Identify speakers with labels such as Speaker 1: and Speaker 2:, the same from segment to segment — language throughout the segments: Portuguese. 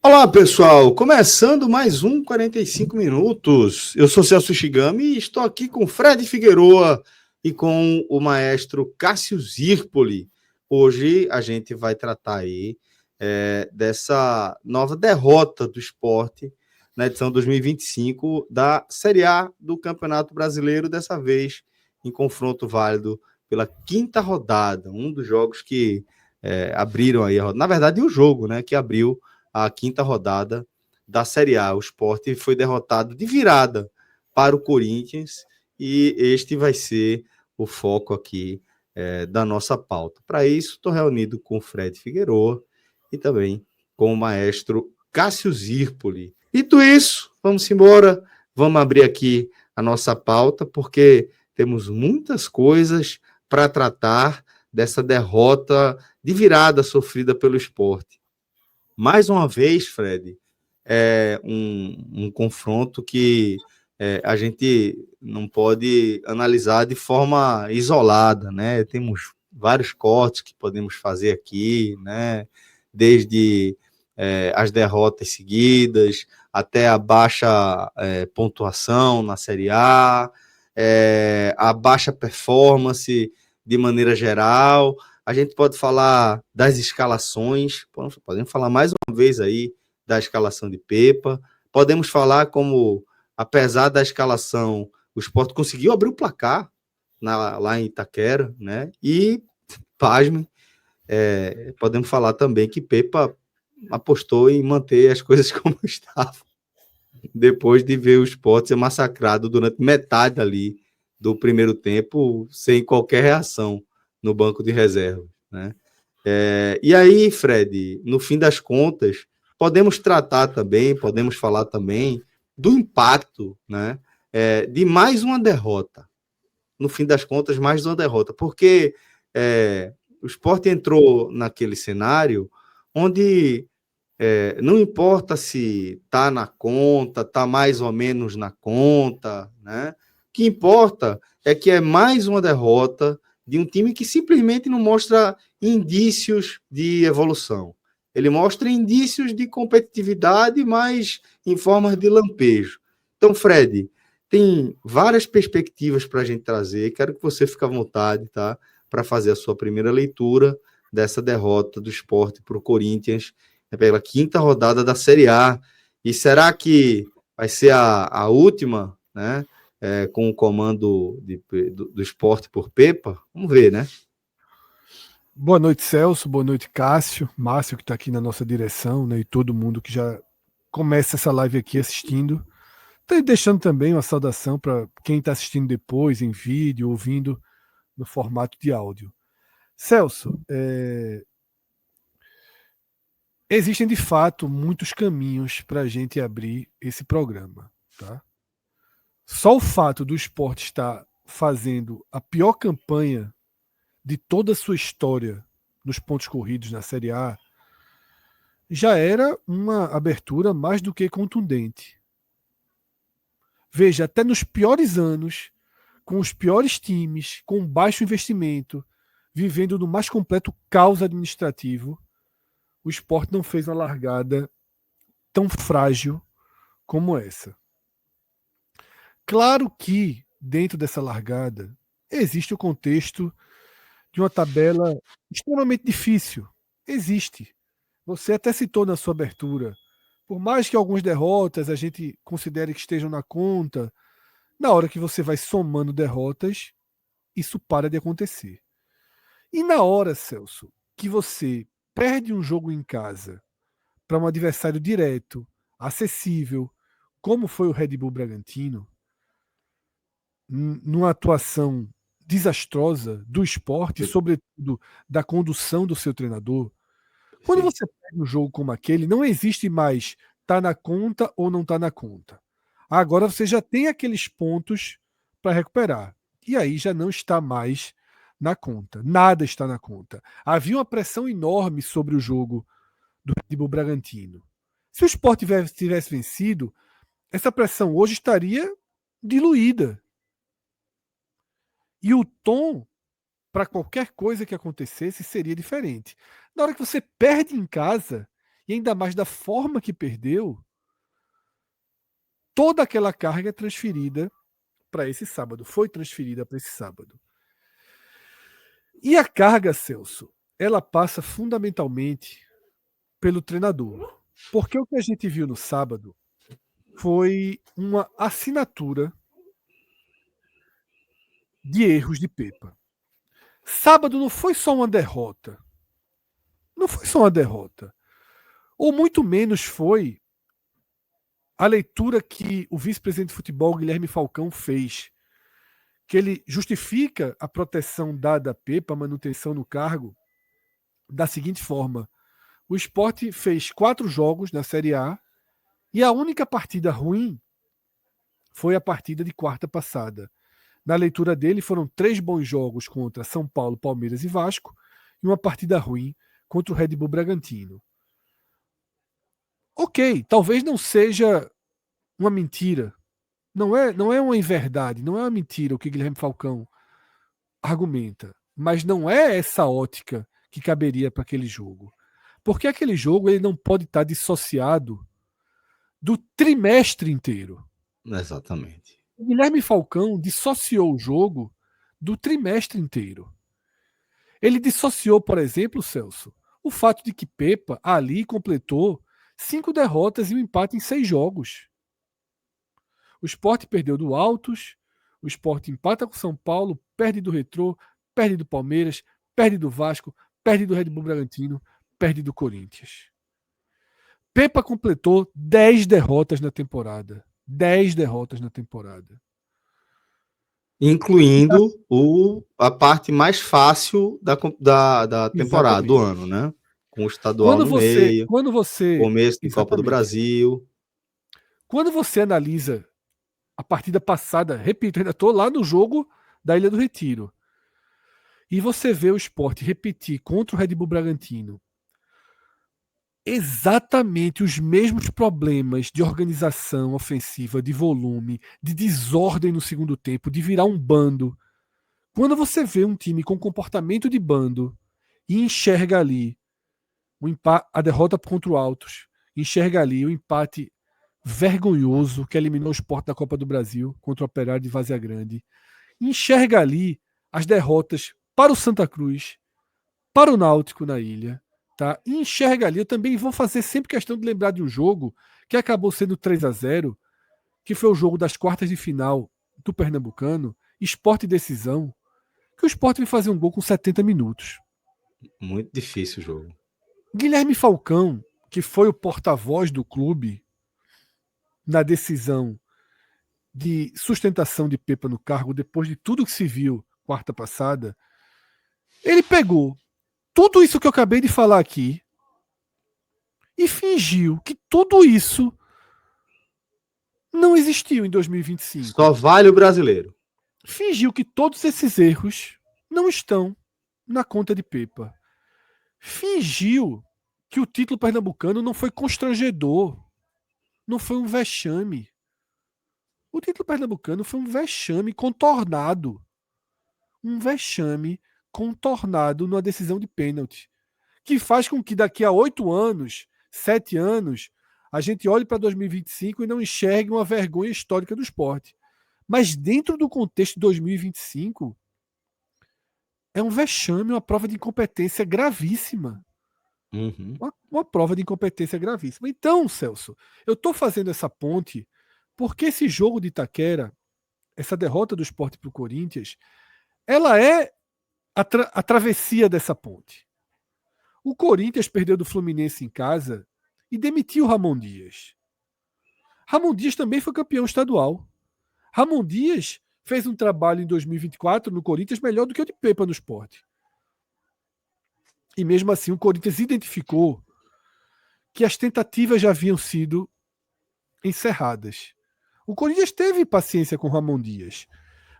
Speaker 1: Olá, pessoal! Começando mais um 45 minutos. Eu sou Celso Shigami e estou aqui com Fred Figueroa e com o maestro Cássio Zirpoli. Hoje a gente vai tratar aí dessa nova derrota do Sport na edição 2025 da Série A do Campeonato Brasileiro, dessa vez em confronto válido pela quinta rodada, um dos jogos que abriram aí, na verdade, o jogo, né, que abriu a quinta rodada da Série A. O Sport foi derrotado de virada para o Corinthians e este vai ser o foco aqui da nossa pauta. Para isso, estou reunido com o Fred Figueroa e também com o maestro Cássio Zirpoli. Dito isso, vamos embora, vamos abrir aqui a nossa pauta, porque temos muitas coisas para tratar dessa derrota de virada sofrida pelo Sport. Mais uma vez, Fred, é um confronto que a gente não pode analisar de forma isolada, né? Temos vários cortes que podemos fazer aqui, né? Desde as derrotas seguidas até a baixa pontuação na Série A, a baixa performance de maneira geral. A gente pode falar das escalações, podemos falar mais uma vez aí da escalação de Pepa, podemos falar como, apesar da escalação, o Sport conseguiu abrir o placar lá em Itaquera, né? E, pasme, podemos falar também que Pepa apostou em manter as coisas como estavam, depois de ver o Sport ser massacrado durante metade ali do primeiro tempo, sem qualquer reação no banco de reserva, né? E aí, Fred, no fim das contas, podemos falar também do impacto, né, de mais uma derrota. No fim das contas, mais uma derrota, porque o Sport entrou naquele cenário onde não importa se está na conta, está mais ou menos na conta, né? O que importa é que é mais uma derrota de um time que simplesmente não mostra indícios de evolução. Ele mostra indícios de competitividade, mas em forma de lampejo. Então, Fred, tem várias perspectivas para a gente trazer. Quero que você fique à vontade, tá? Para fazer a sua primeira leitura dessa derrota do Sport para o Corinthians pela quinta rodada da Série A. E será que vai ser a última, né? Com o comando do Sport por Pepa? Vamos ver, né?
Speaker 2: Boa noite, Celso. Boa noite, Cássio. Márcio, que está aqui na nossa direção, né? E todo mundo que já começa essa live aqui assistindo. Tá deixando também uma saudação para quem está assistindo depois, em vídeo, ouvindo no formato de áudio. Celso, existem de fato muitos caminhos para a gente abrir esse programa. Tá? Só o fato do Sport estar fazendo a pior campanha de toda a sua história nos pontos corridos na Série A já era uma abertura mais do que contundente. Veja, até nos piores anos, com os piores times, com baixo investimento, vivendo no mais completo caos administrativo, o Sport não fez uma largada tão frágil como essa. Claro que, dentro dessa largada, existe o contexto de uma tabela extremamente difícil. Existe. Você até citou na sua abertura. Por mais que algumas derrotas a gente considere que estejam na conta, na hora que você vai somando derrotas, isso para de acontecer. E na hora, Celso, que você perde um jogo em casa para um adversário direto, acessível, como foi o Red Bull Bragantino, numa atuação desastrosa do esporte, sobretudo da condução do seu treinador, quando
Speaker 1: Sim.
Speaker 2: você pega um jogo como aquele, não existe mais tá na conta ou não tá na conta. Agora você já tem aqueles pontos para recuperar. E aí já não está mais na conta. Nada está na conta. Havia uma pressão enorme sobre o jogo do Red Bull Bragantino. Se o Sport tivesse vencido, essa pressão hoje estaria diluída. E o tom para qualquer coisa que acontecesse seria diferente. Na hora que você perde em casa e ainda mais da forma que perdeu, toda aquela carga é transferida para esse sábado, foi transferida para esse sábado. E a carga, Celso, ela passa fundamentalmente pelo treinador. Porque o que a gente viu no sábado foi uma assinatura de erros de Pepa. Sábado não foi só uma derrota. Não foi só uma derrota. Ou muito menos foi a leitura que o vice-presidente de futebol, Guilherme Falcão, fez. Que ele justifica a proteção dada a Pepa, a manutenção no cargo, da seguinte forma. O Sport fez 4 jogos na Série A e a única partida ruim foi a partida de quarta passada. Na leitura dele, foram 3 bons jogos contra São Paulo, Palmeiras e Vasco e uma partida ruim contra o Red Bull Bragantino. Ok, talvez não seja uma mentira. Não é uma inverdade, não é uma mentira o que Guilherme Falcão argumenta. Mas não é essa ótica que caberia para aquele jogo. Porque aquele jogo ele não pode estar dissociado do trimestre inteiro.
Speaker 1: Exatamente.
Speaker 2: O Guilherme Falcão dissociou o jogo do trimestre inteiro. Ele dissociou, por exemplo, Celso, o fato de que Pepa ali completou 5 derrotas e um empate em 6 jogos. O Sport perdeu do Altos, o Sport empata com o São Paulo, perde do Retrô, perde do Palmeiras, perde do Vasco, perde do Red Bull Bragantino, perde do Corinthians. Pepa completou 10 derrotas na temporada. 10 derrotas na temporada.
Speaker 1: Incluindo a parte mais fácil da temporada, do ano, né? Com o estadual no meio, começo de Copa do Brasil.
Speaker 2: Quando você analisa a partida passada, repito, ainda estou lá no jogo da Ilha do Retiro, e você vê o Sport repetir contra o Red Bull Bragantino exatamente os mesmos problemas de organização ofensiva, de volume, de desordem no segundo tempo, de virar um bando. Quando você vê um time com comportamento de bando e enxerga ali a derrota contra o Altos, enxerga ali o empate vergonhoso que eliminou o Sport da Copa do Brasil contra o Operário de Várzea Grande, enxerga ali as derrotas para o Santa Cruz, para o Náutico na ilha, tá? E enxerga ali, eu também vou fazer sempre questão de lembrar de um jogo que acabou sendo 3-0, que foi o jogo das quartas de final do Pernambucano, Sport e Decisão, que o Sport vai fazer um gol com 70 minutos.
Speaker 1: Muito difícil o jogo.
Speaker 2: Guilherme Falcão, que foi o porta-voz do clube na decisão de sustentação de Pepa no cargo, depois de tudo que se viu quarta passada, ele pegou tudo isso que eu acabei de falar aqui e fingiu que tudo isso não existiu em 2025.
Speaker 1: Só vale o brasileiro.
Speaker 2: Fingiu que todos esses erros não estão na conta de Pepa. Fingiu que o título pernambucano não foi constrangedor, não foi um vexame. O título pernambucano foi um vexame contornado. Um vexame contornado numa decisão de pênalti. Que faz com que daqui a 8 anos, 7 anos, a gente olhe para 2025 e não enxergue uma vergonha histórica do esporte. Mas dentro do contexto de 2025, é um vexame, uma prova de incompetência gravíssima.
Speaker 1: Uhum.
Speaker 2: Uma prova de incompetência gravíssima. Então, Celso, eu estou fazendo essa ponte porque esse jogo de Itaquera, essa derrota do Sport para o Corinthians, ela é a travessia dessa ponte. O Corinthians perdeu do Fluminense em casa e demitiu o Ramon Dias. Ramon Dias também foi campeão estadual. Ramon Dias fez um trabalho em 2024 no Corinthians melhor do que o de Pepa no Sport. E mesmo assim o Corinthians identificou que as tentativas já haviam sido encerradas. O Corinthians teve paciência com o Ramon Dias,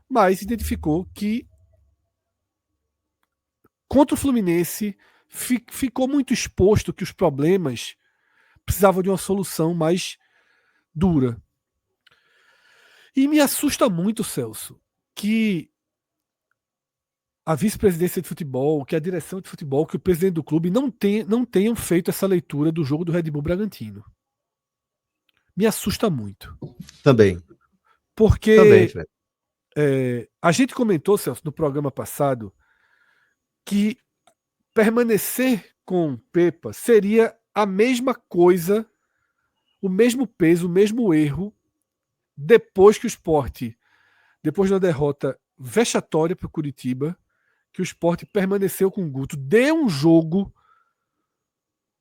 Speaker 2: mas identificou que contra o Fluminense ficou muito exposto que os problemas precisavam de uma solução mais dura. E me assusta muito, Celso, que a vice-presidência de futebol, que a direção de futebol, que o presidente do clube não tenham feito essa leitura do jogo do Red Bull Bragantino. Me assusta muito.
Speaker 1: Também.
Speaker 2: Porque a gente comentou, Celso, no programa passado, que permanecer com Pepa seria a mesma coisa, o mesmo peso, o mesmo erro, depois que o Sport, depois da derrota vexatória para o Curitiba, que o Sport permaneceu com o Guto, deu um jogo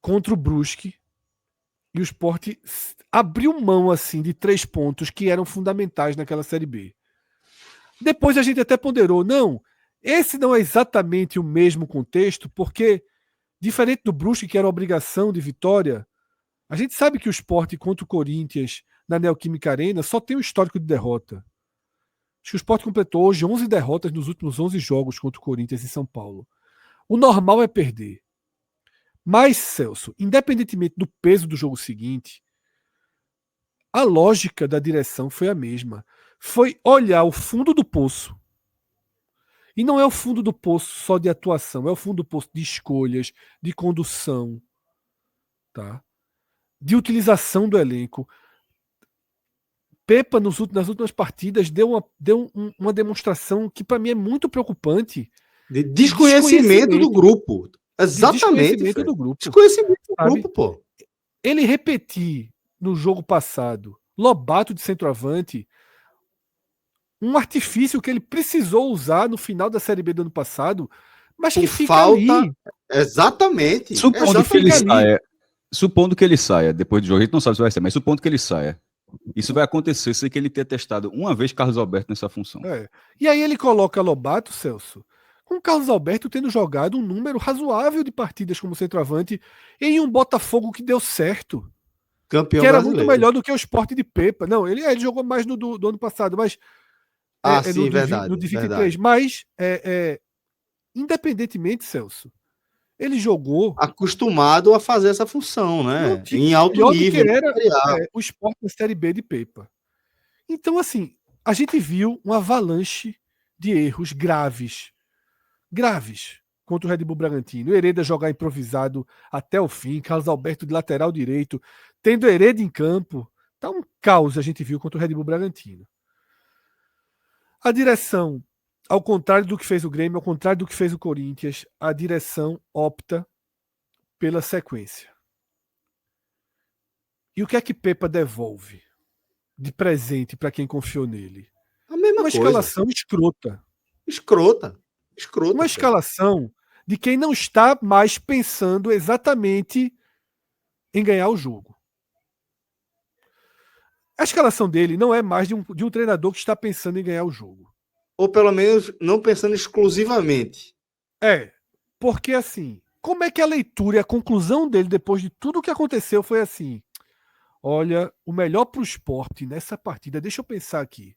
Speaker 2: contra o Brusque, e o Sport abriu mão assim de 3 pontos que eram fundamentais naquela Série B. Depois a gente até ponderou, não, esse não é exatamente o mesmo contexto, porque, diferente do Brusque, que era obrigação de vitória, a gente sabe que o Sport contra o Corinthians na Neoquímica Arena só tem um histórico de derrota. Acho que o Sport completou hoje 11 derrotas nos últimos 11 jogos contra o Corinthians em São Paulo. O normal é perder. Mas, Celso, independentemente do peso do jogo seguinte, a lógica da direção foi a mesma. Foi olhar o fundo do poço. E não é o fundo do poço só de atuação, é o fundo do poço de escolhas, de condução, tá? De utilização do elenco. Pepa, nas últimas partidas, deu uma demonstração que, para mim, é muito preocupante.
Speaker 1: De desconhecimento do grupo. Exatamente.
Speaker 2: Desconhecimento do grupo.
Speaker 1: Desconhecimento do grupo, pô.
Speaker 2: Ele repetir no jogo passado, Lobato de centroavante, um artifício que ele precisou usar no final da Série B do ano passado, mas que fica
Speaker 1: falta
Speaker 2: ali.
Speaker 1: Exatamente.
Speaker 3: Supondo que ele saia, depois do jogo, a gente não sabe se vai ser, mas supondo que ele saia, isso vai acontecer sem que ele tenha testado uma vez Carlos Alberto nessa função.
Speaker 2: E aí ele coloca Lobato, Celso, com Carlos Alberto tendo jogado um número razoável de partidas como centroavante em um Botafogo que deu certo.
Speaker 1: Campeão
Speaker 2: que era
Speaker 1: brasileiro.
Speaker 2: Muito melhor do que o Sport de Pepa. Não, ele jogou mais no do ano passado, mas
Speaker 1: sim, verdade.
Speaker 2: No de 23.
Speaker 1: Verdade.
Speaker 2: Mas, independentemente, Celso, ele jogou
Speaker 1: acostumado a fazer essa função, né? Em alto nível.
Speaker 2: Que era o Sport da Série B de Pepa. Então, assim, a gente viu uma avalanche de erros graves contra o Red Bull Bragantino. Hereda jogar improvisado até o fim, Carlos Alberto de lateral direito, tendo Hereda em campo. Tá um caos a gente viu contra o Red Bull Bragantino. A direção, ao contrário do que fez o Grêmio, ao contrário do que fez o Corinthians, a direção opta pela sequência. E o que é que Pepa devolve de presente para quem confiou nele?
Speaker 1: A mesma
Speaker 2: coisa. Escalação escrota. Uma escalação de quem não está mais pensando exatamente em ganhar o jogo. A escalação dele não é mais de um treinador que está pensando em ganhar o jogo.
Speaker 1: Ou pelo menos não pensando exclusivamente.
Speaker 2: Porque assim, como é que a leitura e a conclusão dele depois de tudo o que aconteceu foi assim? Olha, o melhor para o Sport nessa partida, deixa eu pensar aqui.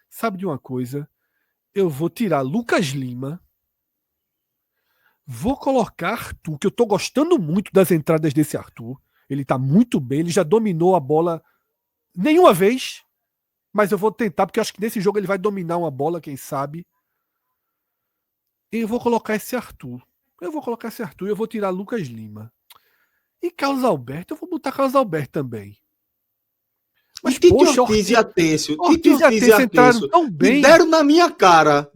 Speaker 2: Sabe de uma coisa? Eu vou tirar Lucas Lima, vou colocar Arthur, que eu estou gostando muito das entradas desse Arthur. Ele está muito bem, ele já dominou a bola nenhuma vez, mas eu vou tentar, porque eu acho que nesse jogo ele vai dominar uma bola, quem sabe. E eu vou colocar esse Arthur. Eu vou tirar Lucas Lima. E Carlos Alberto, eu vou botar Carlos Alberto também.
Speaker 1: Mas Tite Ortiz e Atencio
Speaker 2: entraram tão bem.
Speaker 1: E deram na minha cara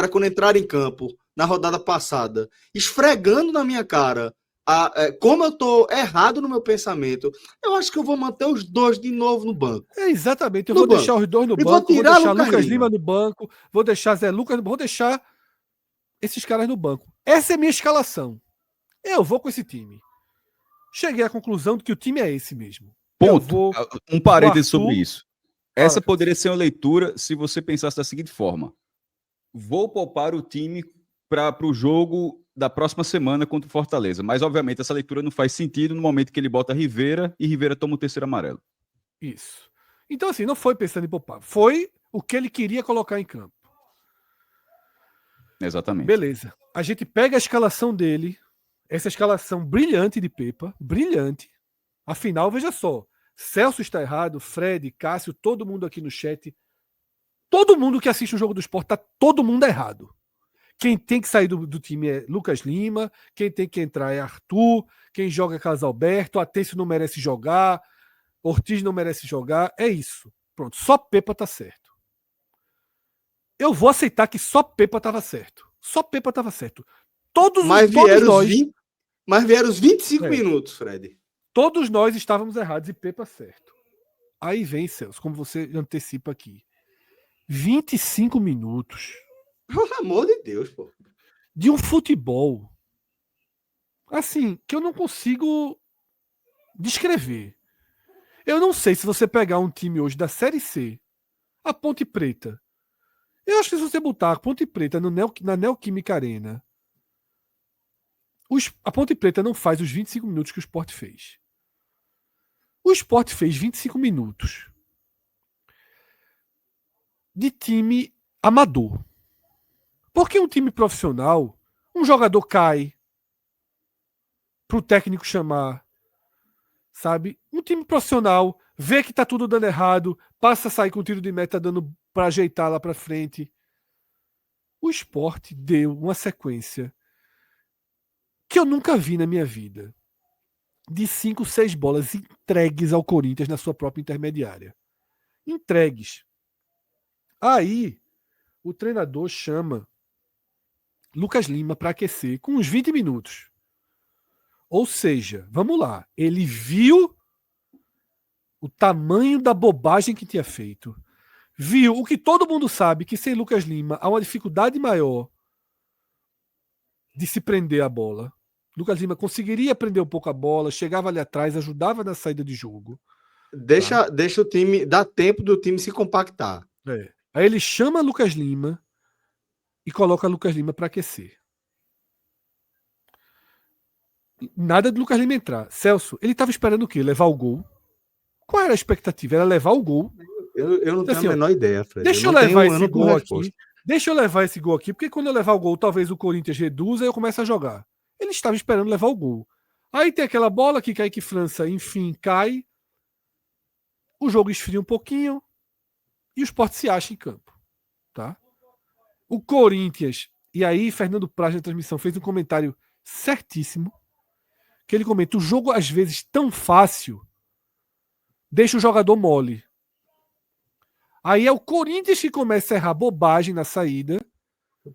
Speaker 1: quando entraram em campo na rodada passada, esfregando na minha cara como eu tô errado no meu pensamento. Eu acho que eu vou manter os dois de novo no banco.
Speaker 2: Exatamente, eu vou deixar os dois no banco, vou deixar Lucas Lima no banco, vou deixar Zé Lucas no banco, vou deixar esses caras no banco. Essa é a minha escalação. Eu vou com esse time. Cheguei à conclusão de que o time é esse mesmo.
Speaker 3: Ponto. Um parêntese sobre isso. Essa poderia ser uma leitura se você pensasse da seguinte forma: vou poupar o time para o jogo da próxima semana contra o Fortaleza. Mas, obviamente, essa leitura não faz sentido no momento que ele bota Rivera e Rivera toma o terceiro amarelo.
Speaker 2: Isso. Então, assim, não foi pensando em poupar. Foi o que ele queria colocar em campo.
Speaker 3: Exatamente.
Speaker 2: Beleza. A gente pega a escalação dele, essa escalação brilhante de Pepa, brilhante. Afinal, veja só, Celso está errado, Fred, Cássio, todo mundo aqui no chat, todo mundo que assiste o jogo do Sport, tá todo mundo errado. Quem tem que sair do time é Lucas Lima, quem tem que entrar é Arthur, quem joga é Carlos Alberto, Atencio não merece jogar, Ortiz não merece jogar, é isso. Pronto, só Pepa tá certo. Eu vou aceitar que só Pepa tava certo. Só Pepa tava certo. Todos nós...
Speaker 1: Mas vieram os 25 minutos, Fred.
Speaker 2: Todos nós estávamos errados e Pepa certo. Aí vem, Celso, como você antecipa aqui. 25 minutos.
Speaker 1: Pelo amor de Deus, pô.
Speaker 2: De um futebol assim, que eu não consigo descrever. Eu não sei se você pegar um time hoje da Série C, a Ponte Preta. Eu acho que se você botar a Ponte Preta na Neoquímica Arena, a Ponte Preta não faz os 25 minutos que o Sport fez. O Sport fez 25 minutos de time amador. Porque um time profissional, um jogador cai pro técnico chamar, sabe? Um time profissional vê que tá tudo dando errado, passa a sair com tiro de meta dando para ajeitar lá para frente. O Sport deu uma sequência que eu nunca vi na minha vida, de 5, 6 bolas entregues ao Corinthians na sua própria intermediária. Entregues. Aí, o treinador chama Lucas Lima para aquecer com uns 20 minutos. Ou seja, vamos lá, ele viu o tamanho da bobagem que tinha feito. Viu o que todo mundo sabe, que sem Lucas Lima há uma dificuldade maior de se prender a bola. Lucas Lima conseguiria prender um pouco a bola, chegava ali atrás, ajudava na saída de jogo.
Speaker 1: Deixa o time, dá tempo do time se compactar.
Speaker 2: Aí ele chama Lucas Lima e coloca Lucas Lima para aquecer. Nada de Lucas Lima entrar. Celso, ele estava esperando o quê? Levar o gol? Qual era a expectativa? Era levar o gol.
Speaker 1: Eu não tenho a menor ideia, Fred.
Speaker 2: Deixa eu levar esse gol aqui. Deixa eu levar esse gol aqui, porque quando eu levar o gol, talvez o Corinthians reduza e eu comece a jogar. Ele estava esperando levar o gol. Aí tem aquela bola que Kaique França, enfim, cai. O jogo esfria um pouquinho e o Sport se acha em campo. Tá? O Corinthians, e aí Fernando Praz na transmissão fez um comentário certíssimo, que ele comenta, o jogo às vezes tão fácil deixa o jogador mole. Aí é o Corinthians que começa a errar bobagem na saída.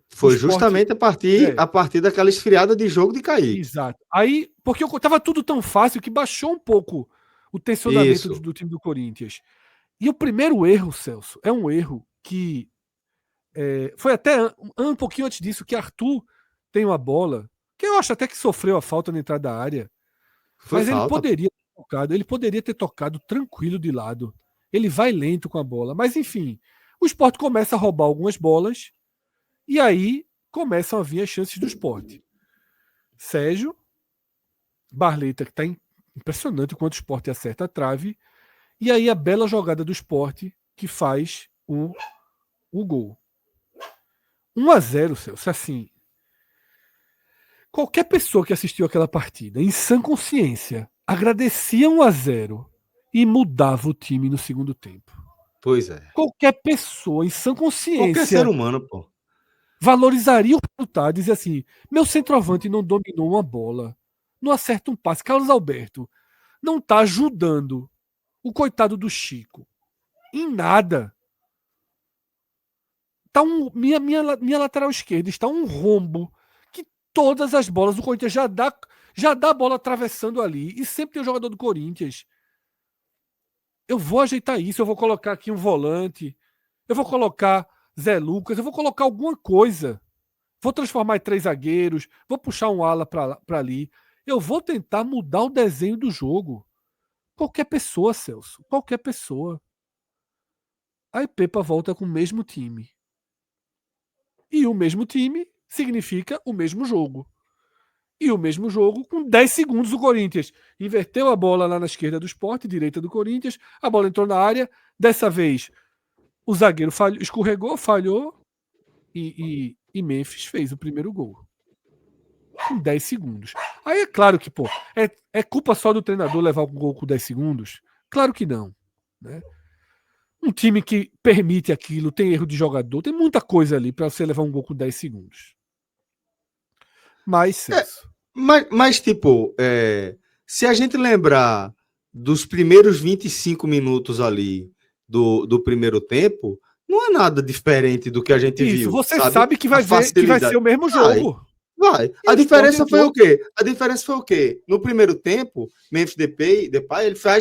Speaker 1: Foi justamente a partir daquela esfriada de jogo de Kaique.
Speaker 2: Exato. Aí, porque estava tudo tão fácil que baixou um pouco o tensionamento do time do Corinthians. E o primeiro erro, Celso, é um erro que foi até um pouquinho antes disso, que Arthur tem uma bola, que eu acho até que sofreu a falta na entrada da área. Mas ele poderia ter tocado tranquilo de lado. Ele vai lento com a bola. Mas, enfim, o Sport começa a roubar algumas bolas e aí começam a vir as chances do Sport. Sérgio, Barleta, que está impressionante o quanto o Sport acerta a trave, e aí a bela jogada do Sport que faz o gol. 1-0, Celso, assim. Qualquer pessoa que assistiu aquela partida, em sã consciência, agradecia 1-0 e mudava o time no segundo tempo.
Speaker 1: Pois é.
Speaker 2: Qualquer pessoa, em sã consciência...
Speaker 1: Qualquer ser humano, pô.
Speaker 2: Valorizaria o resultado e dizia assim, meu centroavante não dominou uma bola, não acerta um passe. Carlos Alberto não está ajudando o coitado do Chico em nada. Tá minha lateral esquerda está um rombo que todas as bolas do Corinthians já dá a bola atravessando ali e sempre tem o jogador do Corinthians. Eu vou ajeitar isso, eu vou colocar aqui um volante, eu vou colocar Zé Lucas, eu vou colocar alguma coisa. Vou transformar em 3 zagueiros, vou puxar um ala para ali. Eu vou tentar mudar o desenho do jogo. Qualquer pessoa, Celso, qualquer pessoa. Aí Pepa volta com o mesmo time. E o mesmo time significa o mesmo jogo. E o mesmo jogo com 10 segundos do Corinthians. Inverteu a bola lá na esquerda do Sport, direita do Corinthians. A bola entrou na área. Dessa vez, o zagueiro escorregou, falhou. E Memphis fez o primeiro gol. Com 10 segundos. Aí é claro que, pô, é culpa só do treinador levar o gol com 10 segundos? Claro que não. Né? Um time que permite aquilo, tem erro de jogador, tem muita coisa ali para você levar um gol com 10 segundos. mais, Celso.
Speaker 1: Mas tipo, se a gente lembrar dos primeiros 25 minutos ali do primeiro tempo, não é nada diferente do que a gente viu.
Speaker 2: Você
Speaker 1: sabe?
Speaker 2: sabe que vai ser o mesmo jogo.
Speaker 1: Vai. A diferença foi o quê? A diferença foi o quê? No primeiro tempo, Memphis Depay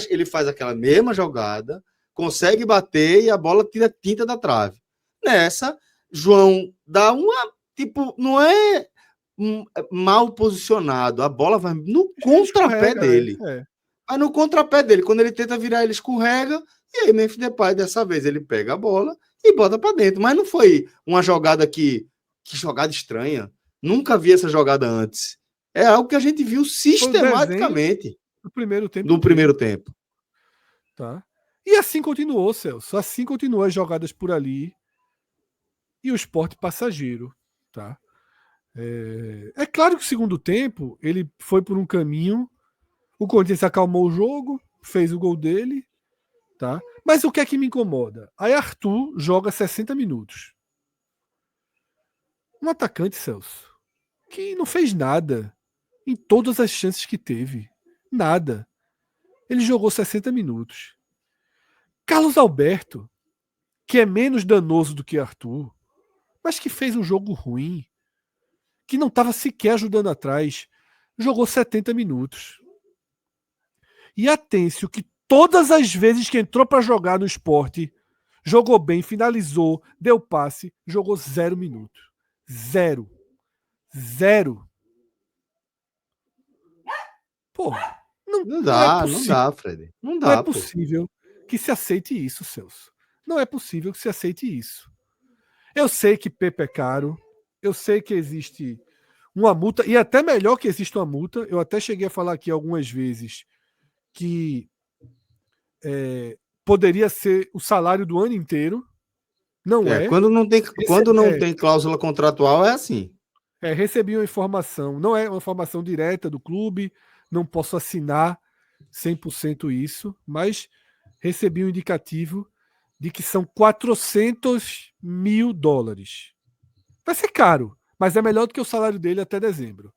Speaker 1: ele faz aquela mesma jogada, consegue bater e a bola tira tinta da trave. Nessa, João dá uma, tipo, não é mal posicionado, a bola vai no contrapé dele. Vai no contrapé dele. Quando ele tenta virar, ele escorrega, e aí Memphis Depay, dessa vez, ele pega a bola e bota para dentro. Mas não foi uma jogada que jogada estranha. Nunca vi essa jogada antes. É algo que a gente viu sistematicamente
Speaker 2: no primeiro tempo.
Speaker 1: No primeiro tempo.
Speaker 2: Tá. E assim continuou, Celso. Assim continuou as jogadas por ali. E o Sport passageiro. Tá? É claro que o segundo tempo ele foi por um caminho. O Corinthians acalmou o jogo, fez o gol dele. Tá? Mas o que é que me incomoda? Aí Arthur joga 60 minutos. Um atacante, Celso, que não fez nada em todas as chances que teve. Nada. Ele jogou 60 minutos. Carlos Alberto, que é menos danoso do que Arthur, mas que fez um jogo ruim, que não estava sequer ajudando atrás, jogou 70 minutos. E Atêncio, que todas as vezes que entrou para jogar no Sport, jogou bem, finalizou, deu passe, jogou 0 minutos. 0. Porra,
Speaker 1: não dá, Fred. Não dá,
Speaker 2: não é possível que se aceite isso, Celso. Não é possível que se aceite isso. Eu sei que Pepe é caro, eu sei que existe uma multa, e até melhor que exista uma multa. Eu até cheguei a falar aqui algumas vezes que poderia ser o salário do ano inteiro. Não é.
Speaker 1: Quando não tem cláusula contratual, é assim.
Speaker 2: Recebi uma informação, não é uma informação direta do clube, não posso assinar 100% isso, mas recebi um indicativo de que são $400 mil. Vai ser caro, mas é melhor do que o salário dele até dezembro.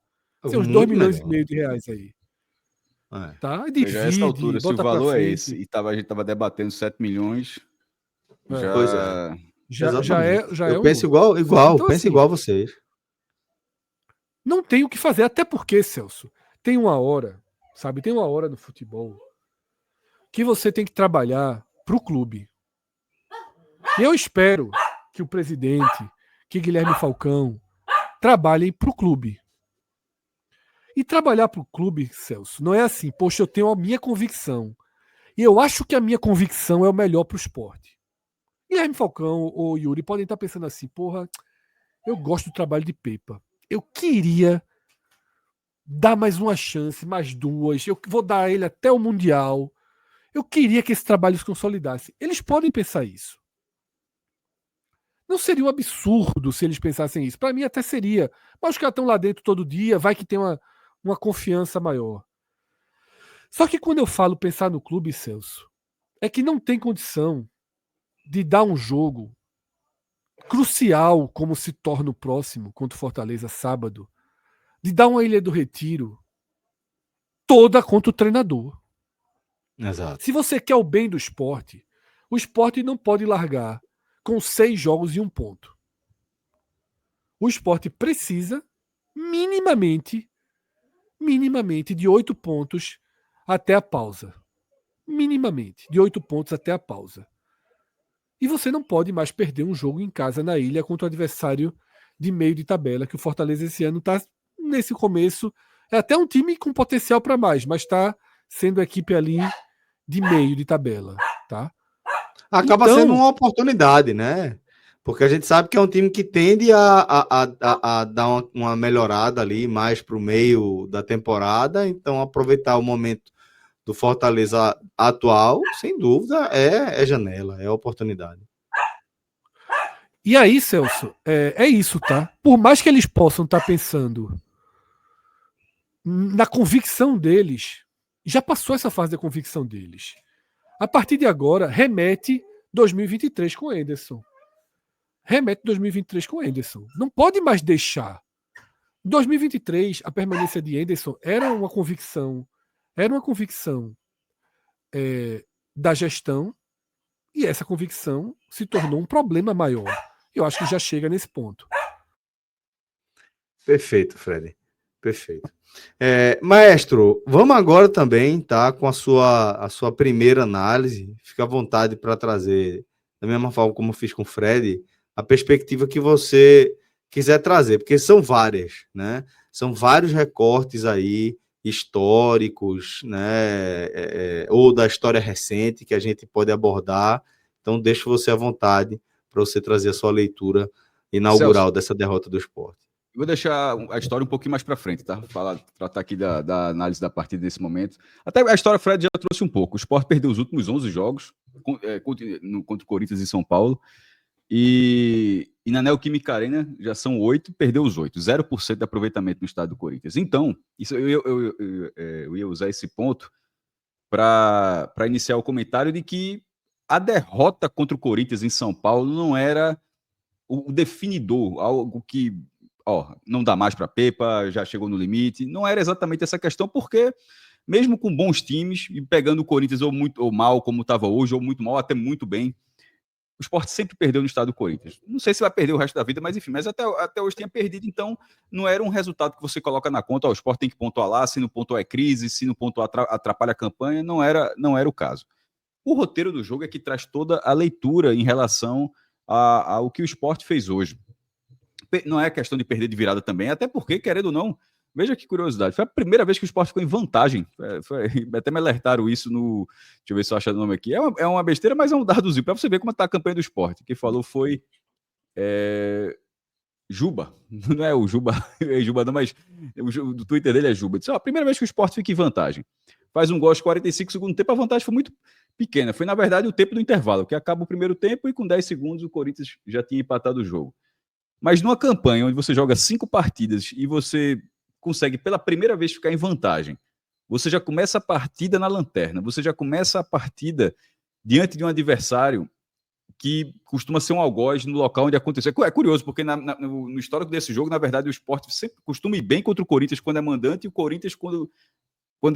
Speaker 2: São uns 2,5 milhões de reais aí. Tá?
Speaker 3: Divide, a essa altura, se o valor é esse, e a gente estava debatendo 7 milhões,
Speaker 2: já é
Speaker 1: eu penso igual, então, penso assim, igual a vocês.
Speaker 2: Não tem o que fazer, até porque, Celso, tem uma hora no futebol que você tem que trabalhar para o clube. E eu espero que o presidente, que Guilherme Falcão, trabalhem para o clube. E trabalhar para o clube, Celso, não é assim, poxa, eu tenho a minha convicção. E eu acho que a minha convicção é o melhor para o esporte. Guilherme Falcão ou Yuri podem estar pensando assim, porra, eu gosto do trabalho de Pepa. Eu queria dar mais uma chance, mais duas. Eu vou dar a ele até o Mundial. Eu queria que esse trabalho se consolidasse. Eles podem pensar isso. Não seria um absurdo se eles pensassem isso. Para mim até seria. Mas os caras estão lá dentro todo dia, vai que tem uma confiança maior. Só que quando eu falo pensar no clube, Celso, é que não tem condição de dar um jogo crucial como se torna o próximo contra o Fortaleza sábado, de dar uma Ilha do Retiro toda contra o treinador.
Speaker 1: Exato.
Speaker 2: Se você quer o bem do esporte, o esporte não pode largar com 6 jogos e 1 ponto. O esporte precisa minimamente de 8 pontos até a pausa. Minimamente de 8 pontos até a pausa. E você não pode mais perder um jogo em casa na Ilha contra o adversário de meio de tabela, que o Fortaleza esse ano está nesse começo. É até um time com potencial para mais, mas está sendo a equipe ali de meio de tabela. Tá?
Speaker 1: Acaba sendo uma oportunidade, né? Porque a gente sabe que é um time que tende a dar uma melhorada ali mais para o meio da temporada. Então, aproveitar o momento do Fortaleza atual, sem dúvida, é janela, é oportunidade.
Speaker 2: E aí, Celso, é isso, tá? Por mais que eles possam estar pensando na convicção deles, já passou essa fase da convicção deles. A partir de agora, remete 2023 com o Anderson. Remete 2023 com o Anderson. Não pode mais deixar. 2023, a permanência de Henderson era uma convicção da gestão, e essa convicção se tornou um problema maior. Eu acho que já chega nesse ponto.
Speaker 1: Perfeito, Fred. Perfeito. Maestro, vamos agora também, tá, com a sua primeira análise. Fica à vontade para trazer, da mesma forma como eu fiz com o Fred, a perspectiva que você quiser trazer, porque são várias, né? São vários recortes aí históricos, né? Ou da história recente que a gente pode abordar. Então, deixo você à vontade para você trazer a sua leitura inaugural, Celso, dessa derrota do Sport.
Speaker 3: Eu vou deixar a história um pouquinho mais para frente, tá? Tratar aqui da análise da partida nesse momento. Até a história, Fred já trouxe um pouco. O Sport perdeu os últimos 11 jogos contra o Corinthians em São Paulo. E na Neoquímica Arena já são 8, perdeu os 8. 0% de aproveitamento no estado do Corinthians. Então, eu ia usar esse ponto para iniciar o comentário de que a derrota contra o Corinthians em São Paulo não era o definidor, algo que não dá mais para Pepa, já chegou no limite. Não era exatamente essa questão, porque mesmo com bons times, e pegando o Corinthians ou mal, como estava hoje, ou muito mal, até muito bem, o Sport sempre perdeu no estado do Corinthians. Não sei se vai perder o resto da vida, mas enfim, mas até hoje tinha perdido, então não era um resultado que você coloca na conta, o Sport tem que pontuar lá, se não pontuar é crise, se não pontuar atrapalha a campanha, não era o caso. O roteiro do jogo é que traz toda a leitura em relação ao que o Sport fez hoje. Não é questão de perder de virada também, até porque, querendo ou não, veja que curiosidade, foi a primeira vez que o Sport ficou em vantagem. Até me alertaram isso no... Deixa eu ver se eu acho o nome aqui. É uma besteira, mas é um dadozinho, para você ver como está a campanha do Sport. Quem falou foi Juba. Não é o Juba, Juba não, mas do Twitter dele é Juba. Disse, a primeira vez que o Sport fica em vantagem. Faz um gol aos 45 segundos do tempo, a vantagem foi muito pequena. Foi, na verdade, o tempo do intervalo, que acaba o primeiro tempo e com 10 segundos o Corinthians já tinha empatado o jogo. Mas numa campanha onde você joga 5 partidas e você consegue pela primeira vez ficar em vantagem, você já começa a partida na lanterna, você já começa a partida diante de um adversário que costuma ser um algoz no local onde aconteceu. É curioso, porque no histórico desse jogo, na verdade, o Sport sempre costuma ir bem contra o Corinthians quando é mandante e o Corinthians quando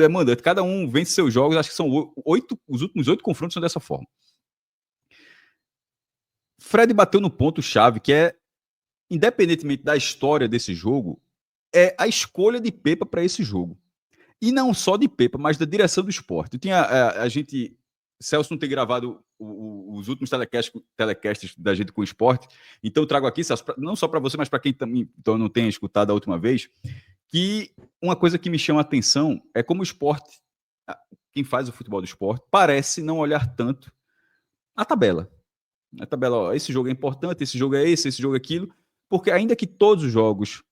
Speaker 3: é mandante. Cada um vence seus jogos, acho que são 8, os últimos 8 confrontos são dessa forma. Fred bateu no ponto-chave, que é, independentemente da história desse jogo, é a escolha de Pepa para esse jogo. E não só de Pepa, mas da direção do Sport. A gente... Celso não ter gravado os últimos telecasts da gente com o Sport, então eu trago aqui, Celso, não só para você, mas para quem também então, não tenha escutado a última vez, que uma coisa que me chama a atenção é como o Sport, quem faz o futebol do Sport, parece não olhar tanto a tabela. A tabela, esse jogo é importante, esse jogo é esse jogo é aquilo, porque ainda que todos os jogos,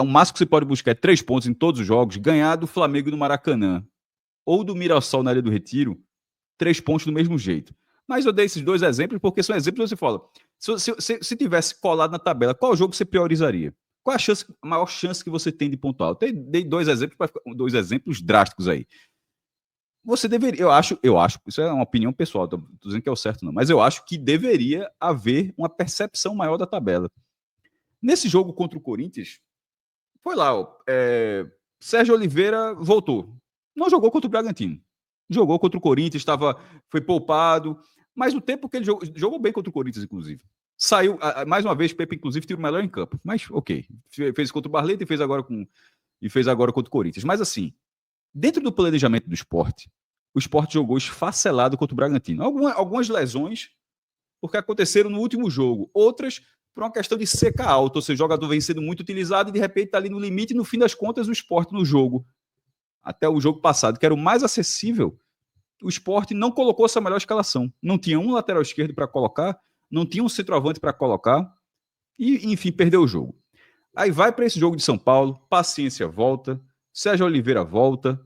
Speaker 3: o máximo que você pode buscar é 3 pontos em todos os jogos, ganhar do Flamengo no Maracanã, ou do Mirassol na Ilha do Retiro, 3 pontos do mesmo jeito. Mas eu dei esses 2 exemplos porque são exemplos que você fala. Se tivesse colado na tabela, qual jogo você priorizaria? Qual a maior chance que você tem de pontuar? Eu dei 2 exemplos drásticos aí. Você deveria, eu acho, isso é uma opinião pessoal, tô dizendo que é o certo não, mas eu acho que deveria haver uma percepção maior da tabela. Nesse jogo contra o Corinthians, foi lá, Sérgio Oliveira voltou. Não jogou contra o Bragantino. Jogou contra o Corinthians, foi poupado, mas o tempo que ele jogou bem contra o Corinthians, inclusive. Saiu, mais uma vez, Pepe, inclusive, teve o melhor em campo. Mas, ok. Fez contra o Barleta e fez agora contra o Corinthians. Mas, assim, dentro do planejamento do Sport, o Sport jogou esfacelado contra o Bragantino. Algumas lesões, porque aconteceram no último jogo. Outras, por uma questão de seca alta. Ou seja, o jogador vem sendo muito utilizado e, de repente, está ali no limite. E, no fim das contas, o Sport no jogo, até o jogo passado, que era o mais acessível, o Sport não colocou essa melhor escalação. Não tinha um lateral esquerdo para colocar, não tinha um centroavante para colocar e, enfim, perdeu o jogo. Aí vai para esse jogo de São Paulo, Paciência volta, Sérgio Oliveira volta.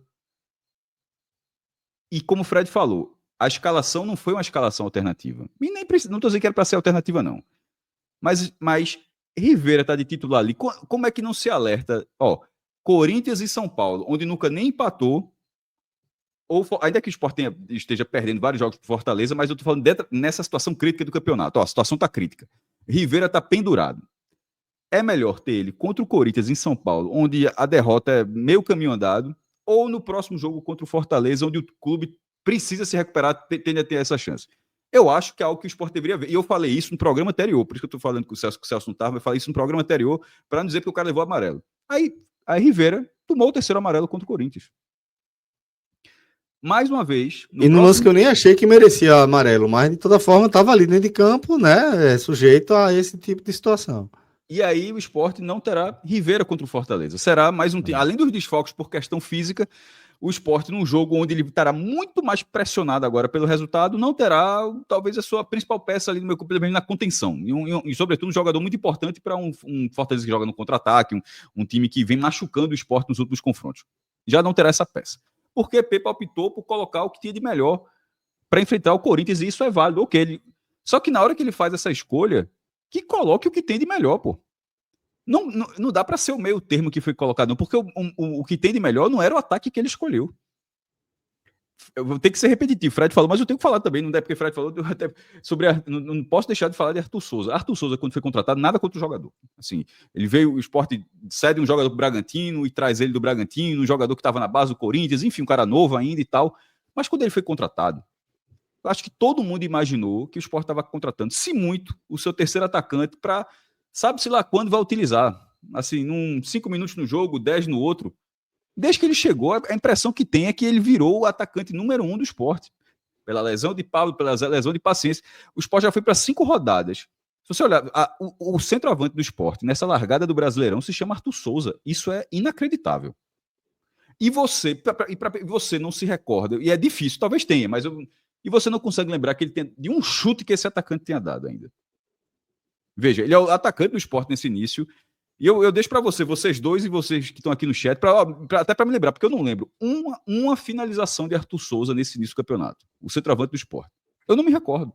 Speaker 3: E como o Fred falou, a escalação não foi uma escalação alternativa. E nem não estou dizendo que era para ser alternativa, não. Mas Rivera está de titular ali. Como é que não se alerta? Corinthians e São Paulo, onde nunca nem empatou, ou ainda que o Sport esteja perdendo vários jogos por Fortaleza, mas eu estou falando nessa situação crítica do campeonato. A situação está crítica. Rivera está pendurado. é melhor ter ele contra o Corinthians em São Paulo, onde a derrota é meio caminho andado, ou no próximo jogo contra o Fortaleza, onde o clube precisa se recuperar, tende a ter essa chance. Eu acho que é algo que o Sport deveria ver. E eu falei isso no programa anterior, por isso que eu estou falando que o Celso não estava, eu falei isso no programa anterior, para não dizer que o cara levou amarelo. Aí Rivera tomou o terceiro amarelo contra o Corinthians. Mais uma vez...
Speaker 1: E no lance que eu nem achei que merecia amarelo, mas de toda forma estava ali dentro de campo, né? Sujeito a esse tipo de situação.
Speaker 3: E aí o Sport não terá Rivera contra o Fortaleza. Será mais um time. Além dos desfalques por questão física, o Sport, num jogo onde ele estará muito mais pressionado agora pelo resultado, não terá talvez a sua principal peça ali no meu clube, na contenção. E sobretudo, um jogador muito importante para um Fortaleza que joga no contra-ataque, um time que vem machucando o Sport nos últimos confrontos. Já não terá essa peça. Porque Pepa optou por colocar o que tinha de melhor para enfrentar o Corinthians, e isso é válido. Ok, só que na hora que ele faz essa escolha, que coloque o que tem de melhor, pô. Não dá para ser o meio termo que foi colocado, não, porque o que tem de melhor não era o ataque que ele escolheu. Eu vou ter que ser repetitivo. Fred falou, mas eu tenho que falar também, não é porque Fred falou, até não posso deixar de falar de Arthur Souza. Arthur Souza, quando foi contratado, nada contra o jogador. Assim, ele veio, o Sport cede um jogador do Bragantino e traz ele do Bragantino, um jogador que estava na base do Corinthians, enfim, um cara novo ainda e tal. Mas quando ele foi contratado, eu acho que todo mundo imaginou que o Sport estava contratando, se muito, o seu terceiro atacante para, sabe-se lá quando vai utilizar. Assim, 5 minutos no jogo, 10 no outro. Desde que ele chegou, a impressão que tem é que ele virou o atacante número 1 do Sport. Pela lesão de Pablo, pela lesão de Paciência. O Sport já foi para 5 rodadas. Se você olhar, o centroavante do Sport, nessa largada do Brasileirão, se chama Arthur Souza. Isso é inacreditável. E você não se recorda, e é difícil, talvez tenha, e você não consegue lembrar que ele tem de um chute que esse atacante tenha dado ainda. Veja, ele é o atacante do Sport nesse início. E eu deixo para vocês dois e vocês que estão aqui no chat, até para me lembrar, porque eu não lembro uma finalização de Arthur Souza nesse início do campeonato. O centroavante do Sport. Eu não me recordo.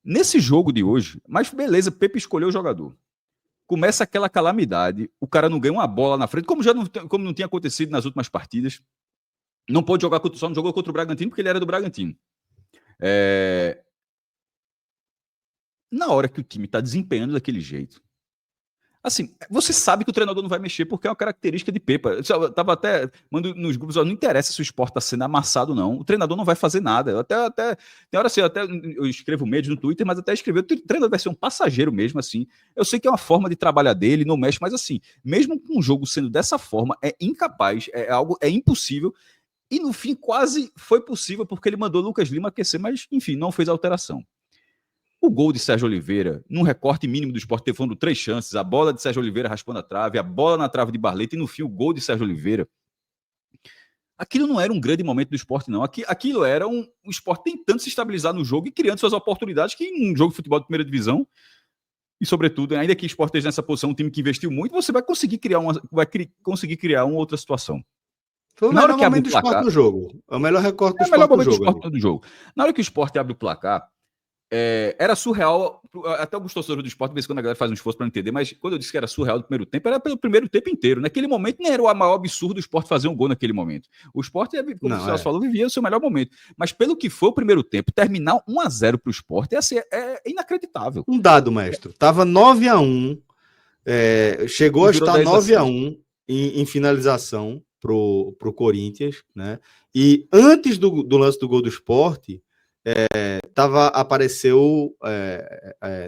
Speaker 3: Nesse jogo de hoje, mas beleza, Pepe escolheu o jogador. Começa aquela calamidade, o cara não ganha uma bola na frente, como não tinha acontecido nas últimas partidas. Não pôde jogar, só não jogou contra o Bragantino, porque ele era do Bragantino. Na hora que o time está desempenhando daquele jeito, assim, você sabe que o treinador não vai mexer porque é uma característica de Pepa. Eu tava até mandando nos grupos, não interessa se o Sport está sendo amassado ou não, o treinador não vai fazer nada. Tem hora assim, eu escrevo médios no Twitter, mas até escrever, o treinador vai ser um passageiro mesmo, assim. Eu sei que é uma forma de trabalhar dele, não mexe, mas assim, mesmo com o jogo sendo dessa forma, é incapaz, é impossível. E no fim quase foi possível, porque ele mandou Lucas Lima aquecer, mas enfim, não fez alteração. O gol de Sérgio Oliveira, num recorte mínimo do Sport, teve 3 chances, a bola de Sérgio Oliveira raspando a trave, a bola na trave de Barleta e no fim o gol de Sérgio Oliveira. Aquilo não era um grande momento do Sport, não. Aquilo era o Sport tentando se estabilizar no jogo e criando suas oportunidades, que em um jogo de futebol de primeira divisão, e sobretudo, ainda que o Sport esteja nessa posição, um time que investiu muito, você vai conseguir criar uma outra situação.
Speaker 1: Foi o melhor momento do Sport no jogo. É o melhor recorte do Sport
Speaker 3: do jogo. Na hora que o Sport abre o placar, era surreal, até os torcedores do Sport, de vez em quando a galera faz um esforço para não entender, mas quando eu disse que era surreal do primeiro tempo, era pelo primeiro tempo inteiro. Naquele momento, nem era o maior absurdo do Sport fazer um gol naquele momento. O Sport, como o Celso falou, vivia o seu melhor momento. Mas pelo que foi o primeiro tempo, terminar 1-0 para o Sport é inacreditável.
Speaker 1: Um dado, mestre. Tava 9-1, chegou a estar 9-1 em finalização pro Corinthians, né? E antes do lance do gol do Sport, apareceu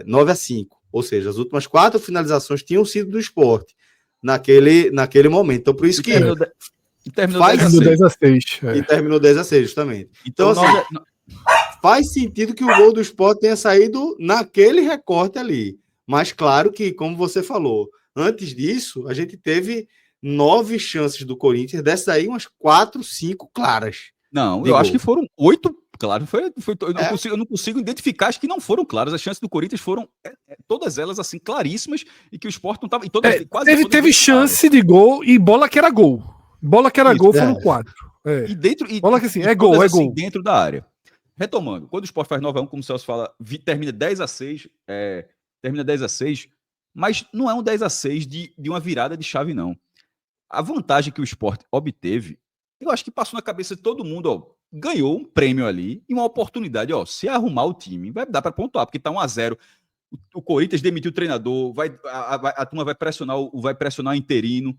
Speaker 1: 9-5, ou seja, as últimas 4 finalizações tinham sido do Sport naquele momento. Então, por isso que
Speaker 2: terminou 10-6.
Speaker 1: E terminou 10-6, justamente. Então assim, faz sentido que o gol do Sport tenha saído naquele recorte ali. Mas claro que, como você falou, antes disso, a gente teve 9 chances do Corinthians, dessas aí umas 4, 5 claras.
Speaker 3: Não, eu acho que foram 8. Claro, eu não consigo identificar as que não foram claras. As chances do Corinthians foram todas elas assim claríssimas e que o Sport não estava.
Speaker 2: Teve chance de gol e bola que era gol. Bola que era gol foram 4. Bola que assim, é gol,
Speaker 3: assim, dentro da área. Retomando, quando o Sport faz 9-1, como o Celso fala, termina 10-6, mas não é um 10-6 de uma virada de chave, não. A vantagem que o Sport obteve, eu acho que passou na cabeça de todo mundo, ó. Ganhou um prêmio ali e uma oportunidade, ó, se arrumar o time, vai dar para pontuar, porque tá 1-0. O Corinthians demitiu o treinador, a turma vai pressionar o interino.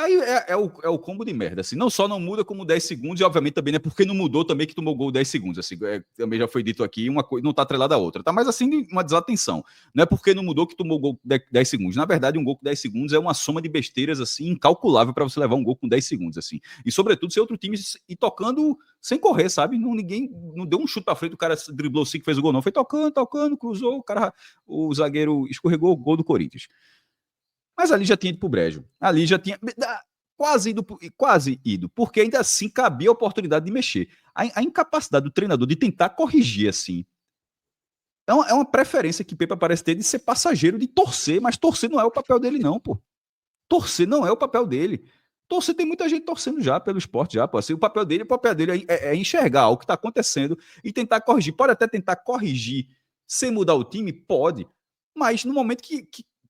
Speaker 3: Aí é o combo de merda, assim. Não só não muda como 10 segundos, e obviamente também não é porque não mudou também que tomou gol 10 segundos, assim. Também já foi dito aqui, uma coisa não tá atrelada à outra, tá? Mas assim, uma desatenção. Não é porque não mudou que tomou gol 10 segundos. Na verdade, um gol com 10 segundos é uma soma de besteiras, assim, incalculável para você levar um gol com 10 segundos, assim. E sobretudo se outro time ir tocando sem correr, sabe? Ninguém não deu um chute pra frente, o cara driblou 5 fez o gol, não. Foi tocando, cruzou, o zagueiro escorregou, gol do Corinthians. Mas ali já tinha ido pro brejo. Ali já tinha quase ido, porque ainda assim cabia a oportunidade de mexer. A incapacidade do treinador de tentar corrigir assim é uma preferência que Pepa parece ter de ser passageiro, de torcer, mas torcer não é o papel dele não, pô. Torcer não é o papel dele. Torcer, tem muita gente torcendo já pelo esporte, já, pô. Assim, o papel dele é enxergar o que está acontecendo e tentar corrigir. Pode até tentar corrigir sem mudar o time? Pode. Mas no momento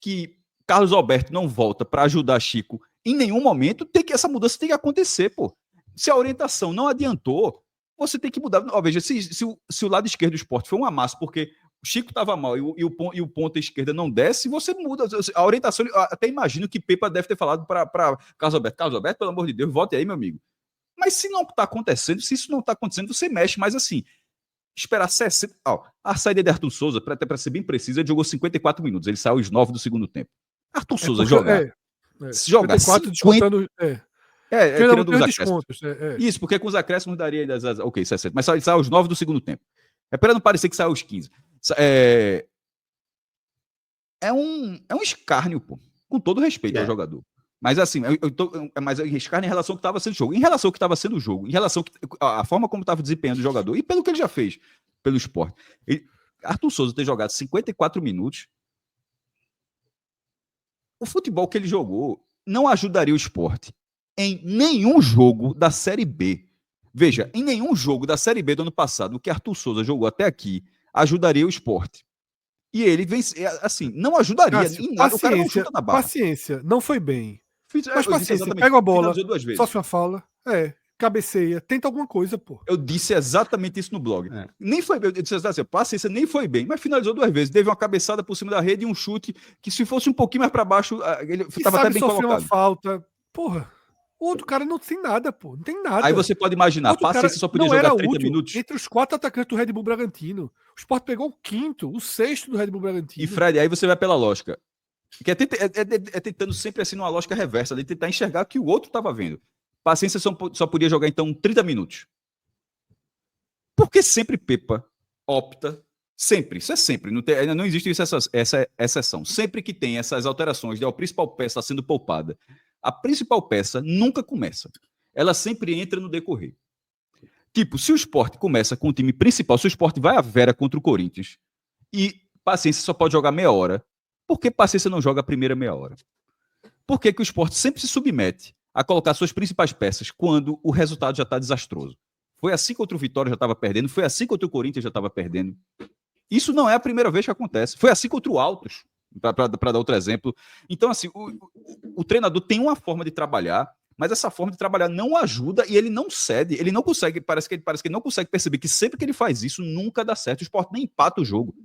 Speaker 3: que Carlos Alberto não volta para ajudar Chico, em nenhum momento essa mudança tem que acontecer, pô. Se a orientação não adiantou, você tem que mudar. Ó, veja, se o lado esquerdo do esporte foi um amasso, porque o Chico estava mal e o ponta esquerda não desce, você muda. A orientação, até imagino que Pepa deve ter falado para Carlos Alberto, pelo amor de Deus, volte aí, meu amigo. Mas se não está acontecendo, se isso não está acontecendo, você mexe, mas assim, esperar 60. A saída de Arthur Souza, para ser bem preciso, ele jogou 54 minutos. Ele saiu aos 9 do segundo tempo. Arthur Souza jogar.
Speaker 2: Se jogar
Speaker 3: 50...
Speaker 2: descontando.
Speaker 3: Tirando os
Speaker 2: descontos.
Speaker 3: Isso, porque com os acréscimos daria ainda. Ok, 60. Mas ele saiu aos 9 do segundo tempo. É para não parecer que saiu aos 15. É um escárnio, pô. Com todo respeito ao jogador. Mas assim, mas escárnio em relação ao que estava sendo o jogo. Em relação ao que estava sendo o jogo, em relação à forma como estava desempenhando o jogador e pelo que ele já fez pelo esporte. Arthur Souza ter jogado 54 minutos. O futebol que ele jogou não ajudaria o esporte em nenhum jogo da Série B. Veja, em nenhum jogo da Série B do ano passado, o que Arthur Souza jogou até aqui, ajudaria o esporte. E ele vence, assim, não ajudaria em nada. O cara não chuta na barra.
Speaker 2: Paciência, não foi bem.
Speaker 3: Mas
Speaker 2: paciência, pega a bola, sofre uma fala, cabeceia, tenta alguma coisa, pô.
Speaker 3: Eu disse exatamente isso no blog. Nem foi bem, eu disse assim, paciência, nem foi bem, mas finalizou 2 vezes. Teve uma cabeçada por cima da rede e um chute que se fosse um pouquinho mais para baixo, ele estava até bem colocado.
Speaker 2: Uma falta, porra. O outro cara não tem nada, pô. Não tem nada.
Speaker 3: Aí você pode imaginar, paciência só podia jogar 30 minutos.
Speaker 2: Entre os 4 atacantes do Red Bull Bragantino. O Sport pegou o 5º, o 6º do Red Bull Bragantino.
Speaker 3: E Fred, aí você vai pela lógica. Que é tentando sempre assim numa lógica reversa, de tentar enxergar o que o outro estava vendo. Paciência só podia jogar então 30 minutos. Porque sempre Pepa opta, sempre, isso é sempre, ainda não existe essa exceção. Sempre que tem essas alterações de a principal peça sendo poupada, a principal peça nunca começa. Ela sempre entra no decorrer. Tipo, se o Sport começa com o time principal, se o Sport vai à Vera contra o Corinthians e Paciência só pode jogar meia hora, por que Paciência não joga a primeira meia hora? Por que o Sport sempre se submete a colocar suas principais peças quando o resultado já está desastroso? Foi assim contra o Vitória, já estava perdendo. Foi assim contra o Corinthians, já estava perdendo. Isso não é a primeira vez que acontece. Foi assim contra o Altos, para dar outro exemplo. Então, assim, o treinador tem uma forma de trabalhar, mas essa forma de trabalhar não ajuda e ele não cede. Ele não consegue, parece que ele não consegue perceber que sempre que ele faz isso, nunca dá certo. O Sport nem empata o jogo.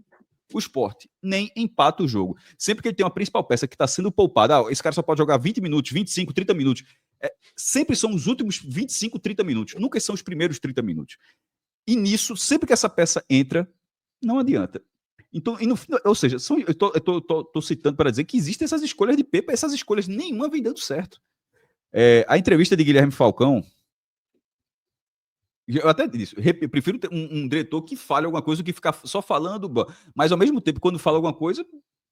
Speaker 3: O Sport nem empata o jogo. Sempre que ele tem uma principal peça que está sendo poupada, esse cara só pode jogar 20 minutos, 25, 30 minutos. Sempre são os últimos 25, 30 minutos. Nunca são os primeiros 30 minutos. E nisso, sempre que essa peça entra, não adianta. Então, ou seja, eu tô citando para dizer que existem essas escolhas de Pepa, essas escolhas nenhuma vem dando certo. A entrevista de Guilherme Falcão, eu até disse, eu prefiro ter um diretor que fale alguma coisa do que ficar só falando, mas ao mesmo tempo, quando fala alguma coisa,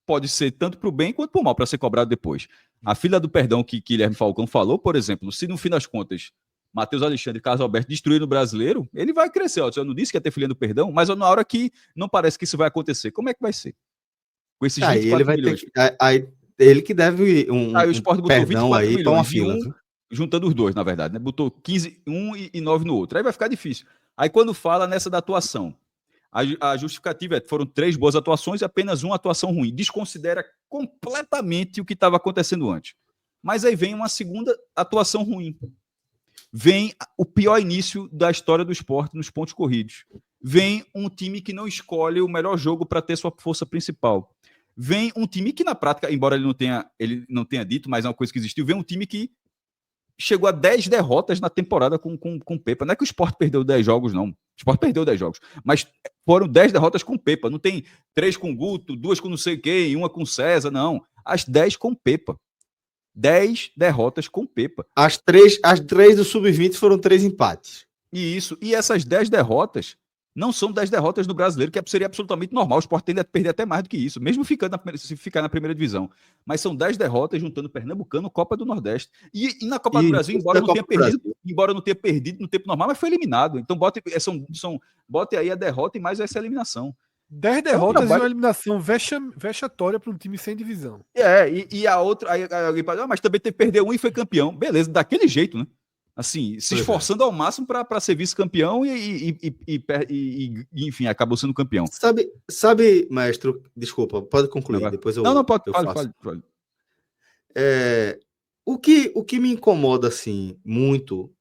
Speaker 3: pode ser tanto para o bem quanto para o mal, para ser cobrado depois. A fila do perdão que Guilherme Falcão falou, por exemplo, se no fim das contas Matheus Alexandre e Carlos Alberto destruíram o brasileiro, ele vai crescer. Eu não disse que ia ter filha do perdão, mas na hora que não parece que isso vai acontecer, como é que vai ser? Com esses 24 milhões.
Speaker 1: Ele que deve
Speaker 3: o Sport botou
Speaker 1: perdão aí para uma fila.
Speaker 3: Juntando os dois, na verdade, né? Botou 15, um e 9 no outro. Aí vai ficar difícil. Aí quando fala nessa da atuação, a justificativa é que foram 3 boas atuações e apenas uma atuação ruim. Desconsidera completamente o que estava acontecendo antes. Mas aí vem uma segunda atuação ruim. Vem o pior início da história do esporte nos pontos corridos. Vem um time que não escolhe o melhor jogo para ter sua força principal. Vem um time que, na prática, embora ele não tenha dito, mas é uma coisa que existiu, vem um time que chegou a 10 derrotas na temporada com o Pepa. Não é que o Sport perdeu 10 jogos, não. O Sport perdeu 10 jogos. Mas foram 10 derrotas com o Pepa. Não tem 3 com o Guto, 2 com não sei quem, 1 com o César, não. As 10 com o Pepa. 10 derrotas com o Pepa.
Speaker 1: As três do Sub-20 foram 3 empates.
Speaker 3: E essas 10 derrotas não são 10 derrotas no Brasileiro, que seria absolutamente normal. O Sport tende a perder até mais do que isso, mesmo se ficar na primeira divisão. Mas são 10 derrotas juntando Pernambucano, Copa do Nordeste. E na Copa do Brasil, embora não tenha perdido no tempo normal, mas foi eliminado. Então bote aí a derrota e mais essa eliminação.
Speaker 2: 10 derrotas e uma eliminação vexatória para um time sem divisão.
Speaker 3: E a outra, aí alguém fala, mas também teve que perder um e foi campeão. Beleza, daquele jeito, né? Assim, se esforçando ao máximo para ser vice-campeão e, enfim, acabou sendo campeão.
Speaker 1: Sabe, maestro, desculpa, pode concluir, depois eu
Speaker 3: Não, pode,
Speaker 1: faço.
Speaker 3: Fale.
Speaker 1: O que me incomoda, assim, muito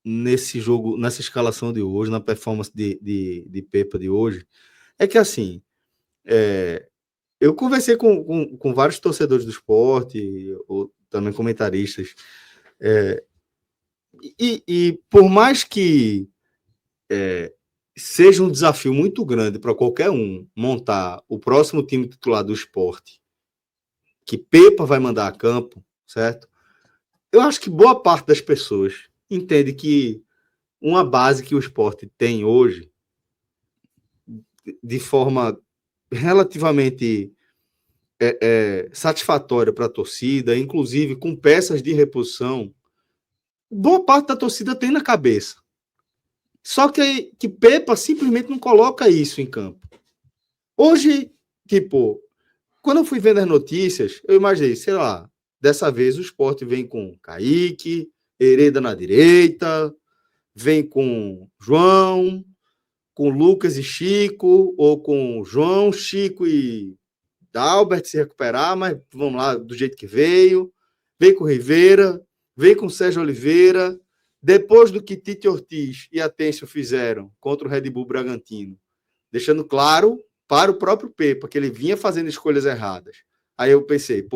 Speaker 1: nesse jogo, nessa escalação de hoje, na performance de Pepa de hoje, é que, assim, eu conversei com vários torcedores do esporte, ou também comentaristas, e por mais que seja um desafio muito grande para qualquer um montar o próximo time titular do esporte, que Pepa vai mandar a campo, certo? Eu acho que boa parte das pessoas entende que uma base que o esporte tem hoje, de forma relativamente satisfatória para a torcida, inclusive com peças de reposição, boa parte da torcida tem na cabeça. Só que Pepa simplesmente não coloca isso em campo. Hoje, tipo, quando eu fui vendo as notícias, eu imaginei, sei lá, dessa vez o Sport vem com Kaique, Hereda na direita, vem com João, com Lucas e Chico, ou com João, Chico e Dalbert se recuperar, mas vamos lá, do jeito que veio. Vem com Rivera, vem com Sérgio Oliveira. Depois do que Tite Ortiz e Atencio fizeram contra o Red Bull Bragantino, deixando claro para o próprio Pepa que ele vinha fazendo escolhas erradas. Aí eu pensei,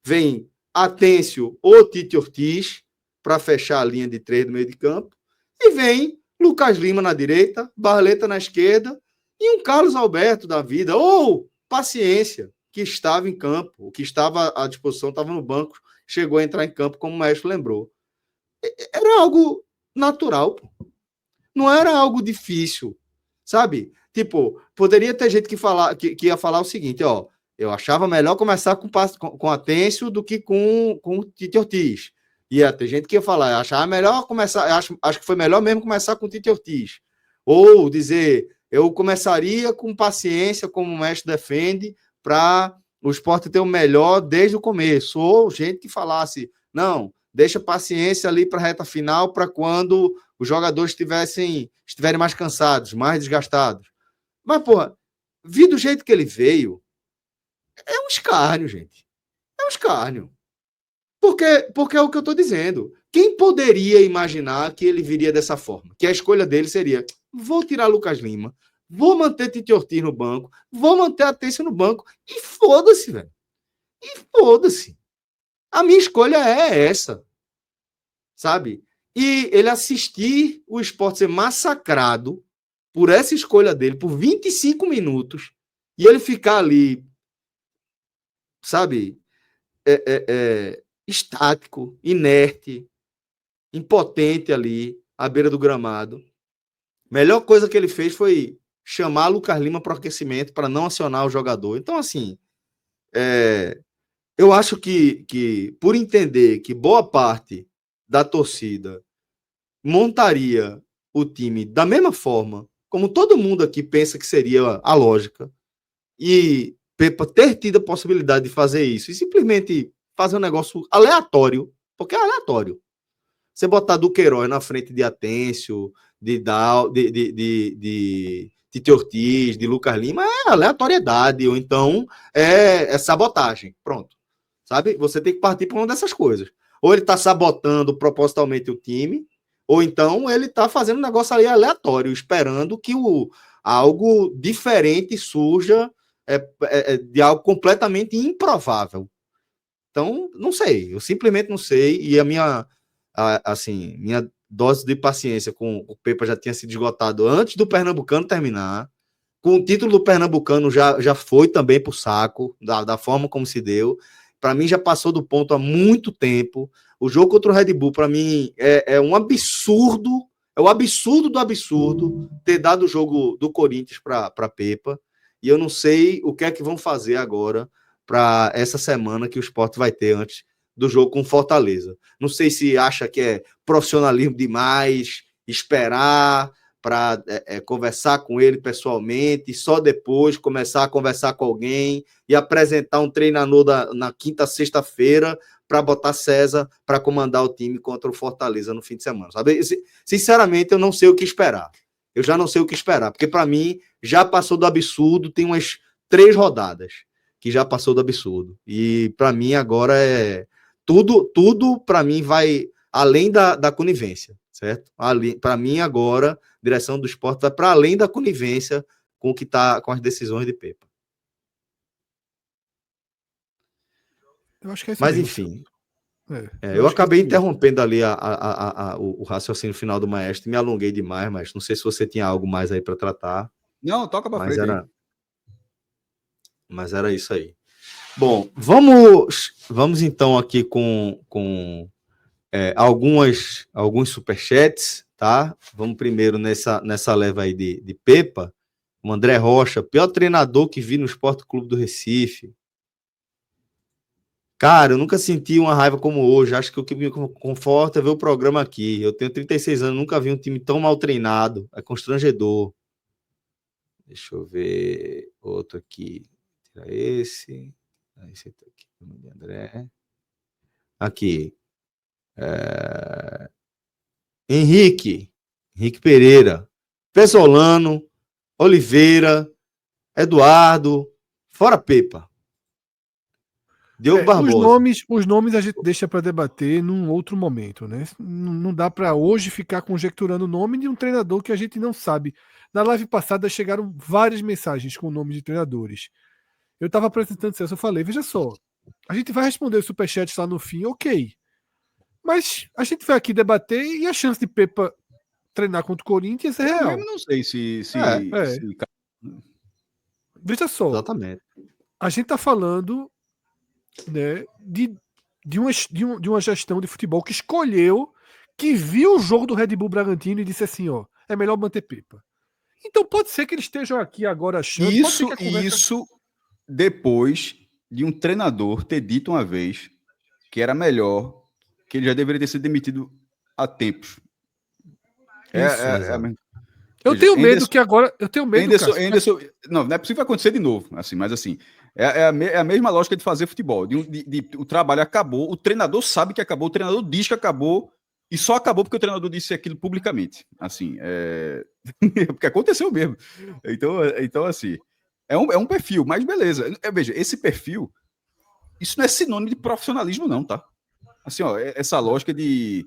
Speaker 1: vem Atencio ou Tite Ortiz para fechar a linha de 3 do meio de campo, e vem Lucas Lima na direita, Barleta na esquerda e um Carlos Alberto da vida, ou Paciência, que estava em campo, o que estava à disposição, estava no banco, chegou a entrar em campo, como o maestro lembrou. Era algo natural, pô. Não era algo difícil, sabe? Tipo, poderia ter gente que ia falar o seguinte, eu achava melhor começar com Atencio do que com o Tite Ortiz. Ia ter gente que ia falar, achava melhor começar, acho que foi melhor mesmo começar com o Tite Ortiz. Ou dizer, eu começaria com Paciência, como o mestre defende, para o Sport ter o melhor desde o começo. Ou gente que falasse, não, deixa Paciência ali para a reta final, para quando os jogadores estiverem mais cansados, mais desgastados. Mas, vi do jeito que ele veio, é um escárnio, gente. É um escárnio. Porque é o que eu estou dizendo. Quem poderia imaginar que ele viria dessa forma? Que a escolha dele seria, vou tirar Lucas Lima, vou manter Tite Ortiz no banco, vou manter Atencio no banco, e foda-se, velho. E foda-se. A minha escolha é essa. Sabe? E ele assistir o Sport ser massacrado por essa escolha dele, por 25 minutos, e ele ficar ali, sabe, estático, inerte, impotente ali, à beira do gramado. Melhor coisa que ele fez foi chamar Lucas Lima para o aquecimento, para não acionar o jogador. Então, assim, eu acho que por entender que boa parte da torcida montaria o time da mesma forma, como todo mundo aqui pensa que seria a lógica, e Pepa ter tido a possibilidade de fazer isso, e simplesmente fazer um negócio aleatório, porque é aleatório. Você botar Duqueiroz na frente de Atencio, de Tite Ortiz, de Lucas Lima, é aleatoriedade, ou então é sabotagem. Pronto. Sabe? Você tem que partir para uma dessas coisas. Ou ele está sabotando propositalmente o time, Ou então ele está fazendo um negócio ali aleatório, esperando que algo diferente surja de algo completamente improvável. Então, não sei, eu simplesmente não sei, e minha dose de paciência com o Pepa já tinha sido esgotado antes do Pernambucano terminar. Com o título do Pernambucano já foi também pro saco, da forma como se deu. Para mim já passou do ponto há muito tempo. O jogo contra o Red Bull, para mim, é um absurdo, é o absurdo do absurdo ter dado o jogo do Corinthians para Pepa. E eu não sei o que é que vão fazer agora para essa semana que o Sport vai ter antes do jogo com Fortaleza. Não sei se acha que é profissionalismo demais, esperar para conversar com ele pessoalmente, e só depois começar a conversar com alguém e apresentar um treinador na quinta, sexta-feira para botar César para comandar o time contra o Fortaleza no fim de semana. Sabe? Sinceramente, eu não sei o que esperar. Eu já não sei o que esperar, porque para mim já passou do absurdo, tem umas 3 rodadas que já passou do absurdo. E para mim agora tudo para mim vai além da conivência, certo? Para mim agora, a direção do Sport vai para além da conivência com o que tá com as decisões de Pepa.
Speaker 2: Eu acho que é isso.
Speaker 1: Mas
Speaker 2: mesmo.
Speaker 1: enfim,
Speaker 2: eu
Speaker 1: eu
Speaker 2: acho que
Speaker 1: acabei
Speaker 2: é isso
Speaker 1: interrompendo ali o raciocínio final do maestro, me alonguei demais, mas não sei se você tinha algo mais aí para tratar.
Speaker 3: Não, toca para frente aí.
Speaker 1: Mas era isso aí. Bom, vamos então aqui com alguns superchats, tá? Vamos primeiro nessa leva aí de Pepa. O André Rocha, pior treinador que vi no Sport Clube do Recife. Cara, eu nunca senti uma raiva como hoje. Acho que o que me conforta é ver o programa aqui. Eu tenho 36 anos, nunca vi um time tão mal treinado. É constrangedor. Deixa eu ver outro aqui. Tira esse. Esse aqui, André. Aqui. Henrique Pereira, Pesolano, Oliveira, Eduardo, fora Pepa. Diogo Barbosa.
Speaker 2: Os nomes a gente deixa para debater num outro momento, né? Não dá para hoje ficar conjecturando o nome de um treinador que a gente não sabe. Na live passada chegaram várias mensagens com o nome de treinadores. Eu estava apresentando isso, eu falei, veja só, a gente vai responder os superchats lá no fim, ok. Mas a gente vai aqui debater e a chance de Pepa treinar contra o Corinthians é real.
Speaker 3: Eu não sei se...
Speaker 2: Veja só.
Speaker 1: Exatamente.
Speaker 2: A gente está falando, né, de uma gestão de futebol que escolheu, que viu o jogo do Red Bull Bragantino e disse assim, ó, é melhor manter Pepa. Então pode ser que eles estejam aqui agora achando...
Speaker 3: Isso depois de um treinador ter dito uma vez que era melhor, que ele já deveria ter sido demitido há tempos.
Speaker 2: Eu tenho medo que agora... Eu tenho medo,
Speaker 3: Anderson, não é possível acontecer de novo, assim, mas assim, é a mesma lógica de fazer futebol. O trabalho acabou, o treinador sabe que acabou, o treinador diz que acabou, e só acabou porque o treinador disse aquilo publicamente. Assim, porque aconteceu mesmo. Então assim, é um perfil, mas beleza. Veja, esse perfil, isso não é sinônimo de profissionalismo, não, tá? Assim, ó, essa lógica de...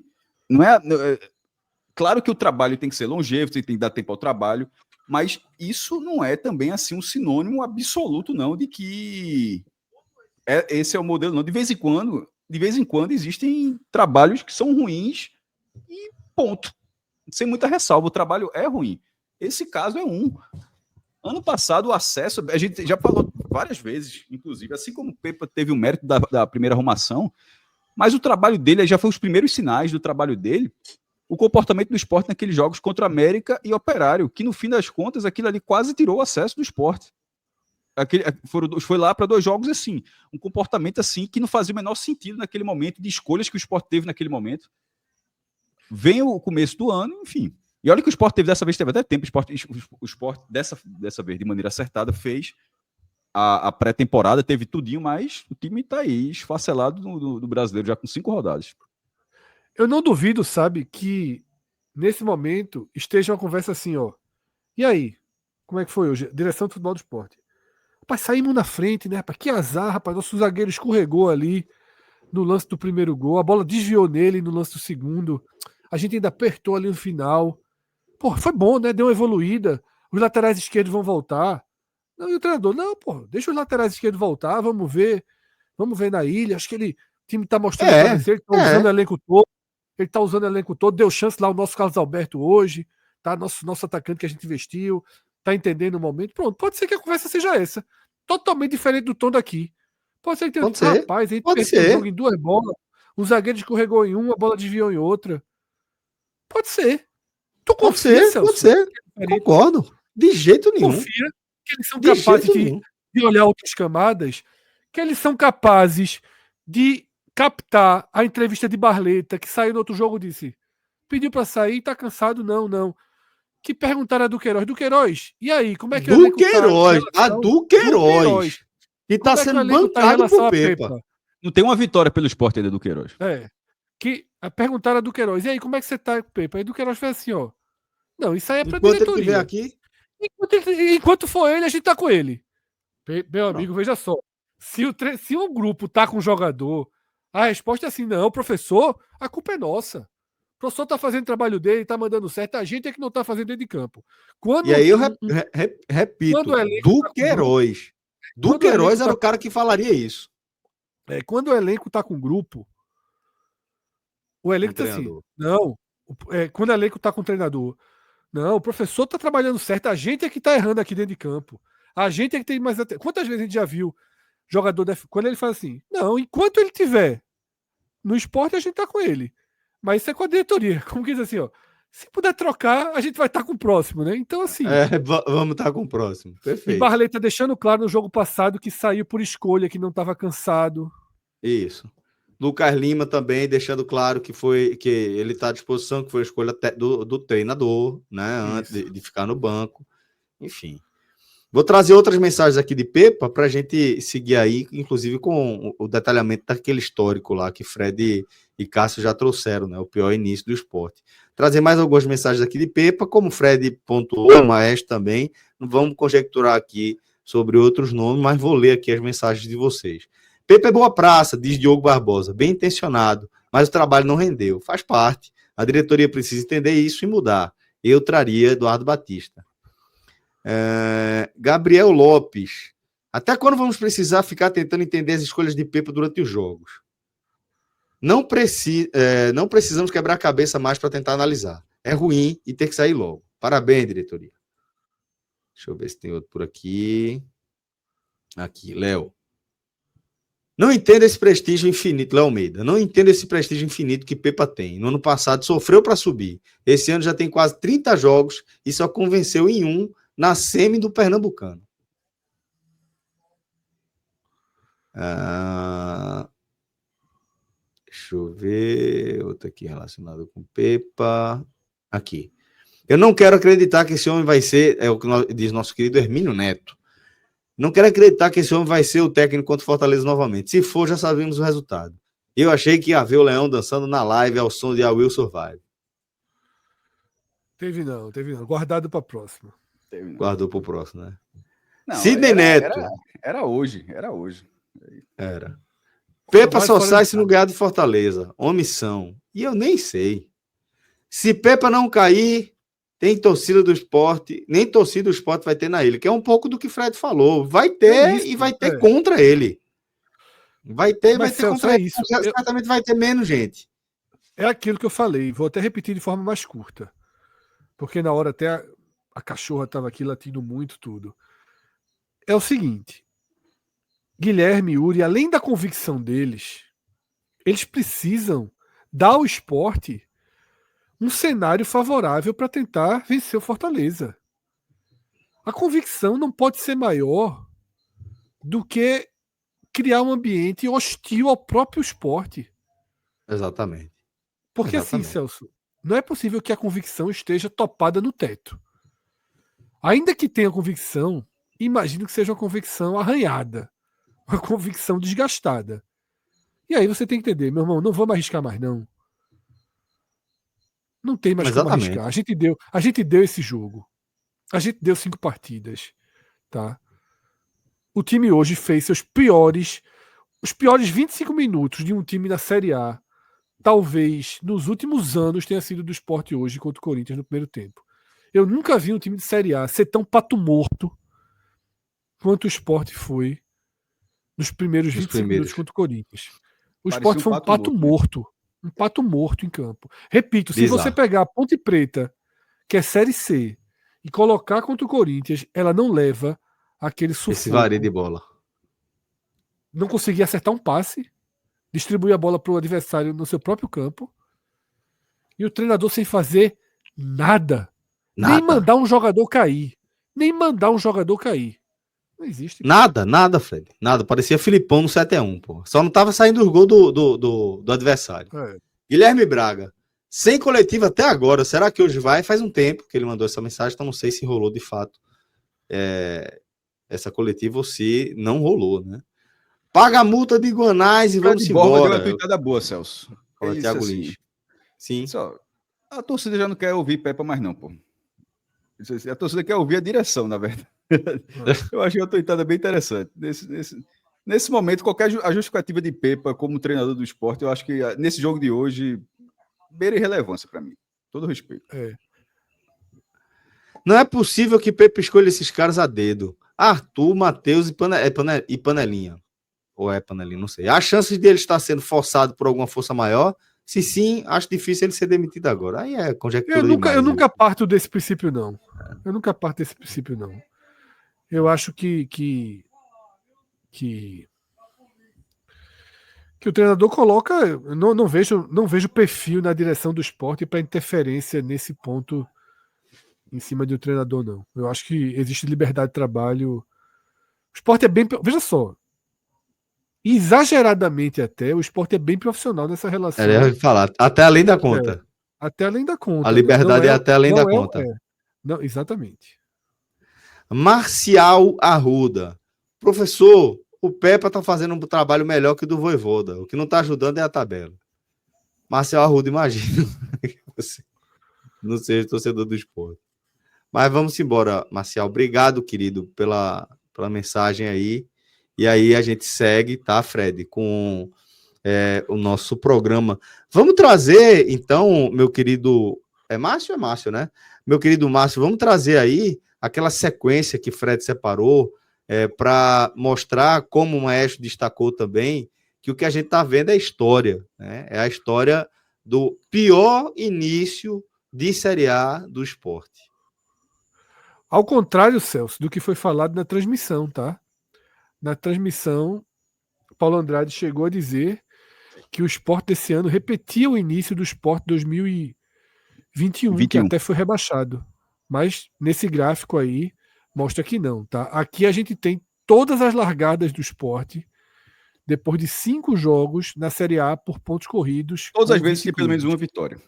Speaker 3: Claro que o trabalho tem que ser longevo, você tem que dar tempo ao trabalho, mas isso não é também assim um sinônimo absoluto, não, de que esse é o modelo, não. De vez em quando existem trabalhos que são ruins e ponto. Sem muita ressalva, o trabalho é ruim. Esse caso é um. Ano passado, o acesso, a gente já falou várias vezes, inclusive, assim como o Pepa teve o mérito da primeira arrumação, mas o trabalho dele, já foi os primeiros sinais do trabalho dele, o comportamento do Sport naqueles jogos contra América e Operário, que no fim das contas, aquilo ali quase tirou o acesso do Sport. Foi lá para 2 jogos assim, um comportamento assim que não fazia o menor sentido naquele momento, de escolhas que o Sport teve naquele momento. Vem o começo do ano, enfim. E olha que o Sport teve dessa vez, teve até tempo, o Sport dessa vez, de maneira acertada, fez a pré-temporada, teve tudinho, mas o time está aí, esfacelado no Brasileiro, já com 5 rodadas.
Speaker 2: Eu não duvido, sabe, que nesse momento esteja uma conversa assim, ó. E aí? Como é que foi hoje? Direção do Futebol do Esporte. Rapaz, saímos na frente, né, rapaz? Que azar, rapaz. Nosso zagueiro escorregou ali no lance do primeiro gol. A bola desviou nele no lance do segundo. A gente ainda apertou ali no final. Pô, foi bom, né? Deu uma evoluída. Os laterais esquerdos vão voltar. Não, e o treinador, não, pô, deixa os laterais esquerdos voltar, vamos ver na ilha. Acho que o time tá mostrando para vencer, ele tá usando o elenco todo. Ele tá usando o elenco todo, deu chance lá o nosso Carlos Alberto hoje, tá? Nosso atacante que a gente investiu, tá entendendo o momento. Pronto, pode ser que a conversa seja essa. Totalmente diferente do tom daqui. Pode ser que tenha rapaz, a gente perdeu o jogo em 2 bolas, o zagueiro escorregou em uma, a bola desviou em outra. Pode ser. Tu confia, Celso?
Speaker 1: Pode ser. Concordo. De jeito nenhum.
Speaker 2: Confia que eles são capazes de olhar outras camadas, que eles são capazes de captar a entrevista de Barleta, que saiu no outro jogo, disse, pediu para sair, tá cansado, não. Que perguntaram a Duqueiroz, e aí, como é que o
Speaker 1: Duqueiroz, a Duqueiroz, que tá sendo bancado por Pepa.
Speaker 3: Não tem uma vitória pelo Sport ainda do Queiroz.
Speaker 2: Que perguntaram a Duqueiroz, e aí, como é que você tá com o Pepa? Aí Duqueiroz fez assim, ó, não, isso aí é pra diretoria.
Speaker 1: Ele aqui?
Speaker 2: Enquanto for ele, a gente tá com ele. Meu amigo, veja só. Se um grupo tá com um jogador, a resposta é assim, não, professor, a culpa é nossa. O professor tá fazendo o trabalho dele, tá mandando certo, a gente é que não tá fazendo dentro de campo.
Speaker 1: E aí eu repito, Duqueiroz. Duqueiroz era o cara que falaria isso.
Speaker 2: Quando o elenco tá com grupo, o elenco tá assim, não, quando o elenco tá com o treinador, não, o professor tá trabalhando certo, a gente é que tá errando aqui dentro de campo. A gente é que tem mais... Quantas vezes a gente já viu jogador... Quando ele fala assim, não, enquanto ele tiver no esporte, a gente tá com ele. Mas isso é com a diretoria. Como que diz assim, ó, se puder trocar, a gente vai estar com o próximo, né? Então, assim...
Speaker 1: vamos estar com o próximo. Perfeito.
Speaker 2: E Barleta deixando claro no jogo passado que saiu por escolha, que não estava cansado.
Speaker 1: Isso. Lucas Lima também deixando claro que ele está à disposição, que foi a escolha do treinador, né? Antes de ficar no banco. Enfim. Vou trazer outras mensagens aqui de Pepa para a gente seguir aí, inclusive com o detalhamento daquele histórico lá que Fred e Cássio já trouxeram, né? O pior início do esporte. Trazer mais algumas mensagens aqui de Pepa, como o Fred pontuou, o Maestro também. Não vamos conjecturar aqui sobre outros nomes, mas vou ler aqui as mensagens de vocês. Pepa é boa praça, diz Diogo Barbosa, bem intencionado, mas o trabalho não rendeu. Faz parte. A diretoria precisa entender isso e mudar. Eu traria Eduardo Batista. Gabriel Lopes. Até quando vamos precisar ficar tentando entender as escolhas de Pepa durante os jogos? Não precisamos quebrar a cabeça mais para tentar analisar. É ruim e ter que sair logo. Parabéns, diretoria. Deixa eu ver se tem outro por aqui. Aqui, Léo. Não entendo esse prestígio infinito, Léo Almeida. Não entendo esse prestígio infinito que Pepa tem. No ano passado sofreu para subir. Esse ano já tem quase 30 jogos e só convenceu em um na semi do Pernambucano. Deixa eu ver. Outro aqui relacionado com Pepa. Aqui. Eu não quero acreditar que esse homem vai ser, é o que diz nosso querido Hermínio Neto. Não quero acreditar que esse homem vai ser o técnico contra o Fortaleza novamente. Se for, já sabemos o resultado. Eu achei que ia ver o Leão dançando na live ao som de I Will Survive.
Speaker 2: Teve não. Guardado para próxima.
Speaker 1: Guardou para o próximo, né?
Speaker 3: Não,
Speaker 1: Sidney Neto.
Speaker 3: Era hoje.
Speaker 1: Era. Pepa só sai se não ganhar do Fortaleza. Omissão. E eu nem sei. Se Pepa não cair, tem torcida do esporte, nem torcida do esporte vai ter na ilha, que é um pouco do que Fred falou. Vai ter e vai ter contra ele. Vai ter contra ele. Certamente vai ter menos gente.
Speaker 2: É aquilo que eu falei, vou até repetir de forma mais curta. Porque na hora até a cachorra estava aqui latindo muito tudo. É o seguinte, Guilherme e Yuri, além da convicção deles, eles precisam dar ao esporte um cenário favorável para tentar vencer o Fortaleza. A convicção não pode ser maior do que criar um ambiente hostil ao próprio esporte.
Speaker 1: Exatamente.
Speaker 2: Porque assim, Celso, não é possível que a convicção esteja topada no teto. Ainda que tenha convicção, imagino que seja uma convicção arranhada, uma convicção desgastada. E aí você tem que entender, meu irmão, não vamos arriscar mais não. Não tem mais como arriscar. A gente deu esse jogo. A gente deu 5 partidas. Tá? O time hoje fez os piores 25 minutos de um time na Série A talvez nos últimos anos tenha sido do Sport hoje contra o Corinthians no primeiro tempo. Eu nunca vi um time de Série A ser tão pato morto quanto o Sport foi nos primeiros 25 minutos contra o Corinthians. O Sport foi um pato morto. Um pato morto em campo. Repito, se você pegar a Ponte Preta, que é Série C, e colocar contra o Corinthians, ela não leva aquele sufoco.
Speaker 1: Esse vareio de bola.
Speaker 2: Não conseguia acertar um passe, distribuir a bola para o adversário no seu próprio campo, e o treinador sem fazer nada. Nem mandar um jogador cair. Não existe.
Speaker 1: Nada, Fred. Nada. Parecia Filipão no 7-1, pô. Só não tava saindo os gols do adversário. Guilherme Braga. Sem coletiva até agora. Será que hoje vai? Faz um tempo que ele mandou essa mensagem, então não sei se rolou de fato essa coletiva ou se não rolou, né? Paga a multa de Guanais e vamos embora.
Speaker 3: Deu uma tuitada boa, Celso.
Speaker 1: Fala, Thiago Lins. Sim.
Speaker 3: A torcida já não quer ouvir Pepa mais não, pô. A torcida quer ouvir a direção, na verdade. Eu achei uma tuitada bem interessante. Nesse momento, a justificativa de Pepa como treinador do Sport, eu acho que nesse jogo de hoje, beira irrelevância para mim. Todo respeito.
Speaker 1: Não é possível que Pepa escolha esses caras a dedo. Arthur, Matheus e Panelinha. Ou é Panelinha, não sei. Há chances dele estar sendo forçado por alguma força maior? Se sim, acho difícil ele ser demitido agora. Aí é conjectura
Speaker 2: eu nunca parto desse princípio, não. Eu acho que o treinador coloca. Eu não vejo perfil na direção do Sport para interferência nesse ponto em cima de um treinador, não. Eu acho que existe liberdade de trabalho. O Sport é bem. Veja só. Exageradamente até, o Sport é bem profissional nessa relação.
Speaker 1: Eu ia falar, até além da conta.
Speaker 2: Até além da conta.
Speaker 1: A liberdade é até além da conta.
Speaker 2: Não, exatamente.
Speaker 1: Marcial Arruda. Professor, o Pepa tá fazendo um trabalho melhor que o do Vojvoda. O que não tá ajudando é a tabela. Marcial Arruda, imagina que você não seja torcedor do Sport. Mas vamos embora, Marcial. Obrigado, querido, pela mensagem aí. E aí a gente segue, tá, Fred, com o nosso programa. Vamos trazer, então, meu querido... É Márcio, né? Meu querido Márcio, vamos trazer aí aquela sequência que Fred separou para mostrar, como o Maestro destacou também, que o que a gente está vendo é história, né? É a história do pior início de Série A do Sport.
Speaker 2: Ao contrário, Celso, do que foi falado na transmissão, tá? Na transmissão, Paulo Andrade chegou a dizer que o Sport desse ano repetia o início do Sport 2021, que até foi rebaixado. Mas nesse gráfico aí, mostra que não, tá? Aqui a gente tem todas as largadas do Sport depois de 5 jogos na Série A por pontos corridos.
Speaker 3: Todas as vezes que pelo menos uma vitória.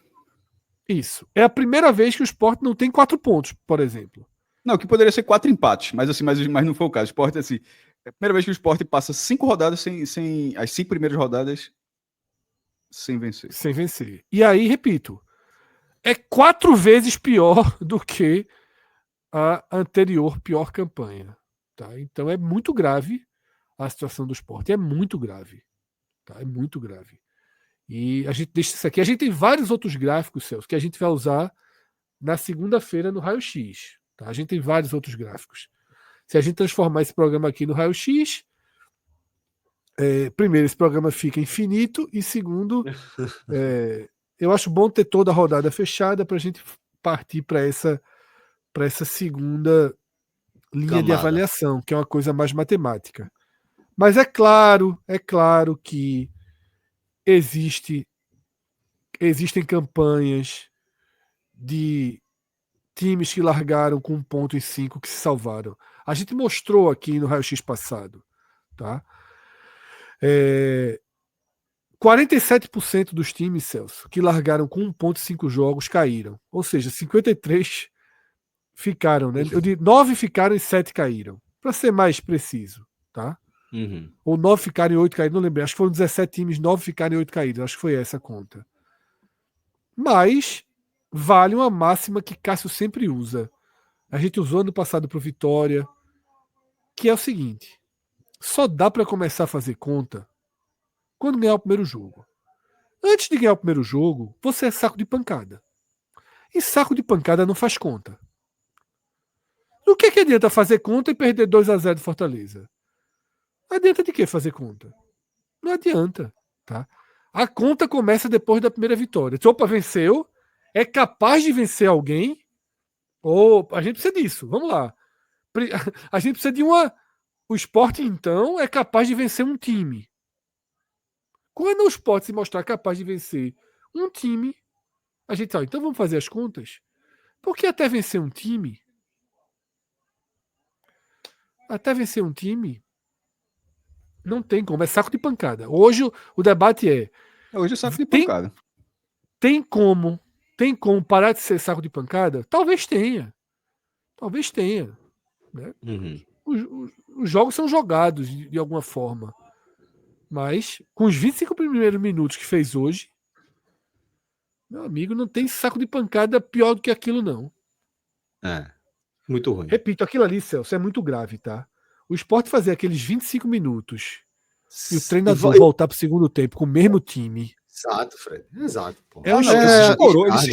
Speaker 2: Isso. É a primeira vez que o Sport não tem 4 pontos, por exemplo.
Speaker 3: Não, que poderia ser 4 empates, mas assim, mas não foi o caso. O Sport, assim, é a primeira vez que o Sport passa 5 rodadas sem as 5 primeiras rodadas sem vencer.
Speaker 2: Sem vencer. E aí, repito, é 4 vezes pior do que a anterior pior campanha. Tá? Então é muito grave a situação do Sport. É muito grave. Tá? É muito grave. E a gente deixa isso aqui. A gente tem vários outros gráficos, Celso, que a gente vai usar na segunda-feira no Raio X. Tá? A gente tem vários outros gráficos. Se a gente transformar esse programa aqui no Raio X, primeiro, esse programa fica infinito, e segundo, eu acho bom ter toda a rodada fechada para a gente partir para essa segunda linha de avaliação, que é uma coisa mais matemática. Mas é claro que existem campanhas de times que largaram com 1 ponto em 5 que se salvaram. A gente mostrou aqui no raio-x passado, tá? 47% dos times, Celso, que largaram com 1 ponto em 5 jogos caíram. Ou seja, 53 ficaram, né? 9 ficaram e 7 caíram. Para ser mais preciso, tá?
Speaker 1: Uhum.
Speaker 2: Ou 9 ficaram e 8 caíram, não lembrei. Acho que foram 17 times, 9 ficaram e 8 caíram. Acho que foi essa a conta. Mas vale uma máxima que Cássio sempre usa. A gente usou ano passado para o Vitória, que é o seguinte: só dá para começar a fazer conta quando ganhar o primeiro jogo. Antes de ganhar o primeiro jogo, você é saco de pancada. E saco de pancada não faz conta. O que adianta fazer conta e perder 2-0 de Fortaleza? Adianta de que fazer conta? Não adianta, tá? A conta começa depois da primeira vitória. Opa, venceu, é capaz de vencer alguém, ou a gente precisa disso, vamos lá. A gente precisa de uma... O Sport, então, é capaz de vencer um time. Quando o Sport se mostrar capaz de vencer um time, a gente fala, então vamos fazer as contas? Porque até vencer um time, não tem como, é saco de pancada. Hoje o debate é...
Speaker 3: Hoje é saco de pancada.
Speaker 2: Tem como parar de ser saco de pancada? Talvez tenha. Né?
Speaker 1: Uhum.
Speaker 2: Os jogos são jogados de alguma forma. Mas, com os 25 primeiros minutos que fez hoje, meu amigo, não tem saco de pancada pior do que aquilo, não.
Speaker 1: É. Muito ruim.
Speaker 2: Repito, aquilo ali, Celso, é muito grave, tá? O Sport fazer aqueles 25 minutos e o treinador voltar pro segundo tempo com o mesmo time.
Speaker 1: Exato, Fred. Exato, pô.
Speaker 3: Ele se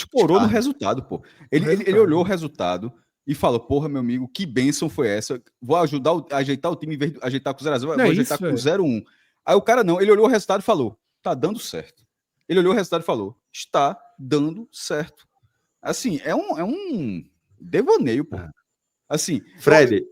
Speaker 3: escorou no resultado, pô. Ele olhou o resultado e falou, porra, meu amigo, que bênção foi essa? Vou ajudar a ajeitar o time, em vez de ajeitar com 0-0, vou ajeitar com 0-1. Aí o cara não, ele olhou o resultado e falou, tá dando certo. Ele olhou o resultado e falou, está dando certo. Assim, é um devaneio, pô. Assim,
Speaker 1: Fred,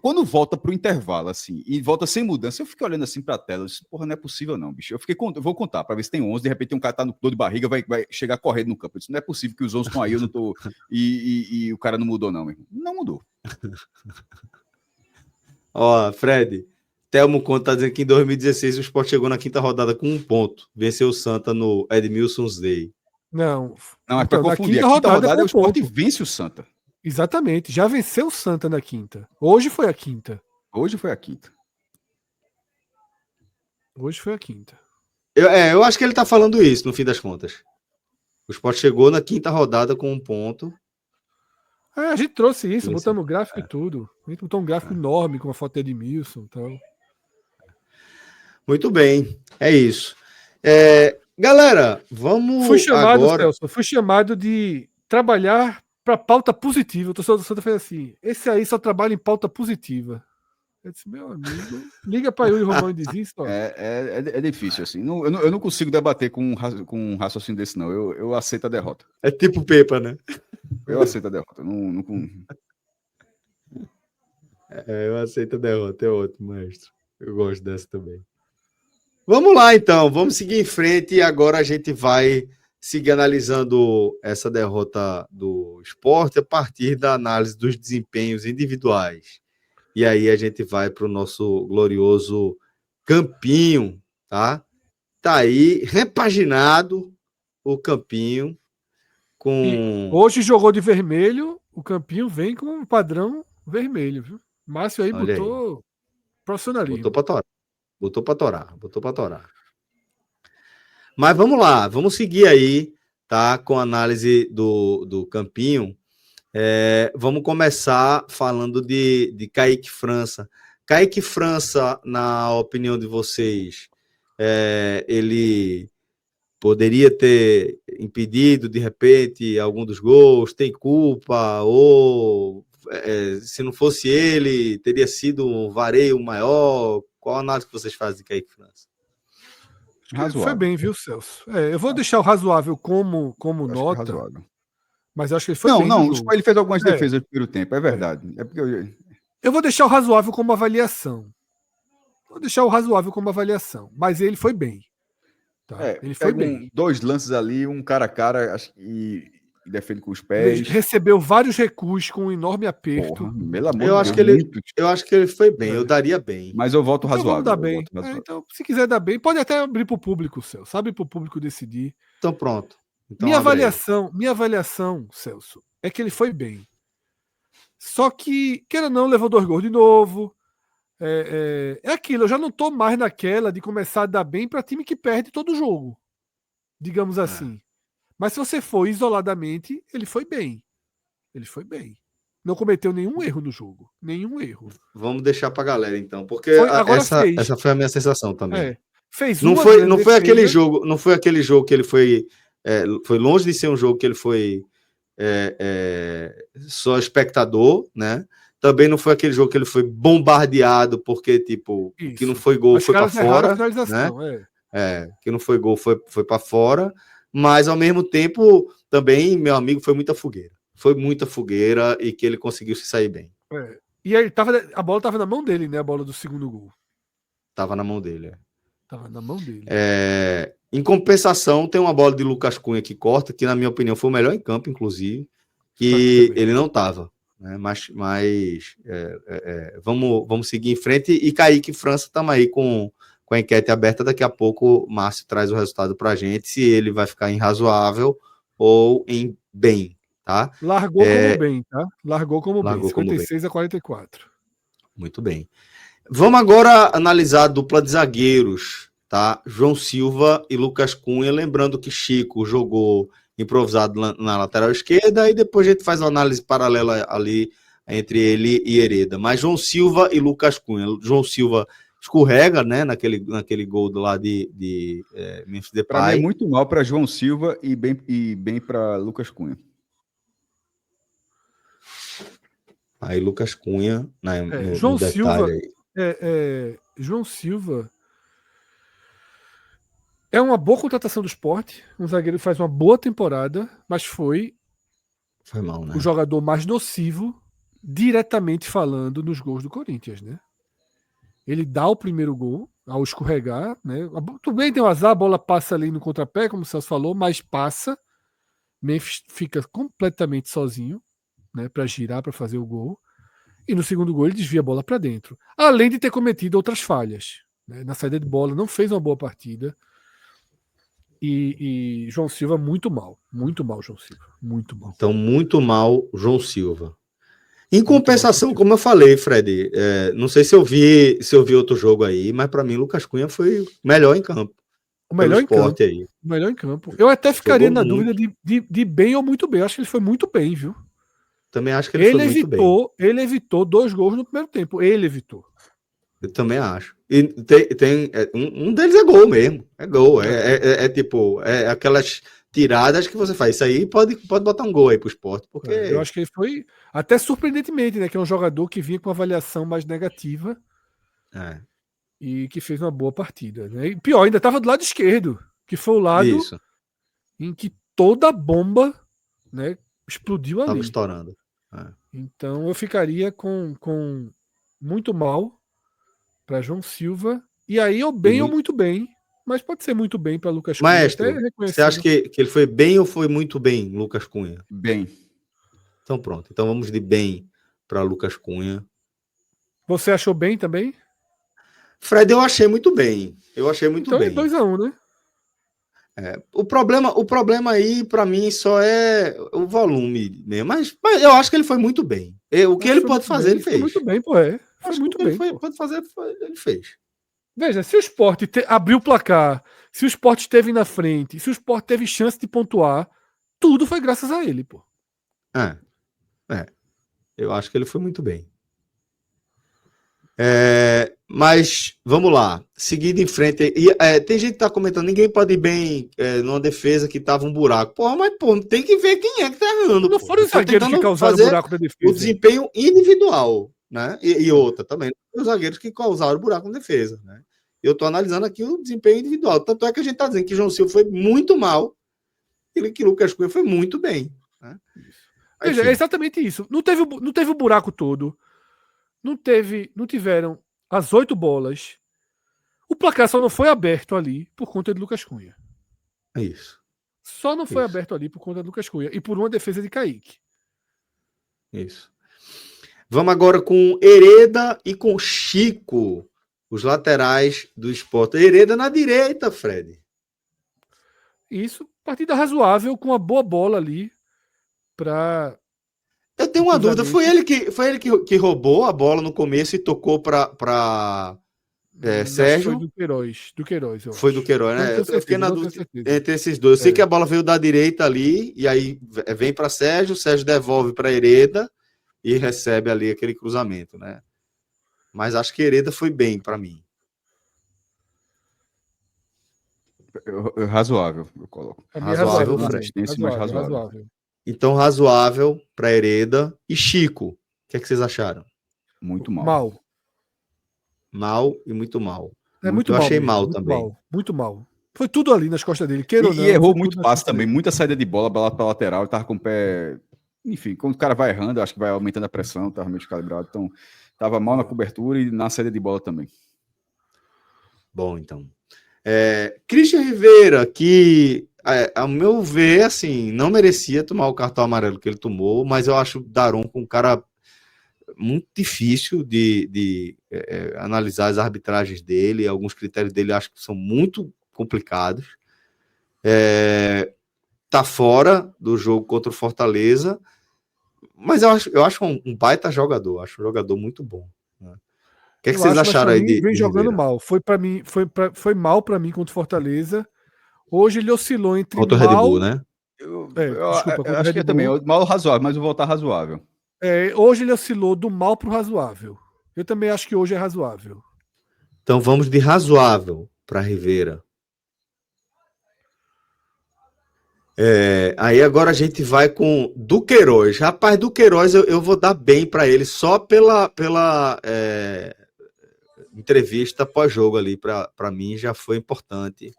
Speaker 3: quando volta pro intervalo, assim, e volta sem mudança, eu fiquei olhando assim pra tela, eu disse, porra, não é possível não, bicho. Eu vou contar pra ver se tem 11, de repente um cara tá no dor de barriga, vai chegar correndo no campo. Eu disse, não é possível que os 11 estão aí, eu não tô... E o cara não mudou não, meu irmão. Não mudou.
Speaker 1: Ó, Fred, Telmo Conta tá dizendo que em 2016 o Sport chegou na quinta rodada com 1 ponto. Venceu o Santa no Edmilson's Day.
Speaker 2: Não,
Speaker 3: mas pra confundir, a quinta rodada é o Sport vence o Santa.
Speaker 2: Exatamente, já venceu o Santa na quinta. Hoje foi a quinta.
Speaker 1: Eu acho que ele tá falando isso, no fim das contas. O Sport chegou na quinta rodada com 1 ponto.
Speaker 2: A gente trouxe isso, botamos gráfico e tudo. A gente botou um gráfico enorme com a foto de Edmilson e tal.
Speaker 1: Muito bem, é isso. Galera, vamos agora...
Speaker 2: Fui chamado de trabalhar para pauta positiva. O torcedor do Santa fez assim, esse aí só trabalha em pauta positiva. Eu disse, meu amigo, liga para Yuri Romão e diz isso. Ó.
Speaker 3: É difícil, assim. Eu não consigo debater com um raciocínio desse, não. Eu aceito a derrota.
Speaker 1: É tipo Pepa, né?
Speaker 3: Eu aceito a derrota.
Speaker 1: Eu aceito a derrota, é ótimo, maestro. Eu gosto dessa também. Vamos lá, então. Vamos seguir em frente e agora a gente vai seguir analisando essa derrota do Sport a partir da análise dos desempenhos individuais. E aí a gente vai para o nosso glorioso Campinho, tá? Tá aí, repaginado o Campinho.
Speaker 2: Hoje jogou de vermelho, o Campinho vem com um padrão vermelho, viu? Márcio aí botou profissionalismo.
Speaker 1: Botou para torar. Mas vamos lá, vamos seguir aí, tá? Com a análise do Campinho. Vamos começar falando de Kaique França. Kaique França, na opinião de vocês, ele poderia ter impedido, de repente, algum dos gols? Tem culpa? Ou se não fosse ele, teria sido um vareio maior? Qual a análise que vocês fazem de Kaique França?
Speaker 2: Razoável. Foi bem, viu, Celso? Eu vou deixar o razoável como nota. Mas eu acho que ele foi bem.
Speaker 3: Não, ele fez algumas defesas no primeiro tempo, é verdade.
Speaker 2: Eu vou deixar o razoável como avaliação. Mas ele foi bem. Tá? Ele foi bem.
Speaker 3: 2 lances ali, um cara a cara, e defende com os pés.
Speaker 2: Recebeu vários recuos com um enorme aperto.
Speaker 3: Porra, pelo amor
Speaker 1: eu acho que ele foi bem, eu daria bem.
Speaker 3: Mas eu voto razoável.
Speaker 2: Então, vamos dar bem. Então, se quiser dar bem, pode até abrir para o público, Celso. Sabe para o público decidir.
Speaker 1: Então, pronto. Então,
Speaker 2: minha avaliação, Celso, é que ele foi bem. Só que, queira ou não, levou 2 gols de novo. É aquilo, eu já não tô mais naquela de começar a dar bem para time que perde todo jogo. Digamos assim. Mas se você for isoladamente, ele foi bem. Não cometeu nenhum erro no jogo. Nenhum erro.
Speaker 1: Vamos deixar pra galera, então. Porque essa foi a minha sensação também.
Speaker 2: Fez
Speaker 1: Não
Speaker 2: uma
Speaker 1: foi,
Speaker 2: grande
Speaker 1: não foi aquele
Speaker 2: defesa.
Speaker 1: jogo, não foi aquele jogo que ele foi, foi longe de ser um jogo que ele foi só espectador, né? Também não foi aquele jogo que ele foi bombardeado porque tipo que não
Speaker 2: Isso.
Speaker 1: foi gol,
Speaker 2: Os
Speaker 1: foi para
Speaker 2: caras erraram a
Speaker 1: fora, né?
Speaker 2: finalização,
Speaker 1: Que não foi gol, foi para fora, mas ao mesmo tempo também, meu amigo, foi muita fogueira. Foi muita fogueira e que ele conseguiu se sair bem.
Speaker 2: E aí a bola tava na mão dele, né? A bola do segundo gol.
Speaker 1: Tava na mão dele.
Speaker 2: Tava na mão dele.
Speaker 1: Em compensação, tem uma bola de Lucas Cunha que corta, que na minha opinião foi o melhor em campo, inclusive, que ele não tava. Né? Mas vamos seguir em frente. E Kaique França, estamos aí com a enquete aberta. Daqui a pouco o Márcio traz o resultado para a gente, se ele vai ficar em razoável ou em bem. Tá?
Speaker 2: Largou como bem, tá? Largou como bem.
Speaker 1: Largou como bem.
Speaker 2: 56-44.
Speaker 1: Muito bem. Vamos agora analisar a dupla de zagueiros, tá? João Silva e Lucas Cunha. Lembrando que Chico jogou improvisado na lateral esquerda e depois a gente faz uma análise paralela ali entre ele e Hereda. Mas João Silva e Lucas Cunha. João Silva escorrega, né? Naquele gol do lado de Memphis Depay.
Speaker 3: Para mim é muito mal para João Silva e bem para Lucas Cunha.
Speaker 1: Aí Lucas Cunha, né, no
Speaker 2: João
Speaker 1: detalhe
Speaker 2: Silva,
Speaker 1: aí.
Speaker 2: João Silva é uma boa contratação do Sport. Um zagueiro que faz uma boa temporada, mas foi
Speaker 1: mal, né?
Speaker 2: O jogador mais nocivo, diretamente falando, nos gols do Corinthians, né? Ele dá o primeiro gol ao escorregar, né? Tudo bem, tem um azar, a bola passa ali no contrapé, como o Celso falou, mas passa. Memphis fica completamente sozinho, né, para girar, para fazer o gol. E no segundo gol ele desvia a bola para dentro. Além de ter cometido outras falhas. Né? Na saída de bola, não fez uma boa partida. E João Silva muito mal, João Silva. Muito mal.
Speaker 1: Então, muito mal, João Silva. Em compensação, como eu falei, Fred, não sei se eu vi outro jogo aí, mas para mim Lucas Cunha foi melhor em campo.
Speaker 2: O melhor em campo.
Speaker 1: Aí.
Speaker 2: O melhor em campo. Eu até ficaria na dúvida de bem ou muito bem. Eu acho que ele foi muito bem, viu?
Speaker 1: Também acho que ele foi muito bem.
Speaker 2: Ele evitou 2 gols no primeiro tempo. Ele evitou.
Speaker 1: Eu também acho. E um deles é gol mesmo. É gol. Tipo, aquelas tiradas que você faz. Isso aí pode botar um gol aí pro Sport. Porque...
Speaker 2: Eu acho que ele foi, até surpreendentemente, né? Que é um jogador que vinha com avaliação mais negativa. E que fez uma boa partida. Né? E pior, ainda estava do lado esquerdo, que foi o lado em que toda a bomba, né, explodiu ali.
Speaker 1: Estava estourando.
Speaker 2: Então eu ficaria com muito mal para João Silva. E aí ou bem ou muito bem. Mas pode ser muito bem para Lucas Cunha.
Speaker 1: Maestro, você acha que ele foi bem ou foi muito bem, Lucas Cunha?
Speaker 3: Bem.
Speaker 1: Então pronto. Então vamos de bem para Lucas Cunha.
Speaker 2: Você achou bem também?
Speaker 1: Fred, eu achei muito bem. Então
Speaker 2: bem. Então é 2-1, né?
Speaker 1: O problema aí, para mim, só é o volume mesmo. Mas eu acho que ele foi muito bem. O que ele pode fazer, ele fez.
Speaker 2: Foi muito bem, pô. Foi muito bem.
Speaker 1: Pode fazer, ele fez.
Speaker 2: Veja, se o Sport abriu o placar, se o Sport esteve na frente, se o Sport teve chance de pontuar, tudo foi graças a ele, pô.
Speaker 1: Eu acho que ele foi muito bem. Mas vamos lá, seguindo em frente. Tem gente que tá comentando, ninguém pode ir bem numa defesa que tava um buraco. Porra, mas tem que ver quem é que tá errando.
Speaker 2: Não foram os zagueiros que causaram o buraco da defesa.
Speaker 1: O desempenho individual, né? E outra também, os zagueiros que causaram o buraco na defesa, né? Eu tô analisando aqui o desempenho individual. Tanto é que a gente tá dizendo que João Silva foi muito mal e que Lucas Cunha foi muito bem. Né?
Speaker 2: Veja, é exatamente isso. Não teve o buraco todo. Não tiveram as 8 bolas. O placar só não foi aberto ali por conta de Lucas Cunha.
Speaker 1: É isso.
Speaker 2: Só não foi aberto ali por conta de Lucas Cunha e por uma defesa de Kaique.
Speaker 1: Isso. Vamos agora com Hereda e com Chico, os laterais do Sport. Hereda na direita, Fred.
Speaker 2: Isso, partida razoável com uma boa bola ali para...
Speaker 1: Eu tenho uma dúvida, foi ele que roubou a bola no começo e tocou para Sérgio?
Speaker 2: Foi do Queiroz, eu
Speaker 1: foi
Speaker 2: acho.
Speaker 1: Do Queiroz, né? Eu fiquei na dúvida entre esses dois. Eu sei que a bola veio da direita ali, e aí vem para Sérgio devolve para Hereda e recebe ali aquele cruzamento, né? Mas acho que Hereda foi bem para mim.
Speaker 3: Razoável, eu coloco.
Speaker 2: Pra mim é
Speaker 1: Razoável,
Speaker 2: também.
Speaker 3: consistência, mas razoável.
Speaker 1: Então, razoável para Hereda e Chico. O que é que vocês acharam?
Speaker 3: Muito mal.
Speaker 2: Mal.
Speaker 1: Mal e muito mal.
Speaker 2: É muito
Speaker 1: Eu
Speaker 2: mal
Speaker 1: achei
Speaker 2: mesmo,
Speaker 1: mal
Speaker 2: muito
Speaker 1: também.
Speaker 2: mal, muito mal. Foi tudo ali nas costas dele, queira ou não.
Speaker 3: E errou
Speaker 2: foi
Speaker 3: muito
Speaker 2: tudo nas
Speaker 3: passe
Speaker 2: costas
Speaker 3: também,
Speaker 2: dele.
Speaker 3: muita saída de bola para lateral, ele tava com o pé. Enfim, quando o cara vai errando, eu acho que vai aumentando a pressão, tava meio descalibrado. Então, tava mal na cobertura e na saída de bola também.
Speaker 1: Bom, então. Christian Rivera, que, ao meu ver, assim, não merecia tomar o cartão amarelo que ele tomou, mas eu acho o Daronco um cara muito difícil de analisar as arbitragens dele, alguns critérios dele acho que são muito complicados. Tá fora do jogo contra o Fortaleza, mas eu acho um baita jogador, acho um jogador muito bom. Né? O que, é que vocês acharam aí
Speaker 2: vem
Speaker 1: de
Speaker 2: jogando
Speaker 1: Rivera?
Speaker 2: mal. Foi mal para mim contra o Fortaleza. Hoje ele oscilou entre
Speaker 1: Contra o
Speaker 2: mal.
Speaker 1: Red Bull, né?
Speaker 2: Desculpa, contra o
Speaker 3: acho que
Speaker 2: Red
Speaker 3: eu também,
Speaker 2: Bull.
Speaker 3: mal razoável, mas vou voltar razoável.
Speaker 2: Hoje ele oscilou do mal pro razoável. Eu também acho que hoje é razoável.
Speaker 1: Então vamos de razoável para Rivera. Aí agora a gente vai com Duqueiroz. Rapaz, Duqueiroz eu vou dar bem para ele só pela entrevista pós-jogo ali. Para mim já foi importante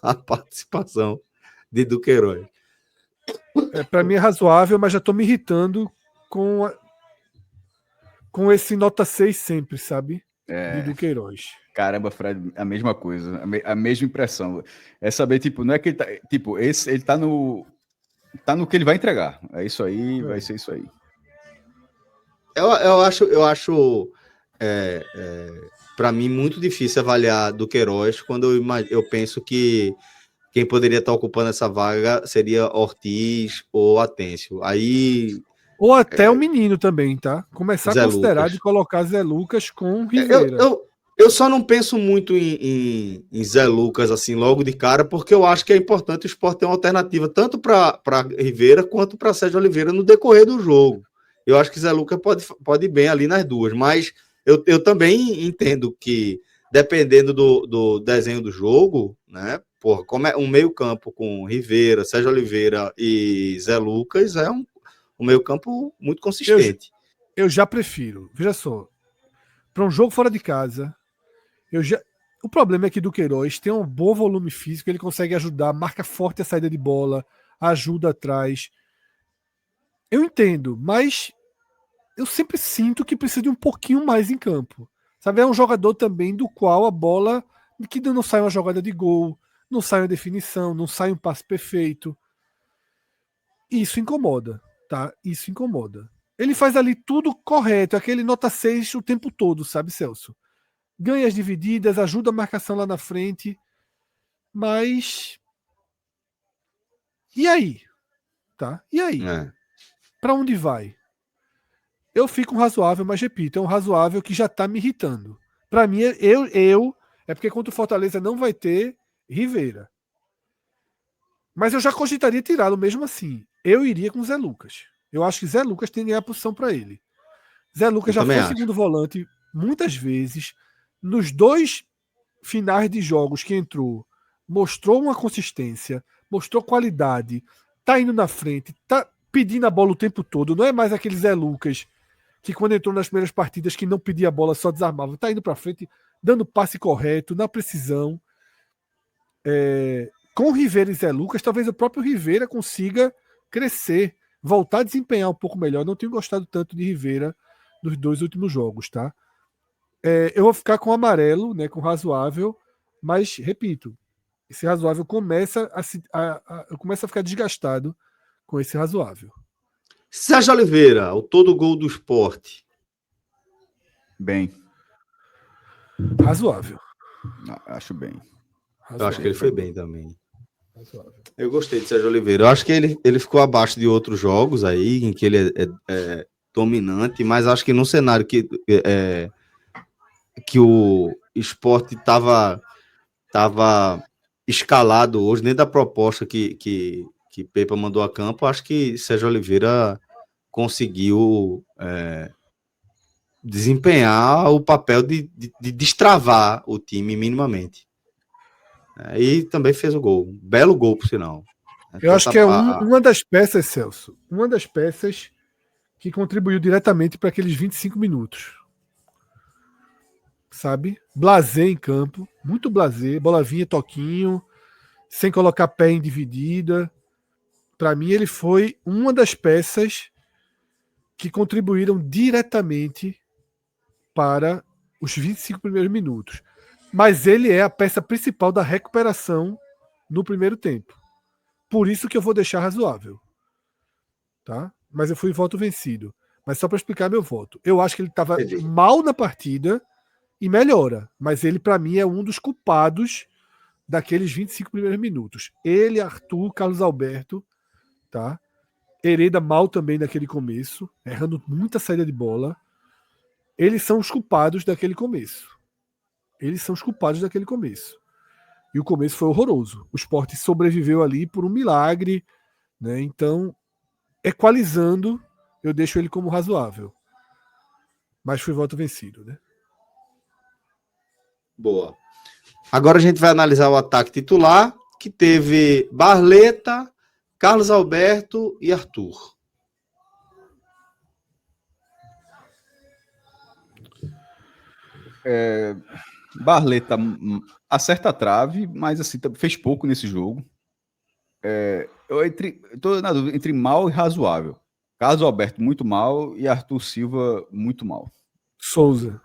Speaker 1: a participação de Duqueiroz.
Speaker 2: Para mim é razoável, mas já estou me irritando com esse nota 6 sempre, sabe? De Duqueiroz.
Speaker 3: Caramba, Fred, a mesma coisa, a mesma impressão. É saber, tipo, não é que ele tá. Tipo, ele tá no que ele vai entregar. É isso aí, vai ser isso aí.
Speaker 1: Eu acho para mim muito difícil avaliar Duqueiroz quando eu penso que quem poderia estar ocupando essa vaga seria Ortiz ou Atêncio. Aí
Speaker 2: ou até o menino também, tá? Começar
Speaker 1: Zé
Speaker 2: a considerar
Speaker 1: Lucas.
Speaker 2: de colocar Zé Lucas com Rivera.
Speaker 1: Eu só não penso muito em Zé Lucas assim logo de cara, porque eu acho que é importante o Sport ter uma alternativa tanto para Rivera quanto para Sérgio Oliveira no decorrer do jogo. Eu acho que Zé Lucas pode ir bem ali nas duas, mas eu também entendo que, dependendo do desenho do jogo, né? Porra, como é um meio-campo com Rivera, Sérgio Oliveira e Zé Lucas, é um meio-campo muito consistente.
Speaker 2: Eu já prefiro, veja só, para um jogo fora de casa, o problema é que Duqueiroz tem um bom volume físico, ele consegue ajudar, marca forte a saída de bola, ajuda atrás. Eu entendo, mas eu sempre sinto que precisa de um pouquinho mais em campo. Sabe, é um jogador também do qual a bola, que não sai uma jogada de gol, não sai uma definição, não sai um passe perfeito. Isso incomoda, tá? Isso incomoda. Ele faz ali tudo correto, aquele nota 6 o tempo todo, sabe, Celso? Ganha as divididas, ajuda a marcação lá na frente, mas e aí? Tá? E aí? Para onde vai? Eu fico um razoável, mas repito, é um razoável que já tá me irritando. Para mim, é porque contra o Fortaleza não vai ter Rivera. Mas eu já cogitaria tirá-lo mesmo assim. Eu iria com Zé Lucas. Eu acho que Zé Lucas tem que ganhar a posição para ele. Zé Lucas já foi segundo volante muitas vezes. Nos 2 finais de jogos que entrou, mostrou uma consistência, mostrou qualidade, tá indo na frente, tá pedindo a bola o tempo todo. Não é mais aquele Zé Lucas que quando entrou nas primeiras partidas que não pedia a bola, só desarmava. Tá indo para frente, dando passe correto, na precisão. Com Rivera e Zé Lucas, talvez o próprio Rivera consiga crescer, voltar a desempenhar um pouco melhor. Não tenho gostado tanto de Rivera nos 2 últimos jogos, tá? Eu vou ficar com amarelo, né, com razoável, mas, repito, esse razoável começa a ficar desgastado com esse razoável.
Speaker 1: Sérgio Oliveira, o todo gol do Sport.
Speaker 3: Bem.
Speaker 2: Razoável.
Speaker 3: Acho bem.
Speaker 1: Eu acho que ele foi bem também. Eu gostei de Sérgio Oliveira. Eu acho que ele ficou abaixo de outros jogos aí, em que ele é dominante, mas acho que no cenário que o Sport estava escalado hoje, nem da proposta que Pepa mandou a campo, acho que Sérgio Oliveira conseguiu desempenhar o papel de destravar o time minimamente. E também fez o gol. Belo gol, por sinal.
Speaker 2: Eu acho que é uma das peças, Celso, uma das peças que contribuiu diretamente para aqueles 25 minutos. Sabe? Blasé em campo, muito blasé, bola vinha, toquinho, sem colocar pé em dividida. Para mim, ele foi uma das peças que contribuíram diretamente para os 25 primeiros minutos. Mas ele é a peça principal da recuperação no primeiro tempo. Por isso que eu vou deixar razoável. Tá? Mas eu fui voto vencido. Mas só para explicar meu voto. Eu acho que ele estava mal na partida e melhora. Mas ele, para mim, é um dos culpados daqueles 25 primeiros minutos. Ele, Arthur, Carlos Alberto, tá? Hereda mal também naquele começo, errando muita saída de bola. Eles são os culpados daquele começo. Eles são os culpados daquele começo. E o começo foi horroroso. O Sport sobreviveu ali por um milagre, né? Então, equalizando, eu deixo ele como razoável. Mas fui voto vencido, né?
Speaker 1: Boa. Agora a gente vai analisar o ataque titular, que teve Barleta, Carlos Alberto e Arthur.
Speaker 3: Barleta acerta a trave, mas assim, fez pouco nesse jogo. Estou na dúvida entre mal e razoável. Carlos Alberto muito mal e Arthur Silva muito mal.
Speaker 2: Souza.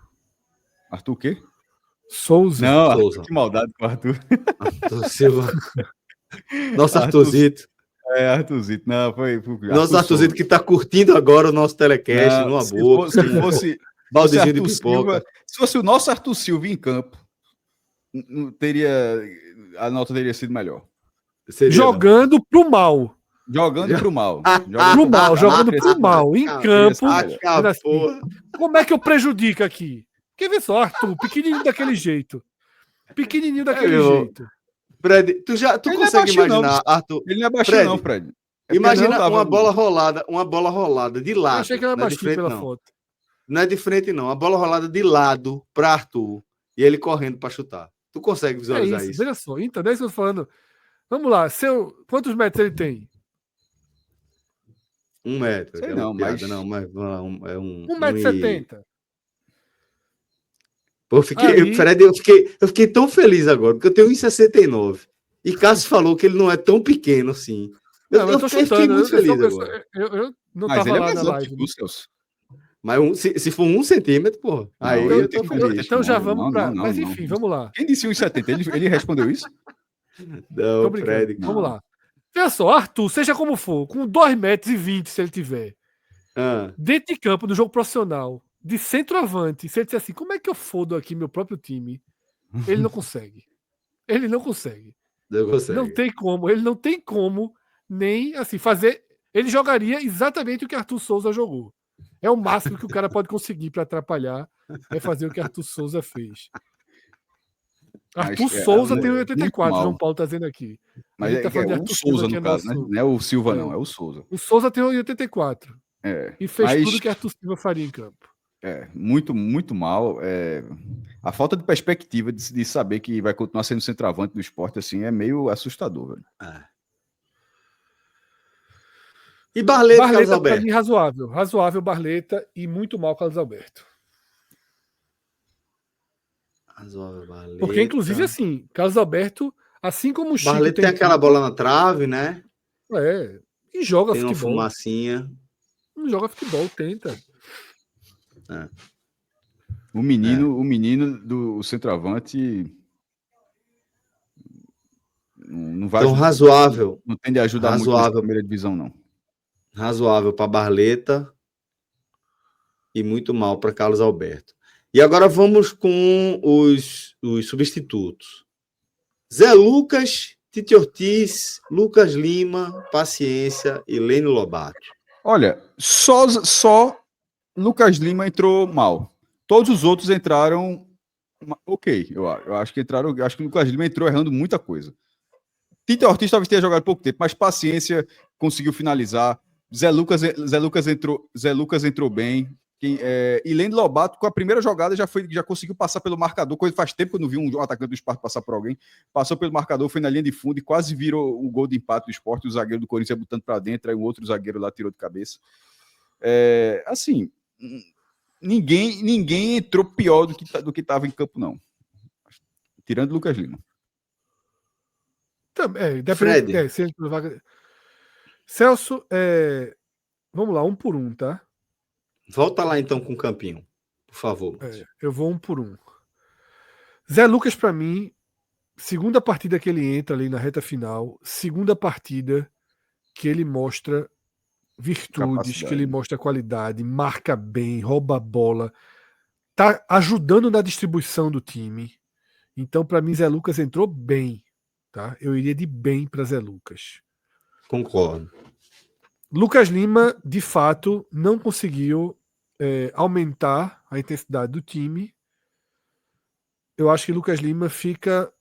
Speaker 3: Arthur o quê?
Speaker 2: Souza.
Speaker 3: Não,
Speaker 1: Souza.
Speaker 3: Arthur, que maldade com o Arthur.
Speaker 1: Arthur Silva. Nosso Arthurzito.
Speaker 3: Arthurzito. Não, foi
Speaker 1: nosso Arthurzito que está curtindo agora o nosso telecast, numa boa.
Speaker 3: Se fosse
Speaker 1: baldezinho de pipoca.
Speaker 3: Se fosse o nosso Arthur Silva em campo, a nota teria sido melhor.
Speaker 2: Jogando pro mal.
Speaker 3: Jogando pro mal.
Speaker 2: Jogando pro mal. Em campo.
Speaker 1: Assim,
Speaker 2: como é que eu prejudico aqui? Porque vê só, Arthur, pequenininho daquele jeito. Pequenininho daquele jeito.
Speaker 1: Fred, tu consegue imaginar, Arthur?
Speaker 3: Ele não é baixinho, não, Fred.
Speaker 1: Imagina uma bola rolada de lado.
Speaker 2: Eu achei que era baixinho pela foto.
Speaker 1: Não é de frente, não. A bola rolada de lado para Arthur e ele correndo para chutar. Tu consegue visualizar isso?
Speaker 2: Veja só. Então, daí que eu tô falando. Vamos lá. Quantos metros ele tem?
Speaker 1: 1 metro.
Speaker 2: Sei
Speaker 1: não,
Speaker 2: mas...
Speaker 1: Não, mas é
Speaker 2: 1,70 m.
Speaker 1: Pô, Fred, eu fiquei tão feliz agora, porque eu tenho 1,69. E Cássio falou que ele não é tão pequeno assim.
Speaker 2: Eu tô chutando.
Speaker 1: Fiquei muito feliz agora.
Speaker 2: Eu não
Speaker 3: mas
Speaker 2: tava
Speaker 3: ele
Speaker 2: lá
Speaker 3: é
Speaker 2: na live.
Speaker 1: Mas se for 1 centímetro, pô, aí eu tô feliz.
Speaker 2: Então já vamos pra... Mas enfim, vamos lá.
Speaker 3: Quem disse 1,70? Ele respondeu isso?
Speaker 1: Não, Fred.
Speaker 2: Vamos lá. Veja só, Arthur, seja como for, com 2,20 metros se ele tiver, dentro de campo, no jogo profissional, de centroavante, se ele disser assim, como é que eu fodo aqui meu próprio time? Ele não consegue. Ele não consegue. Não tem como. Ele não tem como nem assim fazer. Ele jogaria exatamente o que Arthur Souza jogou. É o máximo que o cara pode conseguir para atrapalhar, é fazer o que Arthur Souza fez. Arthur Souza tem 84, João Paulo está dizendo aqui.
Speaker 3: Mas tá falando de o Souza, no caso, né? Não é o Silva, não, é o Souza.
Speaker 2: O Souza tem 84. E fez tudo que Arthur Silva faria em campo.
Speaker 3: Muito, muito mal. A falta de perspectiva de saber que vai continuar sendo centroavante do esporte assim é meio assustador, velho.
Speaker 1: E Barleta, Carlos Alberto?
Speaker 2: Para mim, razoável. Razoável Barleta e muito mal Carlos Alberto.
Speaker 1: Razoável Barleta.
Speaker 2: Porque, inclusive, assim, Carlos Alberto, assim como o Chico...
Speaker 1: Barleta tem aquela bola na trave, né?
Speaker 2: E joga
Speaker 1: tem
Speaker 2: futebol.
Speaker 1: Tem uma fumacinha.
Speaker 2: Não joga futebol, tenta.
Speaker 3: O menino do centroavante não vai.
Speaker 1: Então, razoável.
Speaker 3: Não tende a ajudar muito na primeira divisão, não.
Speaker 1: Razoável para Barleta e muito mal para Carlos Alberto. E agora vamos com os substitutos. Zé Lucas, Tite Ortiz, Lucas Lima, Paciência e Lênio Lobato.
Speaker 3: Olha, só Lucas Lima entrou mal. Todos os outros entraram ok. Eu acho que entraram. Eu acho que o Lucas Lima entrou errando muita coisa. Tite Ortiz talvez tenha jogado pouco tempo, mas Paciência conseguiu finalizar. Zé Lucas entrou bem. E Lendo Lobato, com a primeira jogada, já conseguiu passar pelo marcador. Coisa faz tempo que eu não vi um atacante do Sport passar por alguém. Passou pelo marcador, foi na linha de fundo e quase virou o gol de empate do Sport. O zagueiro do Corinthians botando para dentro, aí o outro zagueiro lá tirou de cabeça. Assim, ninguém entrou pior do que estava em campo, não. Tirando o Lucas Lima.
Speaker 1: Fred.
Speaker 2: Celso, vamos lá, 1 por 1, tá?
Speaker 1: Volta lá então com o Campinho, por favor.
Speaker 2: Eu vou 1 por 1. Zé Lucas, para mim, segunda partida que ele entra ali na reta final, segunda partida que ele mostra virtudes, que ele mostra qualidade, marca bem, rouba a bola, tá ajudando na distribuição do time. Então, para mim, Zé Lucas entrou bem, tá? Eu iria de bem para Zé Lucas.
Speaker 1: Concordo.
Speaker 2: Lucas Lima, de fato, não conseguiu aumentar a intensidade do time. Eu acho que Lucas Lima fica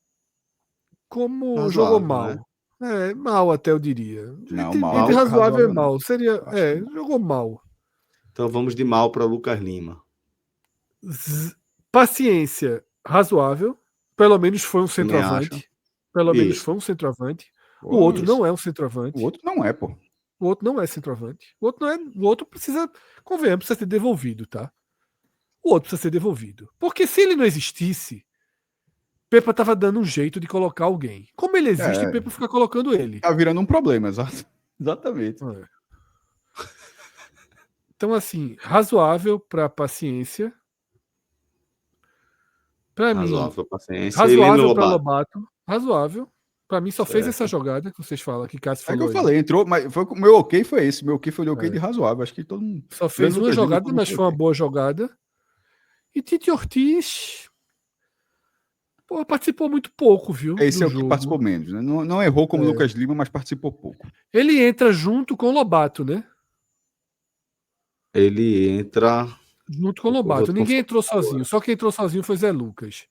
Speaker 2: como
Speaker 1: Razoável,
Speaker 2: jogou mal.
Speaker 1: né?
Speaker 2: Mal até eu diria.
Speaker 3: Não,
Speaker 2: Entre razoável e
Speaker 3: não.
Speaker 2: mal. Seria, jogou mal.
Speaker 1: Então vamos de mal para Lucas Lima.
Speaker 2: Paciência, razoável. Pelo menos foi um centroavante. Menos foi um centroavante. O outro não é um centroavante.
Speaker 3: O outro não é, pô.
Speaker 2: O outro não é centroavante. O outro precisa, convenhamos, precisa ser devolvido, tá? O outro precisa ser devolvido. Porque se ele não existisse, Pepa tava dando um jeito de colocar alguém. Como ele existe, Pepa fica colocando ele.
Speaker 3: Tá virando um problema, exatamente.
Speaker 2: Então, assim, razoável para paciência. Para mim,
Speaker 1: paciência.
Speaker 2: razoável para Lobato. Razoável. Para mim, só fez essa jogada que vocês falam, que Cássio falou.
Speaker 3: É que eu falei, entrou, mas o meu ok foi esse. O meu ok foi o ok de razoável. Acho que todo mundo.
Speaker 2: Só fez uma jogada, mas foi uma boa jogada. E Tite Ortiz. Pô, participou muito pouco, viu?
Speaker 3: Esse é o que participou menos, né? Não errou como Lucas Lima, mas participou pouco.
Speaker 2: Ele entra junto com o Lobato, né?
Speaker 1: Ele entra
Speaker 2: junto com o Lobato. Ninguém entrou sozinho. Só quem entrou sozinho foi Zé Lucas.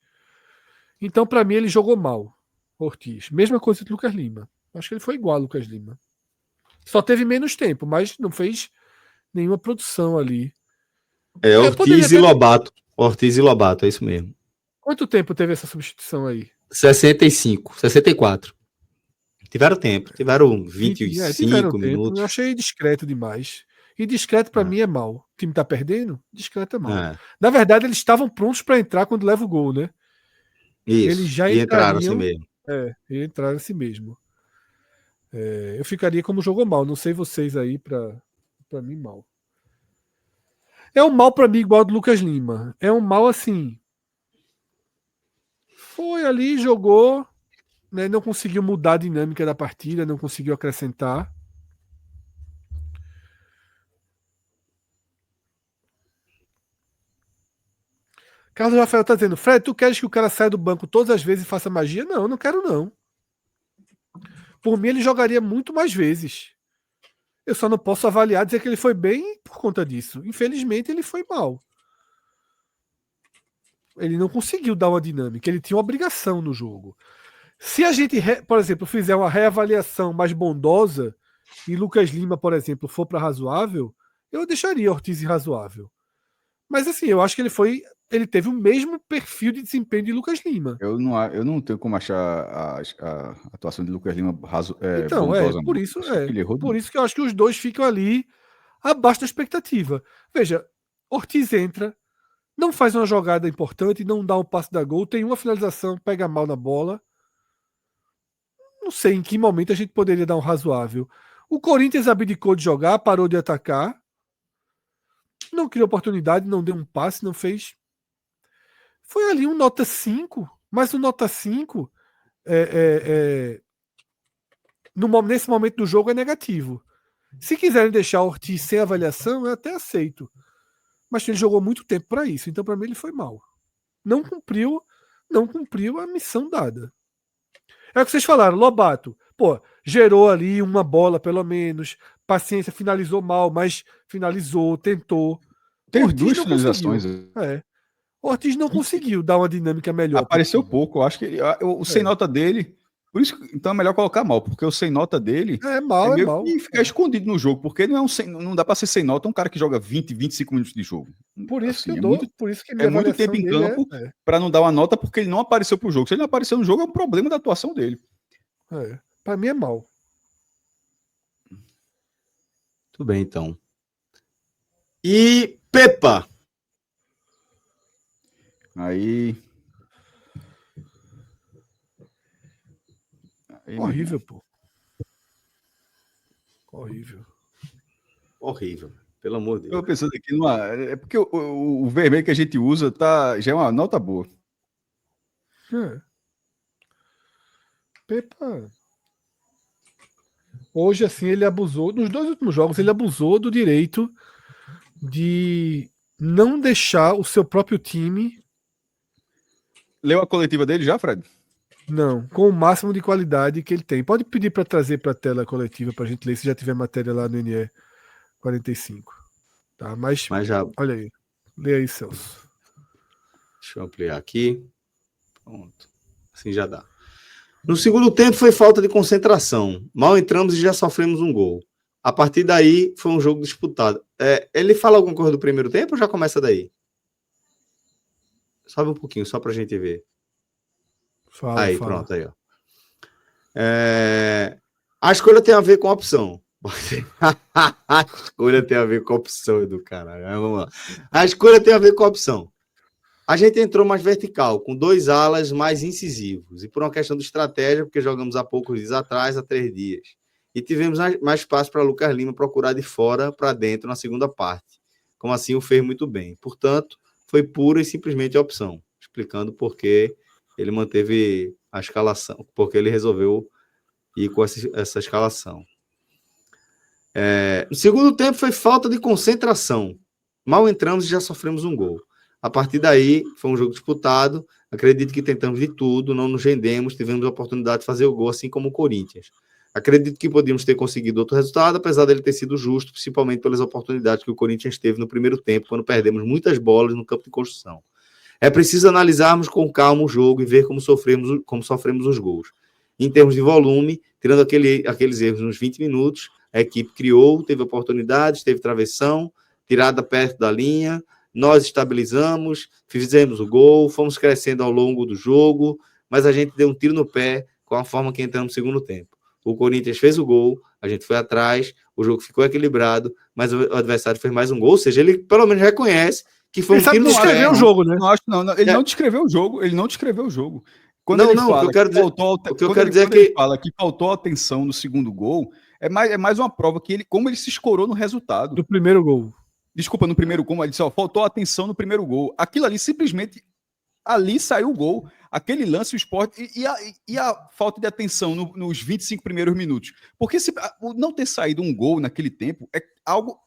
Speaker 2: Então, para mim, ele jogou mal. Ortiz. Mesma coisa que Lucas Lima. Acho que ele foi igual a Lucas Lima. Só teve menos tempo, mas não fez nenhuma produção ali.
Speaker 1: Ortiz e Lobato. Ortiz e Lobato, é isso mesmo.
Speaker 2: Quanto tempo teve essa substituição aí?
Speaker 1: 65, 64. Tiveram tempo, tiveram 25 minutos.
Speaker 2: Eu achei discreto demais. E discreto para mim é mal. O time tá perdendo? Discreto é mal. Na verdade, eles estavam prontos para entrar quando leva o gol, né?
Speaker 1: Isso.
Speaker 2: Eles já
Speaker 1: entraram assim mesmo.
Speaker 2: Entraram assim mesmo. Eu ficaria como jogou mal. Não sei vocês aí, para mim, mal. É um mal para mim igual ao do Lucas Lima. É um mal assim. Foi ali, jogou, né, não conseguiu mudar a dinâmica da partida, não conseguiu acrescentar. Carlos Rafael tá dizendo, Fred, tu queres que o cara saia do banco todas as vezes e faça magia? Não, não quero não. Por mim, ele jogaria muito mais vezes. Eu só não posso avaliar, dizer que ele foi bem por conta disso. Infelizmente, ele foi mal. Ele não conseguiu dar uma dinâmica. Ele tinha uma obrigação no jogo. Se a gente, por exemplo, fizer uma reavaliação mais bondosa e Lucas Lima, por exemplo, for para razoável, eu deixaria Ortiz em razoável. Mas assim, eu acho que ele teve o mesmo perfil de desempenho de Lucas Lima.
Speaker 3: Eu não tenho como achar a atuação de Lucas Lima
Speaker 2: então,
Speaker 3: bondosa.
Speaker 2: Por isso que eu acho que os dois ficam ali abaixo da expectativa. Veja, Ortiz entra, não faz uma jogada importante, não dá um passe da gol, tem uma finalização, pega mal na bola. Não sei em que momento a gente poderia dar um razoável. O Corinthians abdicou de jogar, parou de atacar, não criou oportunidade, não deu um passe, não fez. Foi ali um nota 5, mas o nota 5 nesse momento do jogo é negativo. Se quiserem deixar o Ortiz sem avaliação, eu até aceito. Mas ele jogou muito tempo para isso, então para mim ele foi mal. Não cumpriu a missão dada. É o que vocês falaram, Lobato. Pô, gerou ali uma bola pelo menos, paciência, finalizou mal, mas finalizou, tentou.
Speaker 3: Teve duas finalizações.
Speaker 2: O Ortiz não conseguiu dar uma dinâmica melhor.
Speaker 3: Apareceu pouco. Eu acho que o sem nota dele, Por isso, então é melhor colocar mal, porque o sem nota dele
Speaker 2: É mal, é
Speaker 3: meio
Speaker 2: mal.
Speaker 3: que ficar escondido no jogo, porque não dá para ser sem nota um cara que joga 20, 25 minutos de jogo.
Speaker 2: Por isso
Speaker 3: Assim,
Speaker 2: que eu dou, por isso que
Speaker 3: é
Speaker 2: minha
Speaker 3: muito
Speaker 2: avaliação
Speaker 3: tempo em
Speaker 2: dele
Speaker 3: campo para não dar uma nota porque ele não apareceu pro jogo. Se ele não apareceu no jogo, é um problema da atuação dele.
Speaker 2: Para mim é mal.
Speaker 1: Tudo bem, então. E Pepa?
Speaker 3: Aí
Speaker 2: Horrível, pô. Horrível.
Speaker 1: Horrível, pelo amor de
Speaker 3: eu
Speaker 1: Deus.
Speaker 3: tô pensando aqui é porque o vermelho que a gente usa já é uma nota boa.
Speaker 2: Pepa. Hoje, assim, ele abusou. Nos 2 últimos jogos, ele abusou do direito de não deixar o seu próprio time.
Speaker 3: Leu a coletiva dele já, Fred?
Speaker 2: Não, com o máximo de qualidade que ele tem. Pode pedir para trazer para a tela coletiva para a gente ler, se já tiver matéria lá no NE 45. Tá? Mas
Speaker 1: já.
Speaker 2: olha aí. Lê aí, Celso.
Speaker 1: Deixa eu ampliar aqui. Pronto. Assim já dá. No segundo tempo foi falta de concentração. Mal entramos e já sofremos um gol. A partir daí foi um jogo disputado. Ele fala alguma coisa do primeiro tempo ou já começa daí? Sobe um pouquinho, só pra gente ver.
Speaker 2: Fala.
Speaker 1: Pronto, aí, ó. A escolha tem a ver com a opção. A escolha tem a ver com a opção do caralho. Vamos lá. A escolha tem a ver com a opção. A gente entrou mais vertical, com 2 alas mais incisivos. E por uma questão de estratégia, porque jogamos há poucos dias atrás, há 3 dias. E tivemos mais espaço para Lucas Lima procurar de fora para dentro na segunda parte. Como assim o fez muito bem. Portanto, foi pura e simplesmente a opção. Explicando por que ele manteve a escalação, porque ele resolveu ir com essa escalação. No segundo tempo foi falta de concentração. Mal entramos e já sofremos um gol. A partir daí, foi um jogo disputado. Acredito que tentamos de tudo, não nos rendemos, tivemos a oportunidade de fazer o gol, assim como o Corinthians. Acredito que podíamos ter conseguido outro resultado, apesar dele ter sido justo, principalmente pelas oportunidades que o Corinthians teve no primeiro tempo, quando perdemos muitas bolas no campo de construção. É preciso analisarmos com calma o jogo e ver como sofremos os gols. Em termos de volume, tirando aqueles erros nos 20 minutos, a equipe criou, teve oportunidades, teve travessão, tirada perto da linha, nós estabilizamos, fizemos o gol, fomos crescendo ao longo do jogo, mas a gente deu um tiro no pé com a forma que entramos no segundo tempo. O Corinthians fez o gol, a gente foi atrás, o jogo ficou equilibrado, mas o adversário fez mais um gol, ou seja, ele pelo menos reconhece que foi um tiro no pé.
Speaker 2: O jogo, né?
Speaker 3: Não acho, não. Ele não descreveu o jogo, Quando
Speaker 1: não,
Speaker 3: ele
Speaker 1: não,
Speaker 3: fala
Speaker 1: o que eu quero dizer,
Speaker 3: ele fala que faltou atenção no segundo gol, é mais uma prova que como ele se escorou no resultado.
Speaker 2: Do primeiro gol.
Speaker 3: Desculpa, no primeiro gol, ele disse, faltou atenção no primeiro gol. Aquilo ali, simplesmente, ali saiu o gol. Aquele lance, o Sport, e a falta de atenção nos 25 primeiros minutos. Porque não ter saído um gol naquele tempo é algo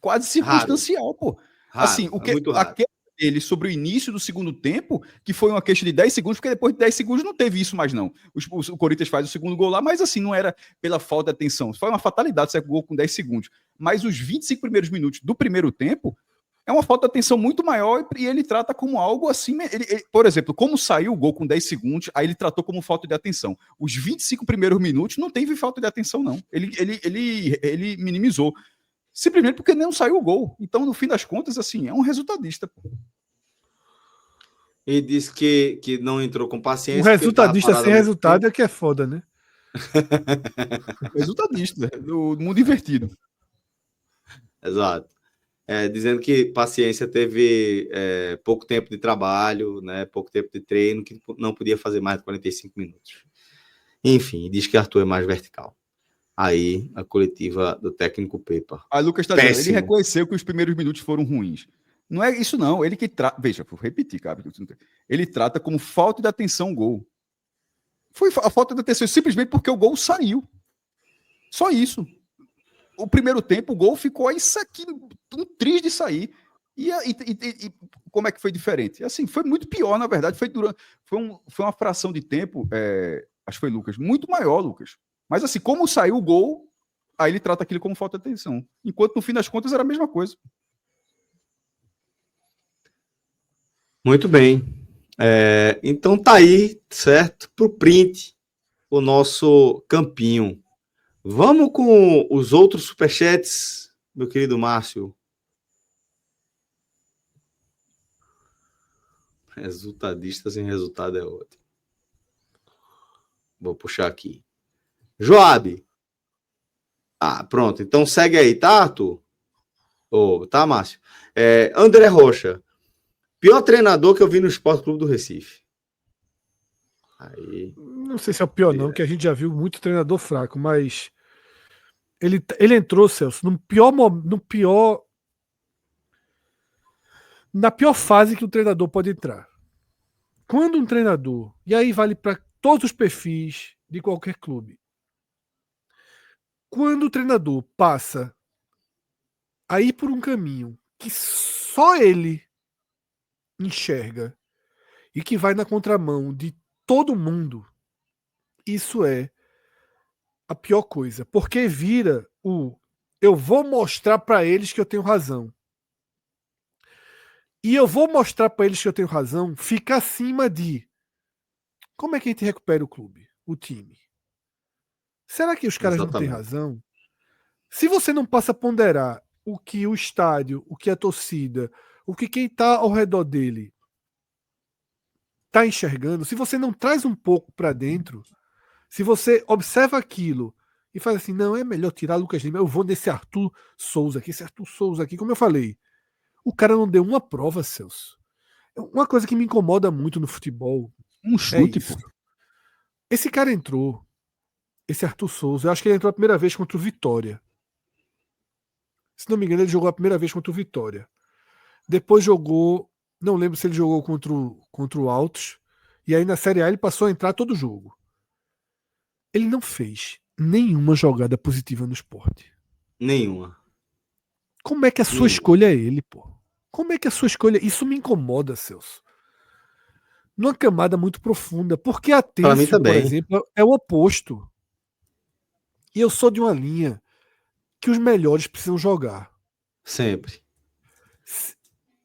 Speaker 3: quase circunstancial,
Speaker 1: raro.
Speaker 3: Pô.
Speaker 1: Raro,
Speaker 3: assim,
Speaker 1: aquele
Speaker 3: dele sobre o início do segundo tempo, que foi uma questão de 10 segundos, porque depois de 10 segundos não teve isso mais, não. O Corinthians faz o segundo gol lá, mas assim, não era pela falta de atenção. Foi uma fatalidade sair o gol com 10 segundos. Mas os 25 primeiros minutos do primeiro tempo é uma falta de atenção muito maior e ele trata como algo assim. Por exemplo, como saiu o gol com 10 segundos, aí ele tratou como falta de atenção. Os 25 primeiros minutos não teve falta de atenção, não. Ele minimizou. Simplesmente porque não saiu o gol. Então, no fim das contas, assim, é um resultadista. Pô.
Speaker 1: E disse que não entrou com paciência.
Speaker 2: Um resultadista sem resultado é que é foda, né?
Speaker 3: Resultadista, do mundo invertido.
Speaker 1: Exato. Dizendo que paciência teve pouco tempo de trabalho, né, pouco tempo de treino, que não podia fazer mais de 45 minutos. Enfim, diz que Arthur é mais vertical. Aí, a coletiva do técnico Pepa.
Speaker 3: Aí Lucas está dizendo, ele reconheceu que os primeiros minutos foram ruins. Não é isso, não. Ele que trata. Veja, vou repetir, cara. Ele trata como falta de atenção o gol. Foi a falta de atenção simplesmente porque o gol saiu. Só isso. O primeiro tempo, o gol ficou isso aqui, um triz de sair. E como é que foi diferente? Assim, foi muito pior, na verdade. Foi uma fração de tempo, acho que foi Lucas, muito maior, Lucas. Mas assim, como saiu o gol, aí ele trata aquilo como falta de atenção. Enquanto no fim das contas era a mesma coisa.
Speaker 1: Muito bem. Então tá aí, certo? Pro print, o nosso campinho. Vamos com os outros superchats, meu querido Márcio. Resultadista sem resultado é ótimo. Vou puxar aqui. Joab. Pronto. Então segue aí, tá, Arthur? Tá, Márcio? André Rocha. Pior treinador que eu vi no Esporte Clube do Recife. Aí.
Speaker 2: Não sei se é o pior, não, que a gente já viu muito treinador fraco, mas ele entrou, Celso, na pior fase que o treinador pode entrar. Quando um treinador, e aí vale para todos os perfis de qualquer clube, quando o treinador passa a ir por um caminho que só ele enxerga e que vai na contramão de todo mundo, isso é a pior coisa, porque vira eu vou mostrar para eles que eu tenho razão. E eu vou mostrar para eles que eu tenho razão, fica acima de como é que a gente recupera o clube, o time. Será que os caras não têm razão? Se você não passa a ponderar o que o estádio, o que a torcida, o que quem está ao redor dele está enxergando, se você não traz um pouco para dentro, se você observa aquilo e faz assim, não, é melhor tirar Lucas Lima, eu vou nesse Arthur Souza aqui, esse Arthur Souza aqui, como eu falei, o cara não deu uma prova, Celso. Uma coisa que me incomoda muito no futebol
Speaker 3: um chute,
Speaker 2: é isso. Esse cara entrou, esse Arthur Souza, eu acho que ele entrou a primeira vez contra o Vitória. Se não me engano, ele jogou a primeira vez contra o Vitória. Depois jogou, não lembro se ele jogou contra o Altos, e aí na Série A ele passou a entrar todo jogo. Ele não fez nenhuma jogada positiva no Sport.
Speaker 1: Nenhuma.
Speaker 2: Como é que a sua escolha é ele, pô? Como é que a sua escolha... Isso me incomoda, Celso. Numa camada muito profunda. Porque a Têncio, por exemplo, é o oposto. E eu sou de uma linha que os melhores precisam jogar.
Speaker 1: Sempre.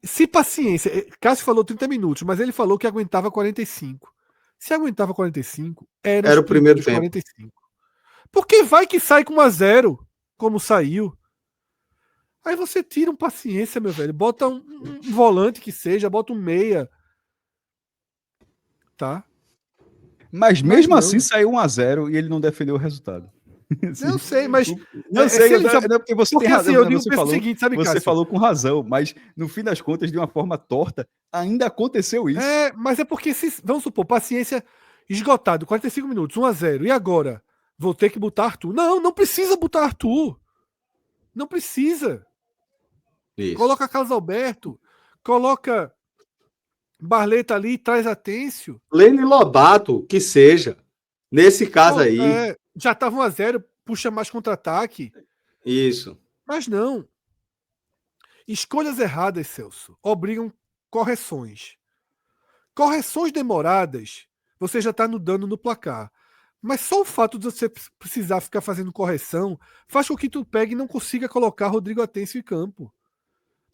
Speaker 2: Se paciência... Cássio falou 30 minutos, mas ele falou que aguentava 45. Se aguentava 45, era o primeiro tempo. 45. Porque vai que sai com 1-0, como saiu. Aí você tira paciência, meu velho. Bota um volante que seja, bota um meia. Tá?
Speaker 3: Mas mesmo assim saiu 1-0 e ele não defendeu o resultado.
Speaker 2: Não sei, mas.
Speaker 3: Não sei, porque você tem razão.
Speaker 2: Assim, eu digo o seguinte, sabe,
Speaker 3: você
Speaker 2: Cássio?
Speaker 3: falou com razão, mas no fim das contas, de uma forma torta, ainda aconteceu isso.
Speaker 2: Mas é porque, vamos supor, paciência esgotado, 45 minutos, 1-0. E agora? Vou ter que botar Arthur? Não precisa botar Arthur. Não precisa. Isso. Coloca Carlos Alberto, coloca Barleta ali e traz a Têncio.
Speaker 1: Lene Lobato, que seja. Nesse caso aí.
Speaker 2: Já estava 1-0, puxa mais contra-ataque.
Speaker 1: Isso.
Speaker 2: Mas não. Escolhas erradas, Celso, obrigam correções. Correções demoradas, você já está dando no placar. Mas só o fato de você precisar ficar fazendo correção faz com que tu pegue e não consiga colocar Rodrigo Atêncio em campo.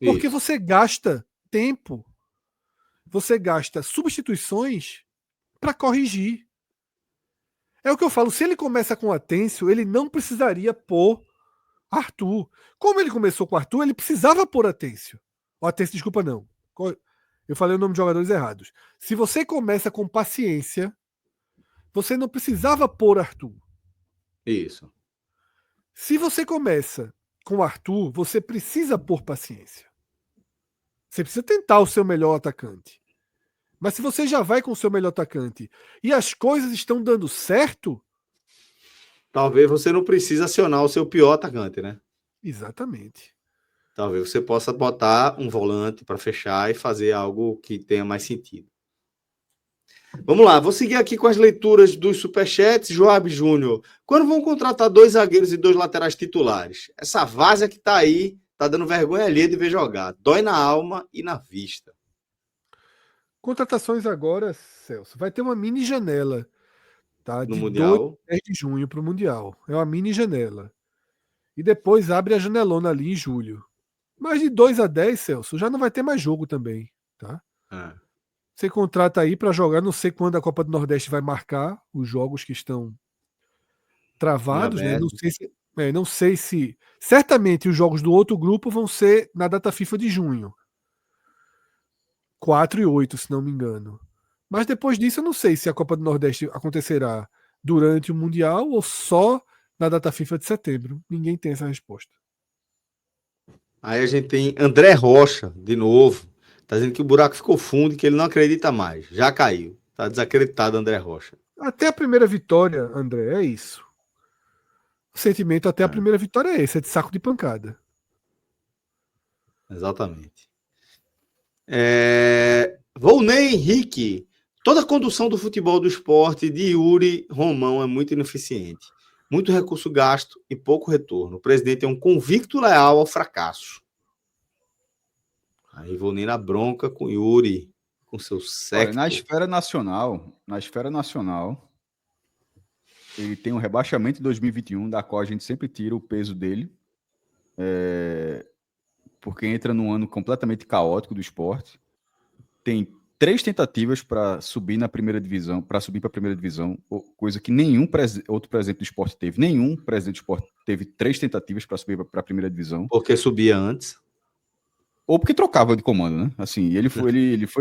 Speaker 2: Porque você gasta tempo, você gasta substituições para corrigir. É o que eu falo, se ele começa com Atêncio, ele não precisaria pôr Arthur. Como ele começou com Arthur, ele precisava pôr Atêncio. Atêncio, desculpa, não. Eu falei o nome de jogadores errados. Se você começa com paciência, você não precisava pôr Arthur.
Speaker 1: Isso.
Speaker 2: Se você começa com Arthur, você precisa pôr paciência. Você precisa tentar o seu melhor atacante. Mas se você já vai com o seu melhor atacante e as coisas estão dando certo...
Speaker 1: Talvez você não precise acionar o seu pior atacante, né?
Speaker 2: Exatamente.
Speaker 1: Talvez você possa botar um volante para fechar e fazer algo que tenha mais sentido. Vamos lá, vou seguir aqui com as leituras dos superchats. Joab Júnior, quando vão contratar 2 zagueiros e 2 laterais titulares? Essa várzea que tá aí, tá dando vergonha alheia de ver jogar. Dói na alma e na vista.
Speaker 2: Contratações agora, Celso. Vai ter uma mini janela, tá?
Speaker 1: No Mundial.
Speaker 2: 2 a 10 de junho para o Mundial. É uma mini janela. E depois abre a janelona ali em julho. Mas de 2 a 10, Celso, já não vai ter mais jogo também, tá? Você contrata aí para jogar, não sei quando a Copa do Nordeste vai marcar os jogos que estão travados, né? Não sei se. Certamente os jogos do outro grupo vão ser na data FIFA de junho. 4 e 8, se não me engano. Mas depois disso, eu não sei se a Copa do Nordeste acontecerá durante o Mundial ou só na data FIFA de setembro. Ninguém tem essa resposta.
Speaker 1: Aí a gente tem André Rocha, de novo. Tá dizendo que o buraco ficou fundo e que ele não acredita mais. Já caiu. Tá desacreditado, André Rocha.
Speaker 2: Até a primeira vitória, André, é isso. O sentimento até a primeira vitória é esse, é de saco de pancada.
Speaker 1: Exatamente. Volney Henrique. Toda a condução do futebol do esporte de Yuri Romão é muito ineficiente. Muito recurso gasto e pouco retorno. O presidente é um convicto leal ao fracasso. Aí Volney na bronca com Yuri, com seu século.
Speaker 3: Na esfera nacional, ele tem um rebaixamento em 2021, da qual a gente sempre tira o peso dele, porque entra num ano completamente caótico do esporte. Tem 3 tentativas para subir na primeira divisão, para subir para a primeira divisão, coisa que nenhum outro presidente do esporte teve. Nenhum presidente do esporte teve 3 tentativas para subir para a primeira divisão.
Speaker 1: Porque subia antes.
Speaker 3: Ou porque trocava de comando, né? Assim, ele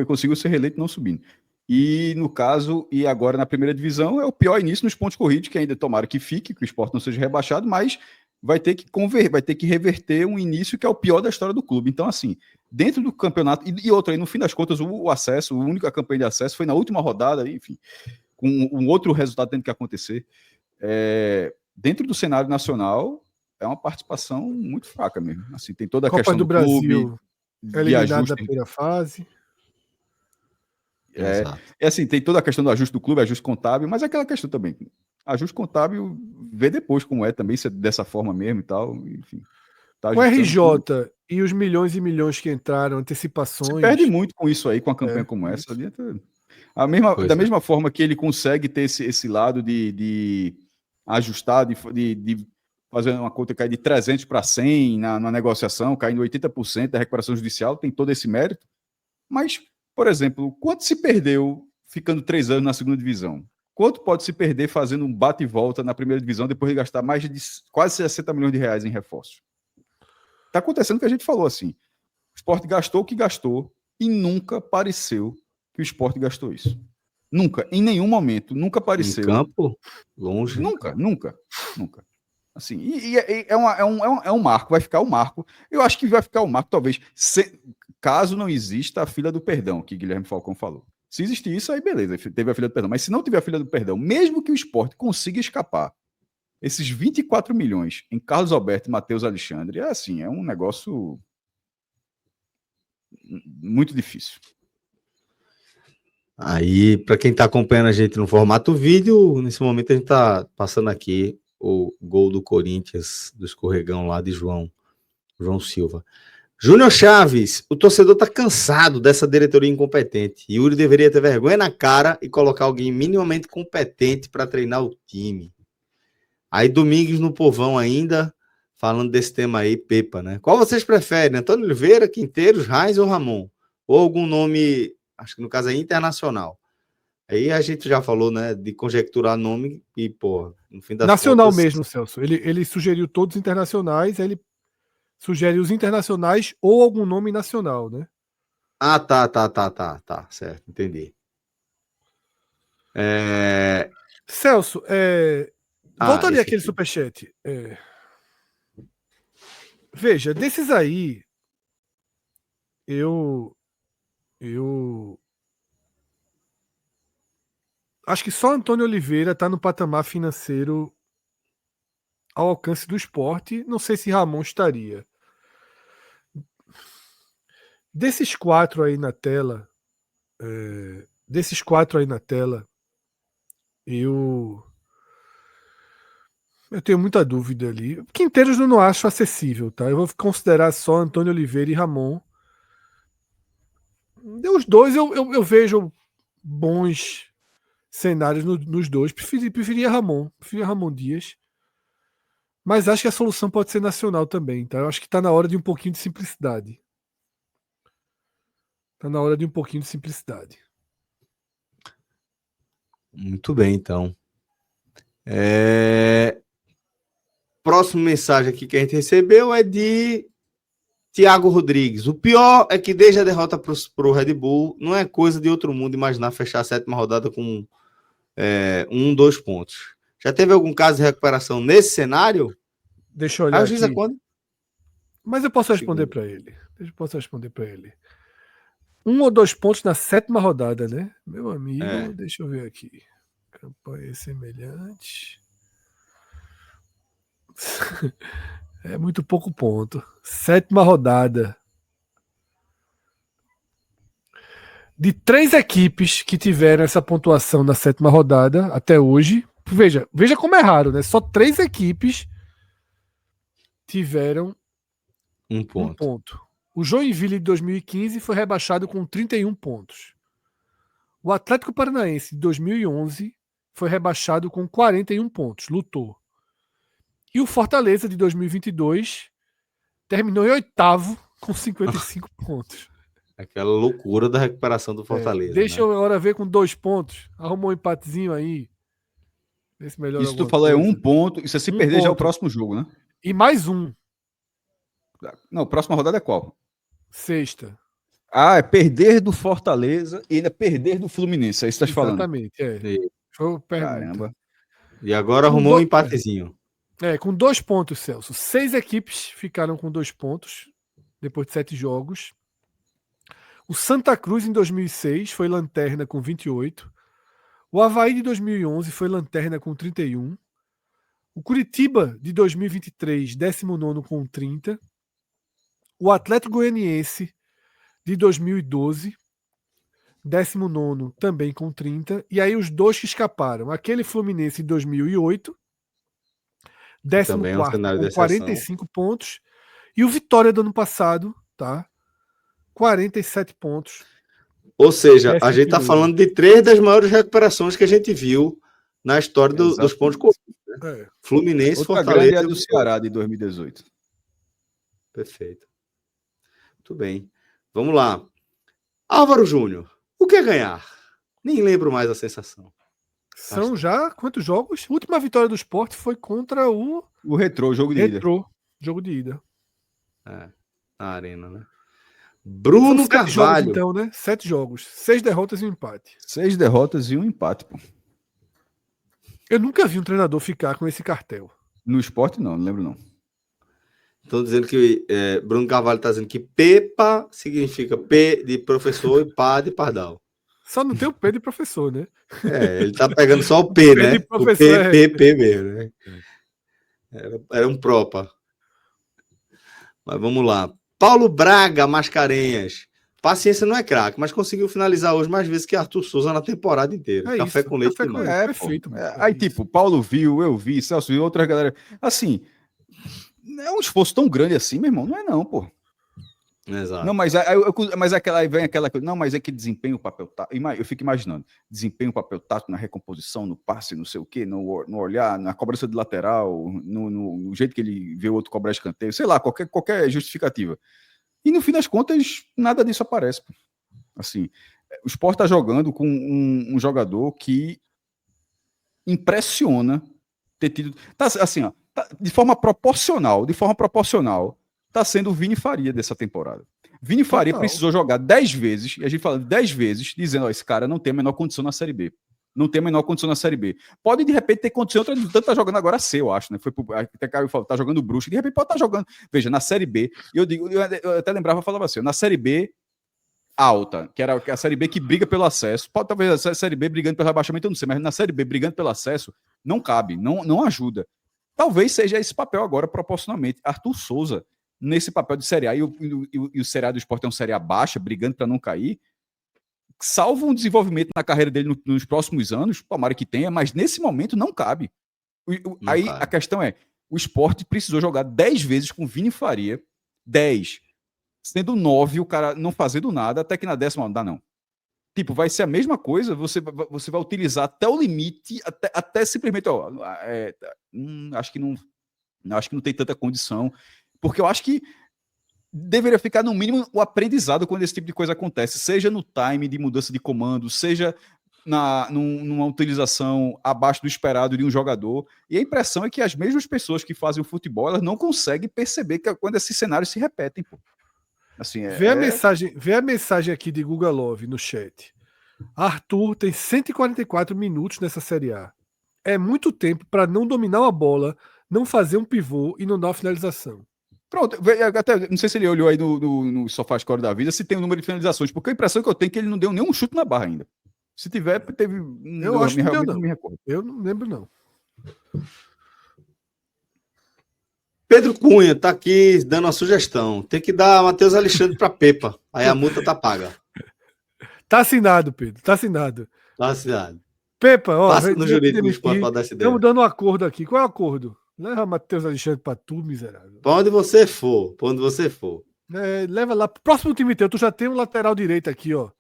Speaker 3: conseguiu ser reeleito não subindo. E no caso, e agora na primeira divisão, é o pior início nos pontos corridos, que ainda tomara que fique, que o esporte não seja rebaixado, mas vai ter que reverter um início que é o pior da história do clube. Então, assim, dentro do campeonato, e outra, aí, no fim das contas, o acesso, a única campanha de acesso foi na última rodada, enfim, com um outro resultado tendo que acontecer. Dentro do cenário nacional, é uma participação muito fraca mesmo. Assim, tem toda a
Speaker 2: Copa
Speaker 3: questão
Speaker 2: do Brasil,
Speaker 3: clube,
Speaker 2: eliminado da primeira fase.
Speaker 3: Assim, tem toda a questão do ajuste do clube, ajuste contábil, mas é aquela questão também. Ajuste contábil, vê depois como é também, se é dessa forma mesmo e tal, enfim. Tá
Speaker 2: o RJ tudo. E os milhões e milhões que entraram, antecipações.
Speaker 3: Você perde muito com isso aí, com a campanha como essa. Da mesma forma que ele consegue ter esse lado de ajustar, de fazer uma conta cair de 300 para 100 na negociação, caindo 80% da recuperação judicial, tem todo esse mérito. Mas, por exemplo, quanto se perdeu ficando 3 anos na segunda divisão? Quanto pode se perder fazendo um bate e volta na primeira divisão depois de gastar mais de quase 60 milhões de reais em reforços? Está acontecendo o que a gente falou, assim. O esporte gastou o que gastou e nunca pareceu que o esporte gastou isso. Nunca, em nenhum momento, nunca pareceu.
Speaker 1: Em campo? Longe.
Speaker 3: Nunca. Assim, é um marco, vai ficar um marco. Eu acho que vai ficar um marco, talvez, caso não exista a fila do perdão, que Guilherme Falcão falou. Se existir isso, aí beleza, teve a fila do perdão. Mas se não tiver a fila do perdão, mesmo que o esporte consiga escapar esses 24 milhões em Carlos Alberto e Matheus Alexandre, é um negócio muito difícil.
Speaker 1: Aí, para quem está acompanhando a gente no formato vídeo, nesse momento a gente está passando aqui o gol do Corinthians, do escorregão lá de João Silva. Júnior Chaves, o torcedor está cansado dessa diretoria incompetente. Yuri deveria ter vergonha na cara e colocar alguém minimamente competente para treinar o time. Aí Domingos no Povão ainda, falando desse tema aí, Pepa, né? Qual vocês preferem? Antônio Oliveira, Quinteiros, Reis ou Ramon? Ou algum nome, acho que no caso é internacional. Aí a gente já falou, né, de conjecturar nome e, pô, no fim das
Speaker 2: nacional
Speaker 1: contas...
Speaker 2: mesmo, Celso. Ele sugeriu todos internacionais, aí ele sugere os internacionais ou algum nome nacional, né?
Speaker 1: Ah, tá, certo, entendi.
Speaker 2: Celso, volta ali aquele superchat. Veja, desses aí, eu acho que só Antônio Oliveira está no patamar financeiro ao alcance do esporte. Não sei se Ramon estaria. Desses quatro aí na tela, eu tenho muita dúvida ali. Quinteiros eu não acho acessível, tá? Eu vou considerar só Antônio Oliveira e Ramon. Os dois eu vejo bons cenários nos dois. Preferia Ramon Dias. Mas acho que a solução pode ser nacional também, tá? Eu acho que está na hora de um pouquinho de simplicidade.
Speaker 1: Muito bem, então. Próxima mensagem aqui que a gente recebeu é de Tiago Rodrigues. O pior é que desde a derrota para o Red Bull, não é coisa de outro mundo imaginar fechar a 7ª rodada com 2 pontos. Já teve algum caso de recuperação nesse cenário?
Speaker 2: Deixa eu olhar aqui.
Speaker 1: Quando?
Speaker 2: Mas eu posso responder para ele. Eu posso responder para ele. 1 ou 2 pontos na 7ª rodada, né? Meu amigo, deixa eu ver aqui. Campanha semelhante. É muito pouco ponto. 7ª rodada. De 3 equipes que tiveram essa pontuação na 7ª rodada até hoje, veja como é raro, né? Só 3 equipes tiveram um ponto. O Joinville de 2015 foi rebaixado com 31 pontos. O Atlético Paranaense de 2011 foi rebaixado com 41 pontos, lutou. E o Fortaleza de 2022 terminou em 8º com 55 pontos.
Speaker 1: Aquela loucura da recuperação do Fortaleza.
Speaker 2: Deixa eu agora ver com 2 pontos. Arrumou um empatezinho aí. Vê se melhora
Speaker 3: isso tu falou coisa. É 1 ponto. Isso é se perder ponto. Já é o próximo jogo, né?
Speaker 2: E mais 1.
Speaker 3: Não, próxima rodada é qual?
Speaker 2: 6ª.
Speaker 3: É perder do Fortaleza e ainda perder do Fluminense. É isso que você está falando.
Speaker 2: Exatamente, Foi
Speaker 3: Caramba.
Speaker 1: E agora arrumou um empatezinho.
Speaker 2: Com 2 pontos, Celso. 6 equipes ficaram com 2 pontos depois de 7 jogos. O Santa Cruz, em 2006, foi lanterna com 28. O Avaí, de 2011, foi lanterna com 31. O Curitiba, de 2023, 19º com 30. O Atlético Goianiense, de 2012, 19º também com 30. E aí os 2 que escaparam. Aquele Fluminense, de 2008, 14º com 45 pontos. E o Vitória do ano passado, tá? 47 pontos.
Speaker 1: Ou seja, a gente está falando de 3 das maiores recuperações que a gente viu na história dos pontos corridos. Né? Fluminense,
Speaker 3: outra
Speaker 1: Fortaleza.
Speaker 3: Grande é do Ceará de 2018.
Speaker 1: Perfeito. Muito bem. Vamos lá. Álvaro Júnior, o que é ganhar? Nem lembro mais a sensação.
Speaker 2: São já quantos jogos? A última vitória do Sport foi contra o
Speaker 3: Retrô, jogo de ida.
Speaker 2: Jogo de ida.
Speaker 1: Na Arena, né? Bruno Carvalho.
Speaker 2: Jogos, então, né? 7 jogos. 6 derrotas e um empate.
Speaker 3: 6 derrotas e um empate, pô.
Speaker 2: Eu nunca vi um treinador ficar com esse cartel.
Speaker 3: No Sport, não lembro, não.
Speaker 1: Estão dizendo que Bruno Carvalho está dizendo que PEPA significa P de professor e PA de pardal.
Speaker 2: Só não tem o P de professor, né?
Speaker 1: Ele tá pegando só o P, né? O P mesmo, né? Era um propa. Mas vamos lá. Paulo Braga Mascarenhas. Paciência não é craque, mas conseguiu finalizar hoje mais vezes que Arthur Souza na temporada inteira. Café com leite demais.
Speaker 2: Perfeito.
Speaker 3: Aí, tipo, Paulo viu, eu vi, Celso viu, outra galera. Assim, não é um esforço tão grande assim, meu irmão. Não é não, pô.
Speaker 1: Exato.
Speaker 3: Não, mas aí vem aquela coisa. Não, mas é que desempenha o papel tático. Eu fico imaginando. Desempenha o papel tático na recomposição, no passe, não sei o quê, no olhar, na cobrança de lateral, no jeito que ele vê o outro cobrar escanteio, sei lá, qualquer justificativa. E no fim das contas, nada disso aparece. Pô. Assim, o Sport tá jogando com um jogador que impressiona ter tido. Tá, assim, ó, tá, de forma proporcional, tá sendo o Vini Faria dessa temporada. Vini Faria precisou jogar 10 vezes, e a gente falando 10 vezes, dizendo, ó, esse cara não tem a menor condição na Série B. Não tem a menor condição na Série B. Pode, de repente, ter condição, tanto tá jogando agora C, eu acho, né? Até Caio falou, tá jogando Bruxo, de repente pode estar jogando. Veja, na Série B, eu até lembrava, falava assim, na Série B alta, que era a Série B que briga pelo acesso, pode talvez a Série B brigando pelo rebaixamento, eu não sei, mas na Série B brigando pelo acesso, não cabe, não ajuda. Talvez seja esse papel agora, proporcionalmente. Arthur Souza, nesse papel de Série A, e o Série A do Sport é um Série A baixa, brigando para não cair, salvo um desenvolvimento na carreira dele nos próximos anos, tomara que tenha, mas nesse momento não cabe. Aí a questão é, o Sport precisou jogar 10 vezes com Vini Faria, 10, sendo 9 o cara não fazendo nada, até que na 10ª não dá não. Tipo, vai ser a mesma coisa, você vai utilizar até o limite, até simplesmente, ó, acho que não tem tanta condição, porque eu acho que deveria ficar, no mínimo, o aprendizado quando esse tipo de coisa acontece, seja no time de mudança de comando, seja numa utilização abaixo do esperado de um jogador, e a impressão é que as mesmas pessoas que fazem o futebol, elas não conseguem perceber que quando esses cenários se repetem, pô. Assim,
Speaker 2: vê a mensagem aqui de Guga Love no chat. Arthur tem 144 minutos nessa Série A. É muito tempo para não dominar uma bola, não fazer um pivô e não dar uma finalização.
Speaker 3: Pronto, até, não sei se ele olhou aí no SofaScore da vida, se tem o número de finalizações, porque a impressão que eu tenho é que ele não deu nenhum chute na barra ainda. Se tiver, teve...
Speaker 2: Eu acho que
Speaker 3: realmente
Speaker 2: não.
Speaker 3: não me recordo.
Speaker 2: Eu não lembro, não.
Speaker 1: Pedro Cunha tá aqui dando uma sugestão. Tem que dar Matheus Alexandre para Pepa. Aí a multa tá paga.
Speaker 2: Tá assinado, Pedro. Tá assinado.
Speaker 1: Tá assinado.
Speaker 2: Pepa, ó.
Speaker 1: Passa no jurídico do esporte para dar essa ideia.
Speaker 2: Estamos dando um acordo aqui. Qual é o acordo? Leva Matheus Alexandre pra tu, miserável.
Speaker 1: Pra onde você for. Pra onde você for.
Speaker 2: Leva lá. Próximo time teu, tu já tem um lateral direito aqui, ó.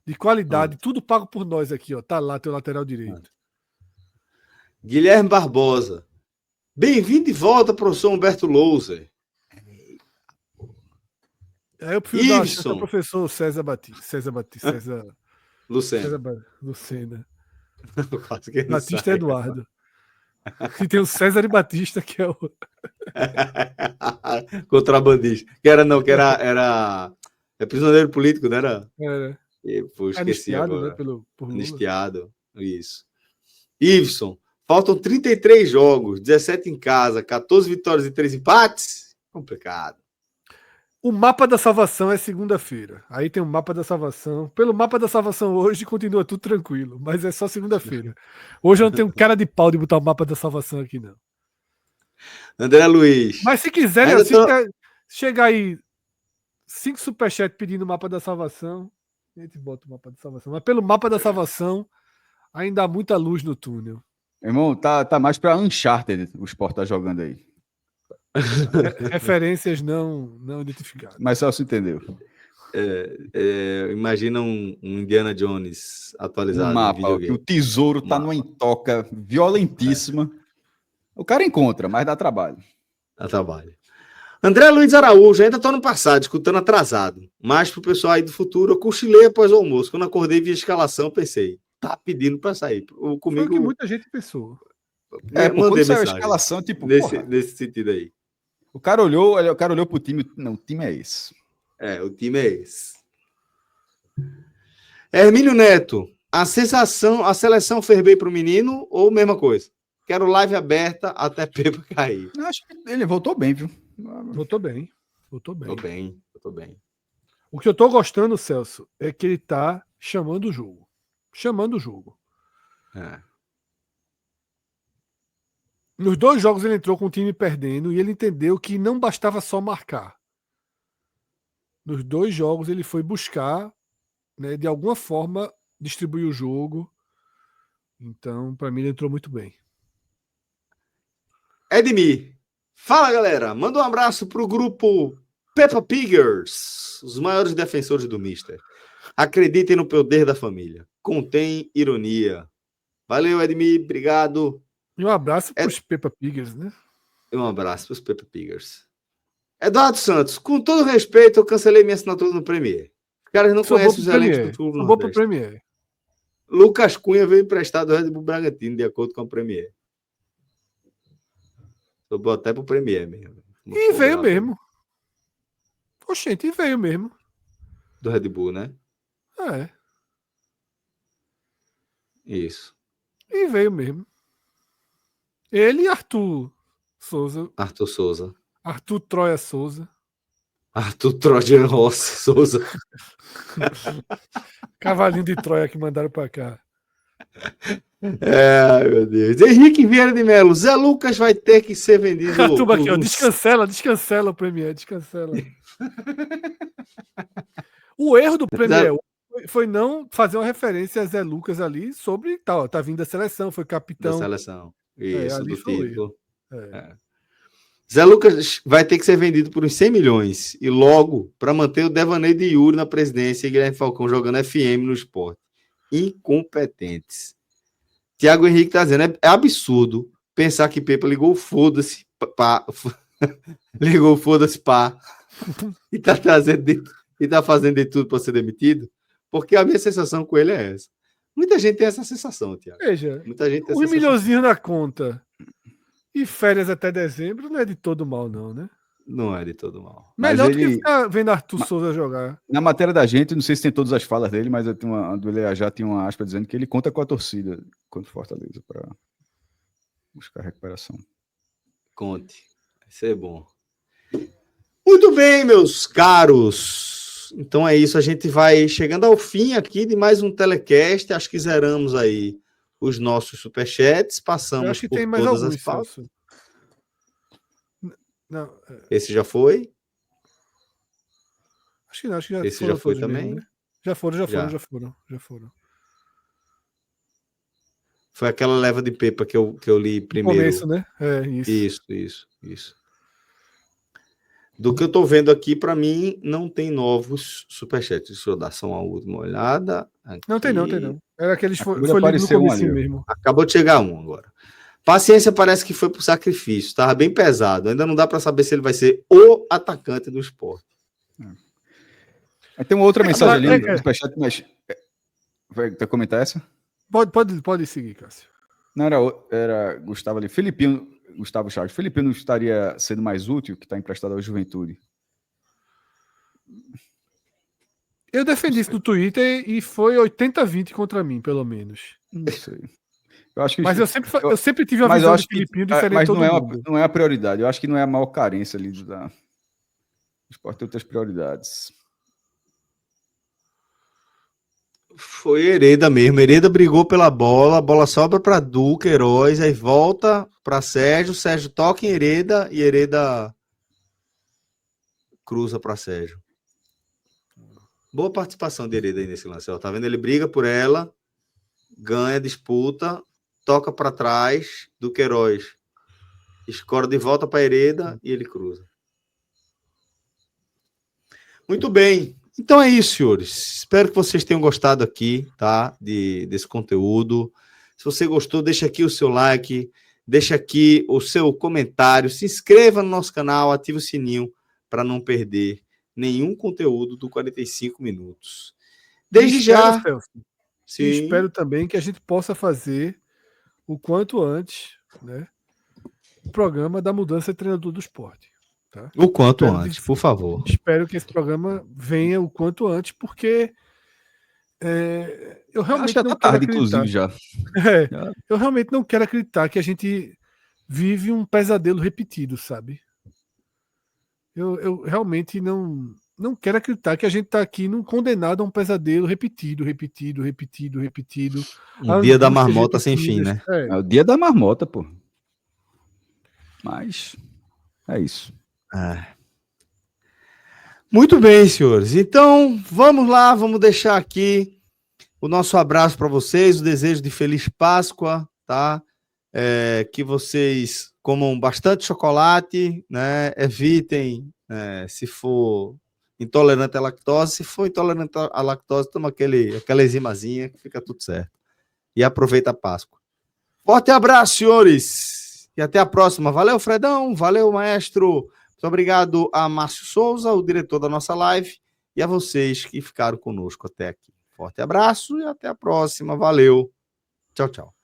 Speaker 2: De qualidade. Tudo pago por nós aqui, ó. Tá lá teu lateral direito.
Speaker 1: Guilherme Barbosa. Bem-vindo de volta, professor Humberto Louser.
Speaker 2: Eu prefiro dar uma chance ao professor César Batista. César Lucena. Batista Eduardo. E tem o César e Batista, que é o.
Speaker 1: Contrabandista. Que era prisioneiro político, não era?
Speaker 2: Era.
Speaker 1: Pô, esqueci agora.
Speaker 2: Né, por Lula.
Speaker 1: Anistiado. Isso. Iveson. Faltam 33 jogos, 17 em casa, 14 vitórias e 3 empates. Complicado.
Speaker 2: O mapa da salvação é segunda-feira. Aí tem o mapa da salvação. Pelo mapa da salvação hoje continua tudo tranquilo, mas é só segunda-feira. Hoje eu não tenho cara de pau de botar o mapa da salvação aqui, não.
Speaker 1: André Luiz.
Speaker 2: Mas se quiser, chegar aí 5 superchats pedindo o mapa da salvação, a gente bota o mapa da salvação. Mas pelo mapa da salvação, ainda há muita luz no túnel.
Speaker 3: Irmão, tá mais pra Uncharted o Sport tá jogando aí.
Speaker 2: Referências não identificadas.
Speaker 3: Mas só se entendeu.
Speaker 1: Imagina um Indiana Jones atualizado.
Speaker 3: Um mapa, que o tesouro tá numa intoca violentíssima. O cara encontra, mas dá trabalho.
Speaker 1: Dá trabalho. André Luiz Araújo, ainda tô no passado, escutando atrasado. Mas pro pessoal aí do futuro, eu cochilei após o almoço. Quando acordei via escalação, pensei, tá pedindo pra sair. Comigo,
Speaker 2: foi o que muita gente pensou.
Speaker 1: Mandei
Speaker 3: saiu a escalação, tipo,
Speaker 1: nesse sentido aí.
Speaker 3: O cara olhou pro time, não, o time é esse.
Speaker 1: O time é esse. Hermínio Neto, a seleção fez bem pro menino ou mesma coisa? Quero live aberta até Pepa cair.
Speaker 3: Acho que ele voltou bem, viu?
Speaker 2: Voltou bem.
Speaker 1: Tô bem.
Speaker 2: O que eu tô gostando, Celso, é que ele tá chamando o jogo. Nos 2 jogos ele entrou com o time perdendo e ele entendeu que não bastava só marcar. Nos 2 jogos ele foi buscar, né, de alguma forma, distribuir o jogo. Então, para mim, ele entrou muito bem.
Speaker 1: Edmir. Fala, galera. Manda um abraço pro grupo Peppa Piggers, os maiores defensores do Mister. Acreditem no poder da família. Contém ironia. Valeu, Edmir. Obrigado.
Speaker 2: E um abraço para os Peppa Piggers, né?
Speaker 1: Um abraço para os Peppa Piggers. Eduardo Santos, com todo respeito, eu cancelei minha assinatura no Premier. Os caras não conhecem os elencos do Clube
Speaker 2: Nordeste. Premier.
Speaker 1: Lucas Cunha veio emprestado do Red Bull Bragantino, de acordo com a Premier. Sobrou até pro Premier mesmo.
Speaker 2: E veio mesmo. Oxente, e veio mesmo.
Speaker 1: Do Red Bull, né? Isso.
Speaker 2: E veio mesmo. Ele e Arthur Souza. Arthur Troia Souza.
Speaker 1: Arthur Trojan Rossi Souza.
Speaker 2: Cavalinho de Troia que mandaram pra cá.
Speaker 1: Ai, meu Deus. Henrique Vieira de Melo. Zé Lucas vai ter que ser vendido.
Speaker 2: Tuba aqui, ó. Descancela o Premier. Descancela. O erro do Premier foi não fazer uma referência a Zé Lucas ali sobre tá vindo da seleção, foi capitão.
Speaker 1: Da seleção. Isso, do título.
Speaker 2: É.
Speaker 1: Zé Lucas vai ter que ser vendido por uns 100 milhões e logo para manter o devaneio de Yuri na presidência e Guilherme Falcão jogando FM no esporte. Incompetentes. Tiago Henrique tá dizendo, é absurdo pensar que Pepa ligou foda-se ligou foda-se pá e tá fazendo de tudo para ser demitido, porque a minha sensação com ele é essa. Muita gente tem essa sensação, Tiago.
Speaker 2: Veja,
Speaker 1: Muita gente tem essa
Speaker 2: 1
Speaker 1: sensação.
Speaker 2: milhãozinho na conta e férias até dezembro não é de todo mal, não, né?
Speaker 1: Não é de todo mal.
Speaker 2: Melhor do que ficar vendo Arthur Souza jogar.
Speaker 3: Na matéria da gente, não sei se tem todas as falas dele, mas eu tenho a do Eleajá tinha uma aspa dizendo que ele conta com a torcida contra o Fortaleza para buscar a recuperação.
Speaker 1: Conte. Vai ser bom. Muito bem, meus caros. Então é isso. A gente vai chegando ao fim aqui de mais um telecast. Acho que zeramos aí os nossos superchats. Passamos
Speaker 2: Eu acho que
Speaker 1: por
Speaker 2: tem mais
Speaker 1: todas
Speaker 2: alguns,
Speaker 1: as pautas.
Speaker 2: Celso. Não,
Speaker 1: Esse já foi?
Speaker 2: acho que não, acho que já
Speaker 1: Esse
Speaker 2: foram
Speaker 1: já foi
Speaker 2: todos
Speaker 1: também?
Speaker 2: mesmo, né? Já foram.
Speaker 1: Já. Foi aquela leva de Pepa que eu li primeiro.
Speaker 2: Começo, né? É,
Speaker 1: Isso. Do que eu tô vendo aqui, para mim, não tem novos superchats. Deixa eu dar só uma última olhada. Aqui.
Speaker 2: Não, tem não. Era aqueles foi
Speaker 3: Acabou de
Speaker 2: lido no
Speaker 3: aparecer um
Speaker 2: comecinho
Speaker 3: ali, ó.
Speaker 2: mesmo.
Speaker 1: Acabou de chegar um agora. Paciência parece que foi pro sacrifício. Estava bem pesado. Ainda não dá para saber se ele vai ser o atacante do Sport.
Speaker 3: Aí tem uma outra mensagem ali
Speaker 2: é.
Speaker 3: no superchat, mas vai comentar essa?
Speaker 2: Pode seguir, Cássio.
Speaker 3: Não, era Gustavo ali. Gustavo Chaves. Filipino estaria sendo mais útil que está emprestado ao Juventude?
Speaker 2: Eu defendi isso no Twitter e foi 80-20 contra mim, pelo menos.
Speaker 3: Não sei. Eu acho que
Speaker 2: Mas eu sempre tive uma visão do Filipinho diferente de todo mundo.
Speaker 3: Não é a prioridade. Eu acho que não é a maior carência ali da. O Sport tem outras prioridades.
Speaker 1: Foi Hereda mesmo. Hereda brigou pela bola, a bola sobra para Duque, Heróis, aí volta para Sérgio toca em Hereda e Hereda cruza para Sérgio. Boa participação de Hereda aí nesse lance. Ó. Tá vendo? Ele briga por ela, ganha, disputa, toca para trás do Queiroz. Escora de volta para Hereda e ele cruza. Muito bem. Então é isso, senhores. Espero que vocês tenham gostado aqui, tá? Desse conteúdo. Se você gostou, deixa aqui o seu like, deixa aqui o seu comentário, se inscreva no nosso canal, ative o sininho para não perder nenhum conteúdo do 45 minutos. Desde já.
Speaker 2: Celso,
Speaker 1: sim.
Speaker 2: E espero também que a gente possa fazer o quanto antes, né, o programa da mudança de treinador do Sport. Tá?
Speaker 1: O quanto antes, por favor.
Speaker 2: Espero que esse programa venha o quanto antes, porque eu realmente não quero acreditar.
Speaker 3: Inclusive, já.
Speaker 2: Eu realmente não quero acreditar que a gente vive um pesadelo repetido, sabe? Eu realmente não quero acreditar que a gente está aqui num condenado a um pesadelo repetido.
Speaker 1: Um dia da marmota sem fim, né?
Speaker 3: É o dia da marmota, pô. Mas é isso.
Speaker 1: Muito bem, senhores. Então, vamos lá, vamos deixar aqui o nosso abraço para vocês, o desejo de Feliz Páscoa, tá? Que vocês comam bastante chocolate, né? Evitem, se for intolerante à lactose. Se for intolerante à lactose, toma aquela enzimazinha que fica tudo certo. E aproveita a Páscoa. Forte abraço, senhores! E até a próxima. Valeu, Fredão. Valeu, maestro. Muito obrigado a Márcio Souza, o diretor da nossa live, e a vocês que ficaram conosco até aqui. Forte abraço e até a próxima. Valeu. Tchau, tchau.